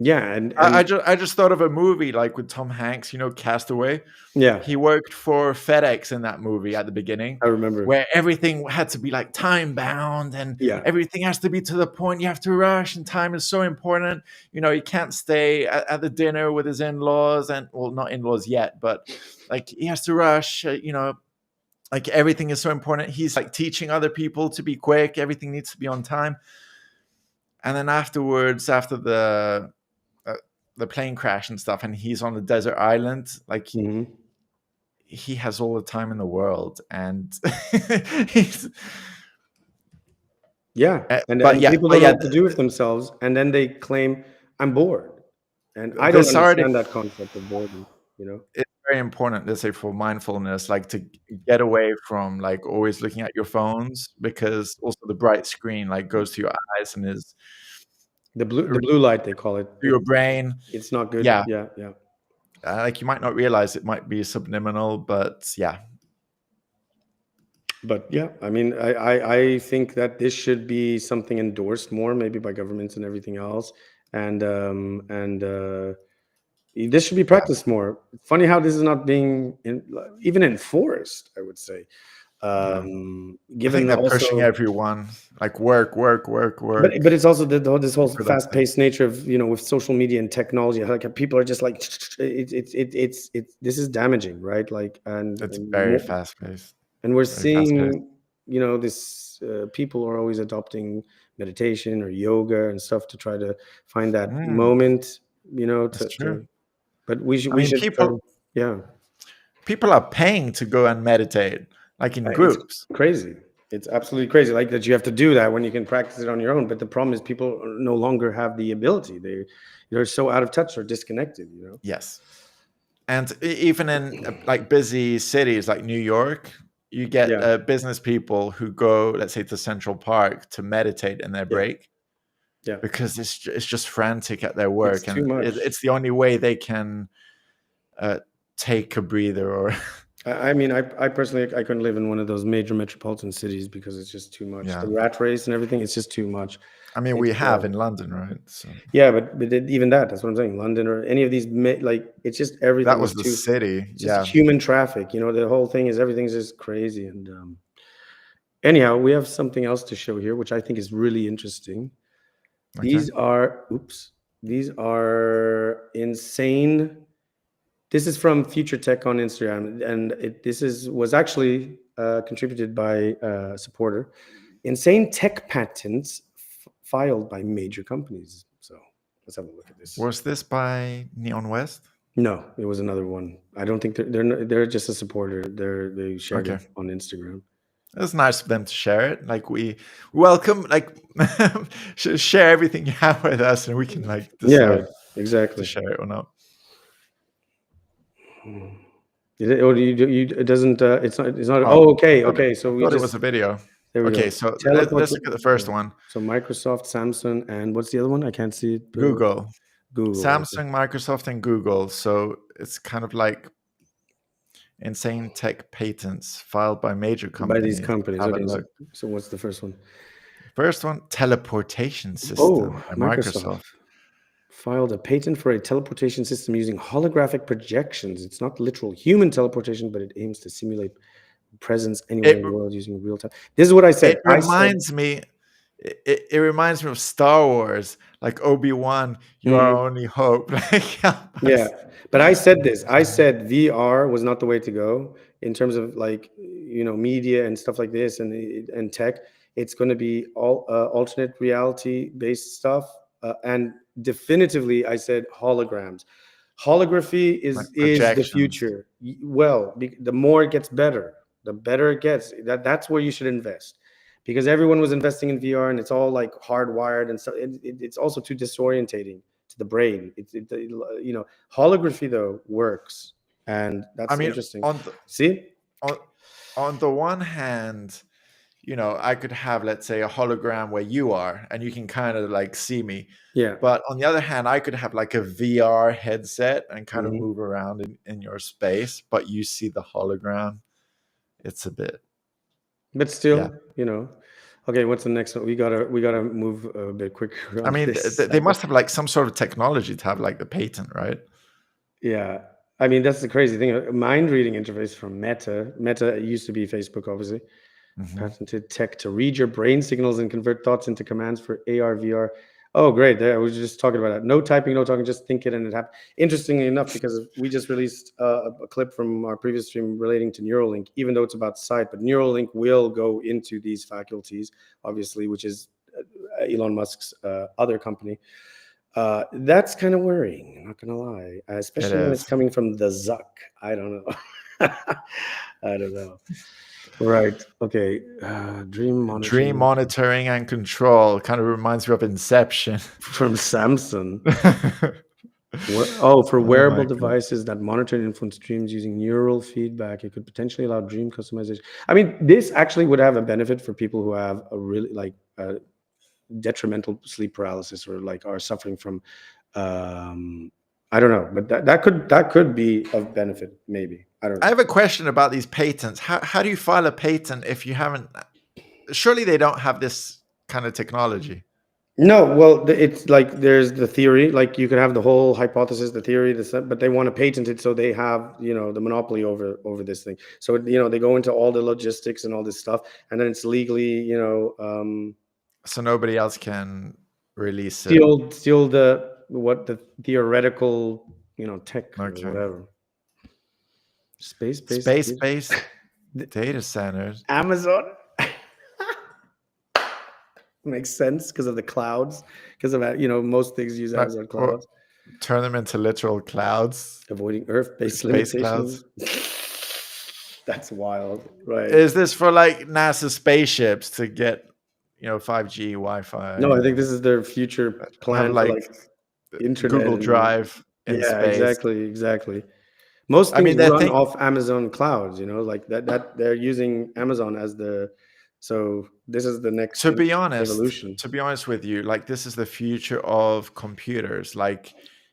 Yeah, and I just thought of a movie like with Tom Hanks, you know, Castaway. Yeah, he worked for FedEx in that movie at the beginning. I remember, where everything had to be like time bound, and everything has to be to the point. You have to rush, and time is so important. You know, he can't stay at the dinner with his in-laws, and well, not in-laws yet, but like he has to rush. You know, like everything is so important. He's like teaching other people to be quick. Everything needs to be on time. And then afterwards, after the plane crash and stuff, and he's on a desert island, like he has all the time in the world, and he's people don't know what to do with themselves, and then they claim I'm bored, and I don't understand that concept of boredom. You know, it's very important, let's say, for mindfulness, like to get away from like always looking at your phones, because also the bright screen like goes to your eyes and is the blue light, they call it, to your brain. It's not good. Yeah. Like you might not realize it might be subliminal, but yeah. But yeah, I mean, I think that this should be something endorsed more, maybe by governments and everything else, and this should be practiced more. Funny how this is not being even enforced, I would say. Given I think they're pushing everyone like work. But it's also this whole fast-paced nature of, you know, with social media and technology. Like people are just like it's this is damaging, right? Like it's very fast-paced. And we're seeing, you know, this people are always adopting meditation or yoga and stuff to try to find that moment, you know. But we should. People are paying to go and meditate, like in groups. It's crazy. It's absolutely crazy. Like that you have to do that when you can practice it on your own. But the problem is people no longer have the ability. They're so out of touch or disconnected, you know. Yes. And even in like busy cities like New York, you get business people who go, let's say, to Central Park to meditate in their break. Yeah. Because it's just frantic at their work. It's too much. It's the only way they can take a breather. Or I mean, I personally, I couldn't live in one of those major metropolitan cities because it's just too much. The rat race and everything, it's just too much. I mean, we have in London, right? So. Yeah, but even that's what I'm saying. London or any of these, like, it's just everything. That was the city. Just human traffic. You know, the whole thing is everything's just crazy. And anyhow, we have something else to show here, which I think is really interesting. Okay. These are insane. This is from Future Tech on Instagram, and this was actually contributed by a supporter. Insane tech patents filed by major companies. So let's have a look at this. Was this by Neon West? No, it was another one. I don't think they're just a supporter. They shared it on Instagram. It's nice of them to share it. Like we welcome, like share everything you have with us, and we can like decide exactly to share it or not. It doesn't. It's not. Oh, okay. So it was a video. Okay, so let's look at the first one. So Microsoft, Samsung, and what's the other one? I can't see it. Google, Samsung, Microsoft, and Google. So it's kind of like insane tech patents filed by major companies. By these companies. Okay, so what's the first one? First one, teleportation system by Microsoft. Filed a patent for a teleportation system using holographic projections. It's not literal human teleportation, but it aims to simulate presence anywhere in the world using real time. This is what I said. It reminds me of Star Wars, like Obi-Wan, you are our only hope. Yeah, but I said this. I said VR was not the way to go in terms of like, you know, media and stuff like this and tech. It's going to be all alternate reality based stuff, and definitively, I said holograms. Holography is the future. Well, the more it gets better, the better it gets. That's where you should invest, because everyone was investing in VR and it's all like hardwired and so it's also too disorientating to the brain. You know, holography though works, and that's interesting. On the one hand, you know, I could have, let's say, a hologram where you are and you can kind of like see me. Yeah. But on the other hand, I could have like a VR headset and kind of move around in your space, but you see the hologram. It's a bit. But still, you know. Okay, what's the next one? We gotta move a bit quicker. I mean, they must have like some sort of technology to have like the patent, right? Yeah. I mean, that's the crazy thing. Mind reading interface from Meta. Meta used to be Facebook, obviously. Patented tech to read your brain signals and convert thoughts into commands for AR, VR. Oh, great. I was just talking about that. No typing, no talking, just think it and it happened. Interestingly enough, because we just released a clip from our previous stream relating to Neuralink, even though it's about sight, but Neuralink will go into these faculties, obviously, which is Elon Musk's other company. That's kind of worrying, I'm not going to lie, especially when it's coming from the Zuck. I don't know. I don't know. Right. Okay. Dream monitoring and control kind of reminds me of Inception from Samsung. For wearable devices that monitor and influence dreams using neural feedback, it could potentially allow dream customization. I mean, this actually would have a benefit for people who have a really detrimental sleep paralysis or are suffering from I don't know, but that could be of benefit, maybe. I don't know. I have a question about these patents. How do you file a patent if you haven't? Surely they don't have this kind of technology. No, well, it's there's the theory, you could have the whole hypothesis, the theory, but they want to patent it, so they have the monopoly over this thing. So they go into all the logistics and all this stuff, and then it's legally so nobody else can release steal the theoretical tech or whatever. Space data centers. Amazon makes sense because of the clouds, because of most things use Amazon clouds. Turn them into literal clouds, avoiding Earth-based limitations. That's wild, right? Is this for NASA spaceships to get 5G Wi-Fi? No, I think this is their future plan for internet, Google Drive in space. Exactly. Most things run off Amazon clouds, that they're using Amazon as so this is the next evolution. To be honest with you, this is the future of computers.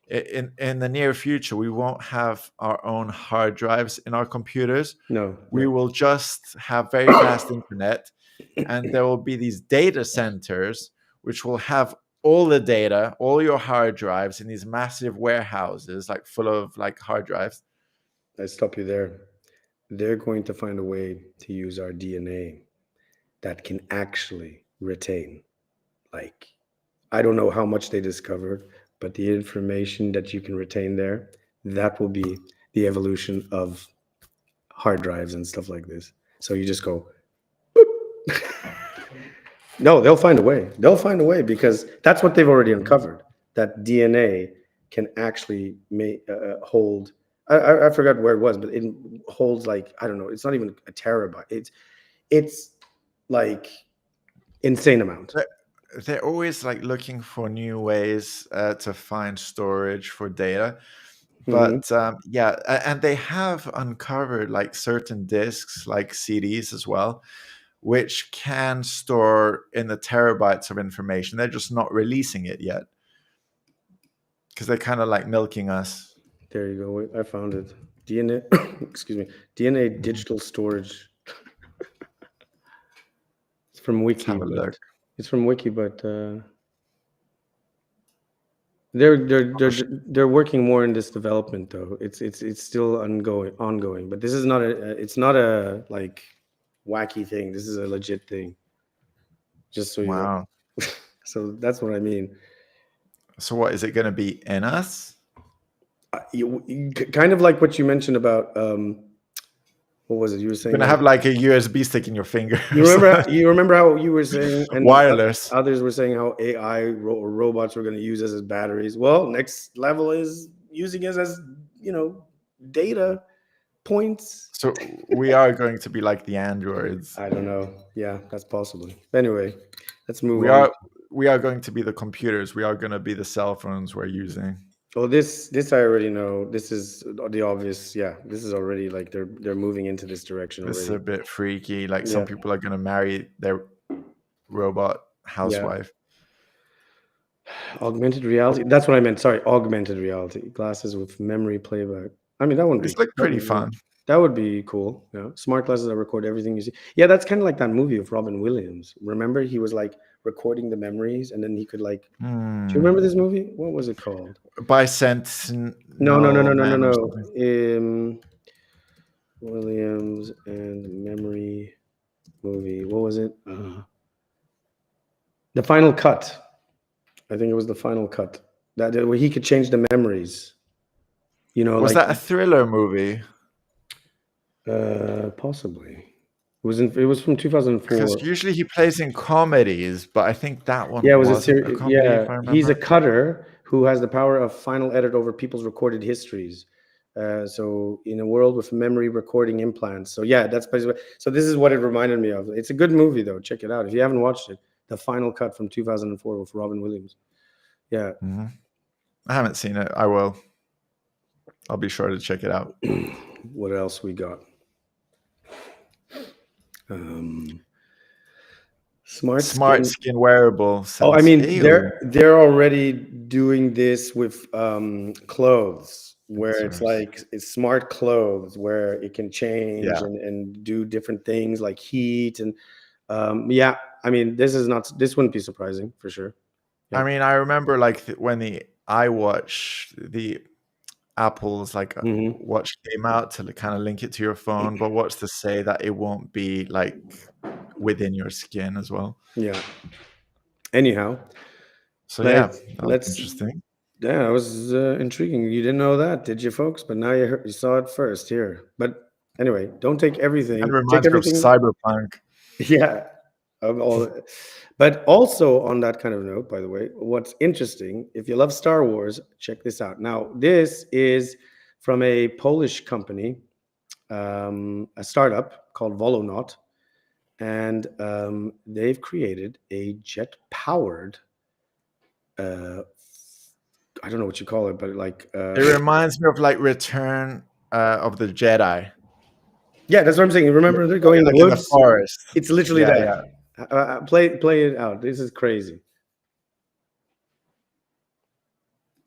In the near future, we won't have our own hard drives in our computers. No. We will just have very fast internet, and there will be these data centers which will have all the data, all your hard drives in these massive warehouses, full of hard drives. I stop you there. They're going to find a way to use our DNA that can actually retain. I don't know how much they discovered, but the information that you can retain there, that will be the evolution of hard drives and stuff like this. So you just go, boop. No, they'll find a way. They'll find a way, because that's what they've already uncovered, that DNA can actually hold, I forgot where it was, but it holds I don't know, it's not even a terabyte. It's insane amount. They're always looking for new ways to find storage for data. But and they have uncovered certain disks, CDs as well, which can store in the terabytes of information. They're just not releasing it yet, because they're kind of milking us. There you go. Wait, I found it. DNA, excuse me, DNA digital storage. It's from Wiki. Have a look. It's from Wiki, but they're working more in this development, though. It's still ongoing. But this is not it's not a wacky thing. This is a legit thing. Just so you know. So that's what I mean. So what is it going to be in us? Kind of like what you mentioned about what was it you were saying? You're gonna have a USB stick in your finger. You remember how you were saying, and wireless. Others were saying how AI or robots were going to use us as batteries. Well, next level is using us as data points. So we are going to be like the androids. I don't know. Yeah, that's possible. Anyway, let's move on. We are going to be the computers. We are going to be the cell phones we're using. Oh, this I already know. This is the obvious. Yeah, this is already they're moving into this direction. This is a bit freaky. Some people are going to marry their robot housewife. Yeah. Augmented reality. That's what I meant. Sorry, augmented reality. Glasses with memory playback. I mean, that wouldn't be pretty fun. That would be cool. Yeah, smart glasses that record everything you see. Yeah, that's kind of like that movie of Robin Williams. Remember, he was recording the memories, and then he could do you remember this movie? What was it called? No. Williams and memory movie. What was it? The Final Cut. I think it was the final cut. That where he could change the memories. You know, was like, that a thriller movie? Possibly. It was from 2004. Because usually he plays in comedies, but I think that one Yeah, it was wasn't a comedy. Yeah, if I remember. he's a cutter who has the power of final edit over people's recorded histories. So in a world with memory recording implants. So yeah, that's basically. So this is what it reminded me of. It's a good movie though. Check it out if you haven't watched it. The final cut from 2004 with Robin Williams. Yeah. Mm-hmm. I haven't seen it. I will. I'll be sure to check it out. What else we got? Smart skin wearable. Oh, I mean, they're already doing this with clothes, where it's smart clothes, where it can change and do different things like heat and yeah. I mean, this wouldn't be surprising for sure. Yeah. I mean, I remember like when the iWatch, the Apple's like watch came out to kind of link it to your phone, but what's to say that it won't be like within your skin as well? Yeah. Anyhow, so that's interesting. Yeah, that was intriguing. You didn't know that, did you, folks? But now you saw it first here. But anyway, don't take everything. It reminds me of Cyberpunk. Yeah. But also on that kind of note, by the way, what's interesting, if you love Star Wars, check this out. Now, this is from a Polish company, a startup called Volonaut, and they've created a jet-powered, I don't know what you call it, but like... it reminds me of like Return of the Jedi. Yeah, that's what I'm saying. Remember, they're going in the woods. In the forest. It's literally that. Yeah. Play it out. This is crazy.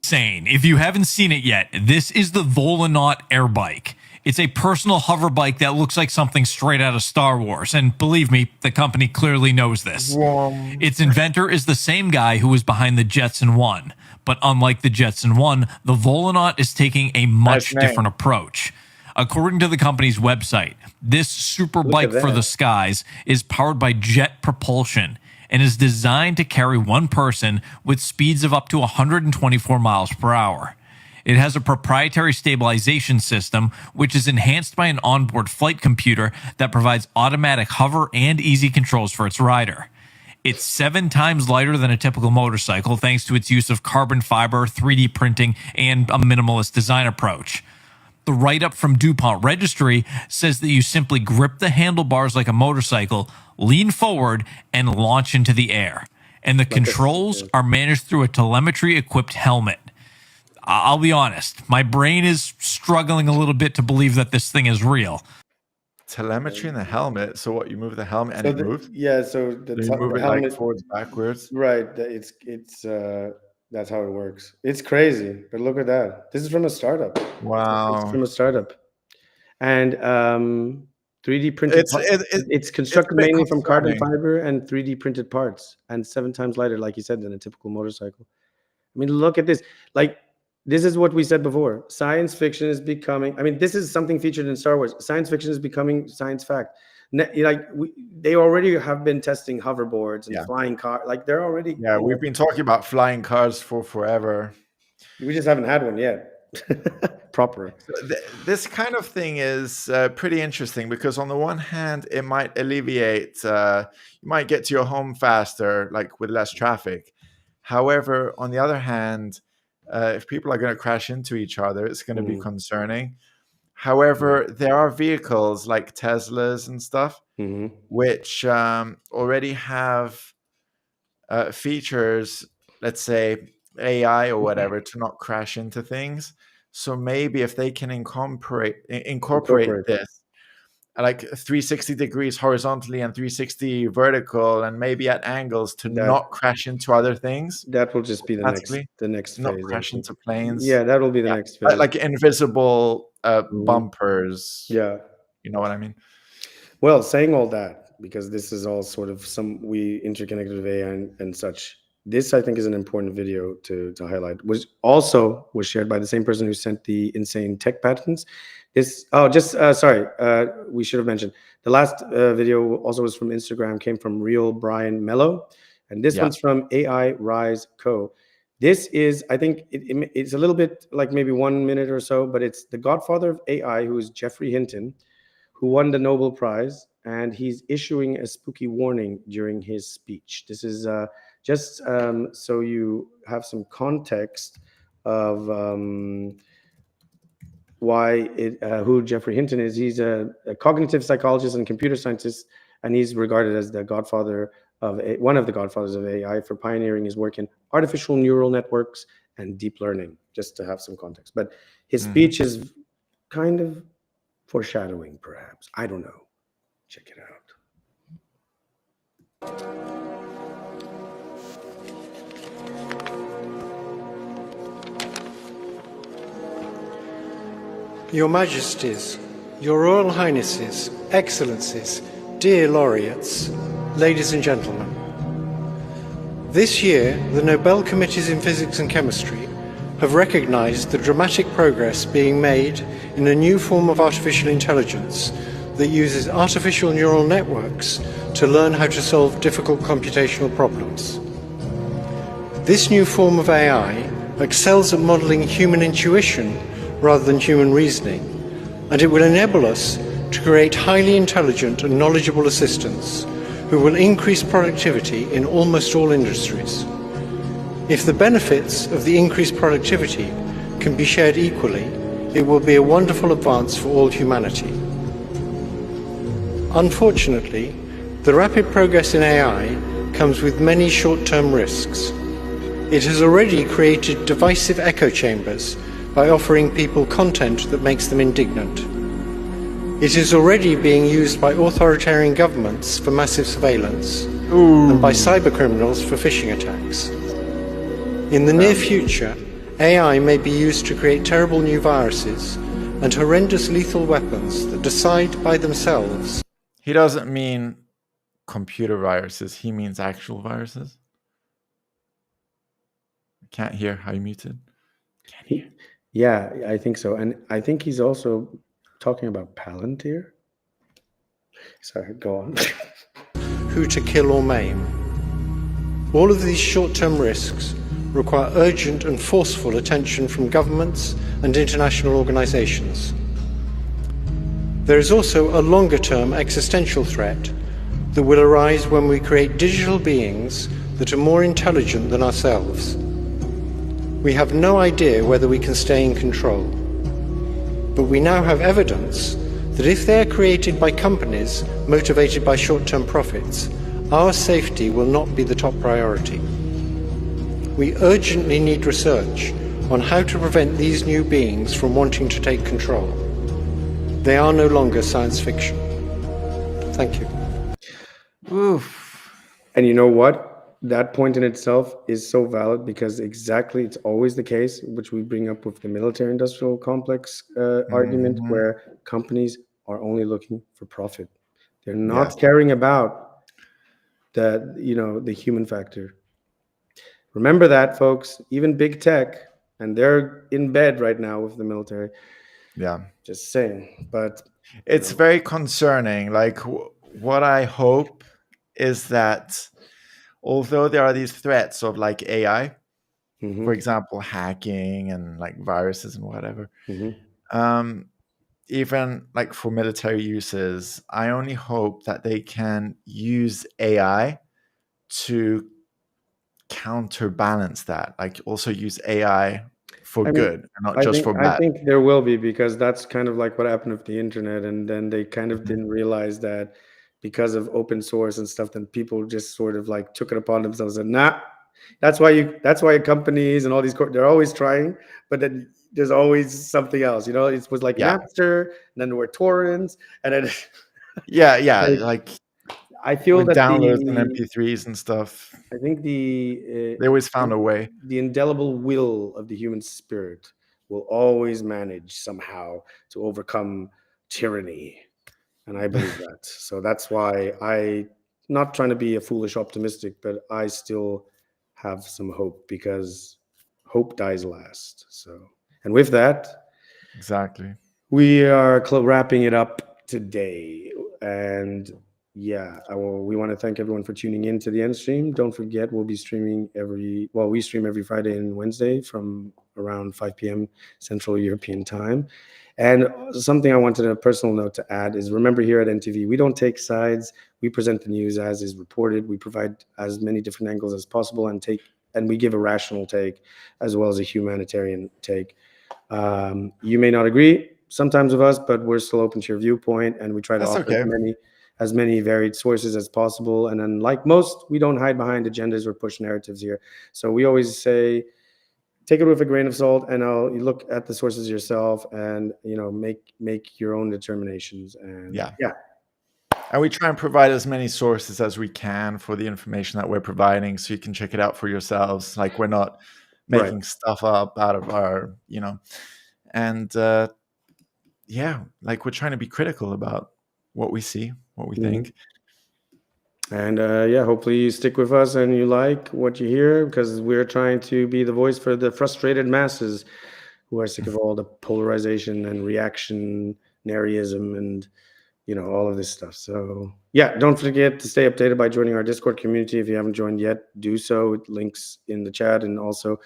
Insane. If you haven't seen it yet, this is the Volonaut Airbike. It's a personal hover bike that looks like something straight out of Star Wars, and believe me, the company clearly knows this. Its inventor is the same guy who was behind the Jetson 1, but unlike the Jetson 1, the Volonaut is taking a much different approach. According to the company's website, this super bike for the skies is powered by jet propulsion and is designed to carry one person with speeds of up to 124 miles per hour. It has a proprietary stabilization system, which is enhanced by an onboard flight computer that provides automatic hover and easy controls for its rider. It's 7 times lighter than a typical motorcycle thanks to its use of carbon fiber, 3D printing, and a minimalist design approach. The write-up from DuPont Registry says that you simply grip the handlebars like a motorcycle, lean forward, and launch into the air. And the controls are managed through a telemetry-equipped helmet. I'll be honest, my brain is struggling a little bit to believe that this thing is real. Telemetry in the helmet? So what, you move the helmet and it moves? Yeah, so you move it helmet, like forwards, backwards? Right, it's that's how it works. It's crazy, but look at that. This is from a startup. Wow. It's from a startup. And 3D printed it's constructed mainly from carbon fiber and 3D printed parts, and 7 times lighter, like you said, than a typical motorcycle. I mean, look at this. Like, this is what we said before. Science fiction is becoming, I mean, this is something featured in Star Wars. Science fiction is becoming science fact. They already have been testing hoverboards and flying cars. Like, they're already... Yeah, we've been talking about flying cars for forever. We just haven't had one yet. Proper. This kind of thing is pretty interesting because on the one hand, it might alleviate, you might get to your home faster, like with less traffic. However, on the other hand, if people are going to crash into each other, it's going to be concerning. However, there are vehicles like Teslas and stuff, which already have features, let's say AI or whatever, to not crash into things. So maybe if they can incorporate this, like 360 degrees horizontally and 360 vertical, and maybe at angles to not crash into other things. That will just be the next not phase. Crash into planes. Yeah, that will be the next phase. Like invisible bumpers. Yeah. You know what I mean? Well, saying all that, because this is all sort of we interconnected with AI and such. This, I think, is an important video to highlight. Was shared by the same person who sent the insane tech patents. We should have mentioned the last video also was from Instagram, came from Real Brian Mello. And this one's from AI Rise Co. This is, I think it's a little bit like maybe 1 minute or so, but it's the godfather of AI, who is Geoffrey Hinton, who won the Nobel Prize, and he's issuing a spooky warning during his speech. This is just so you have some context of who Geoffrey Hinton is. He's a cognitive psychologist and computer scientist, and he's regarded as the godfather of one of the godfathers of AI for pioneering his work in artificial neural networks and deep learning, just to have some context. But his speech is kind of foreshadowing, perhaps. I don't know. Check it out. Your Majesties, Your Royal Highnesses, Excellencies, dear laureates, ladies and gentlemen. This year, the Nobel Committees in Physics and Chemistry have recognized the dramatic progress being made in a new form of artificial intelligence that uses artificial neural networks to learn how to solve difficult computational problems. This new form of AI excels at modeling human intuition rather than human reasoning, and it will enable us to create highly intelligent and knowledgeable assistants who will increase productivity in almost all industries. If the benefits of the increased productivity can be shared equally, it will be a wonderful advance for all humanity. Unfortunately, the rapid progress in AI comes with many short-term risks. It has already created divisive echo chambers by offering people content that makes them indignant. It is already being used by authoritarian governments for massive surveillance and by cybercriminals for phishing attacks. In the near future, AI may be used to create terrible new viruses and horrendous lethal weapons that decide by themselves. He doesn't mean computer viruses, he means actual viruses. Can't hear. How you muted? Can't hear. Yeah, I think so. And I think he's also talking about Palantir. Sorry, go on. Who to kill or maim. All of these short-term risks require urgent and forceful attention from governments and international organizations. There is also a longer-term existential threat that will arise when we create digital beings that are more intelligent than ourselves. We have no idea whether we can stay in control. But we now have evidence that if they are created by companies motivated by short-term profits, our safety will not be the top priority. We urgently need research on how to prevent these new beings from wanting to take control. They are no longer science fiction. Thank you. Oof. And you know what? That point in itself is so valid, because exactly it's always the case, which we bring up with the military-industrial complex argument, where companies are only looking for profit. They're not caring about the human factor. Remember that, folks. Even big tech, and they're in bed right now with the military. Yeah, just saying. But it's very concerning. Like, what I hope is that although there are these threats of like AI, for example, hacking and like viruses and whatever, even like for military uses, I only hope that they can use AI to counterbalance that, like also use AI for good and not just for bad. I think there will be, because that's kind of like what happened with the internet, and then they kind of didn't realize that because of open source and stuff, then people just sort of like took it upon themselves and that's why companies and all these they're always trying, but then there's always something else, it was like Napster, and then there were torrents, and then like I feel that downloads and MP3s and stuff. I think they always found a way. The indelible will of the human spirit will always manage somehow to overcome tyranny. And I believe that. So that's why not trying to be a foolish optimistic, but I still have some hope, because hope dies last. So, and with that, exactly, we are wrapping it up today. And we want to thank everyone for tuning in to the ENDstream. Don't forget, we'll be streaming we stream every Friday and Wednesday from around 5 p.m. Central European time. And something I wanted a personal note to add is, remember, here at NTV, we don't take sides. We present the news as is reported. We provide as many different angles as possible and we give a rational take as well as a humanitarian take. You may not agree sometimes with us, but we're still open to your viewpoint, and we try to offer as many varied sources as possible. And then, like most, we don't hide behind agendas or push narratives here. So we always say, take it with a grain of salt, and you look at the sources yourself, and make your own determinations. And and we try and provide as many sources as we can for the information that we're providing, so you can check it out for yourselves. Like, we're not making stuff up out of our, and like, we're trying to be critical about what we see, what we think. And hopefully you stick with us and you like what you hear, because we're trying to be the voice for the frustrated masses who are sick of all the polarization and reactionaryism and all of this stuff. So don't forget to stay updated by joining our Discord community. If you haven't joined yet, do so. Links in the chat and also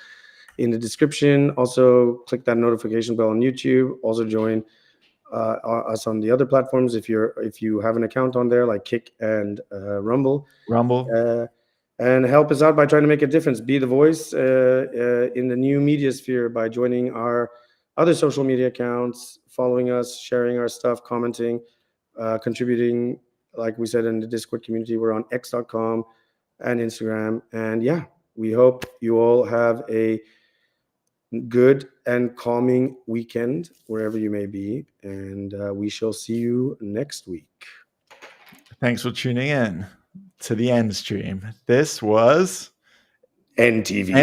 in the description. Also click that notification bell on YouTube. Also join us on the other platforms if you have an account on there, like Kick and Rumble, and help us out by trying to make a difference. Be the voice in the new media sphere by joining our other social media accounts, following us, sharing our stuff, commenting, contributing. Like we said, in the Discord community, we're on x.com and Instagram. And we hope you all have a good and calming weekend wherever you may be, and we shall see you next week. Thanks for tuning in to the ENDstream. This was NTV.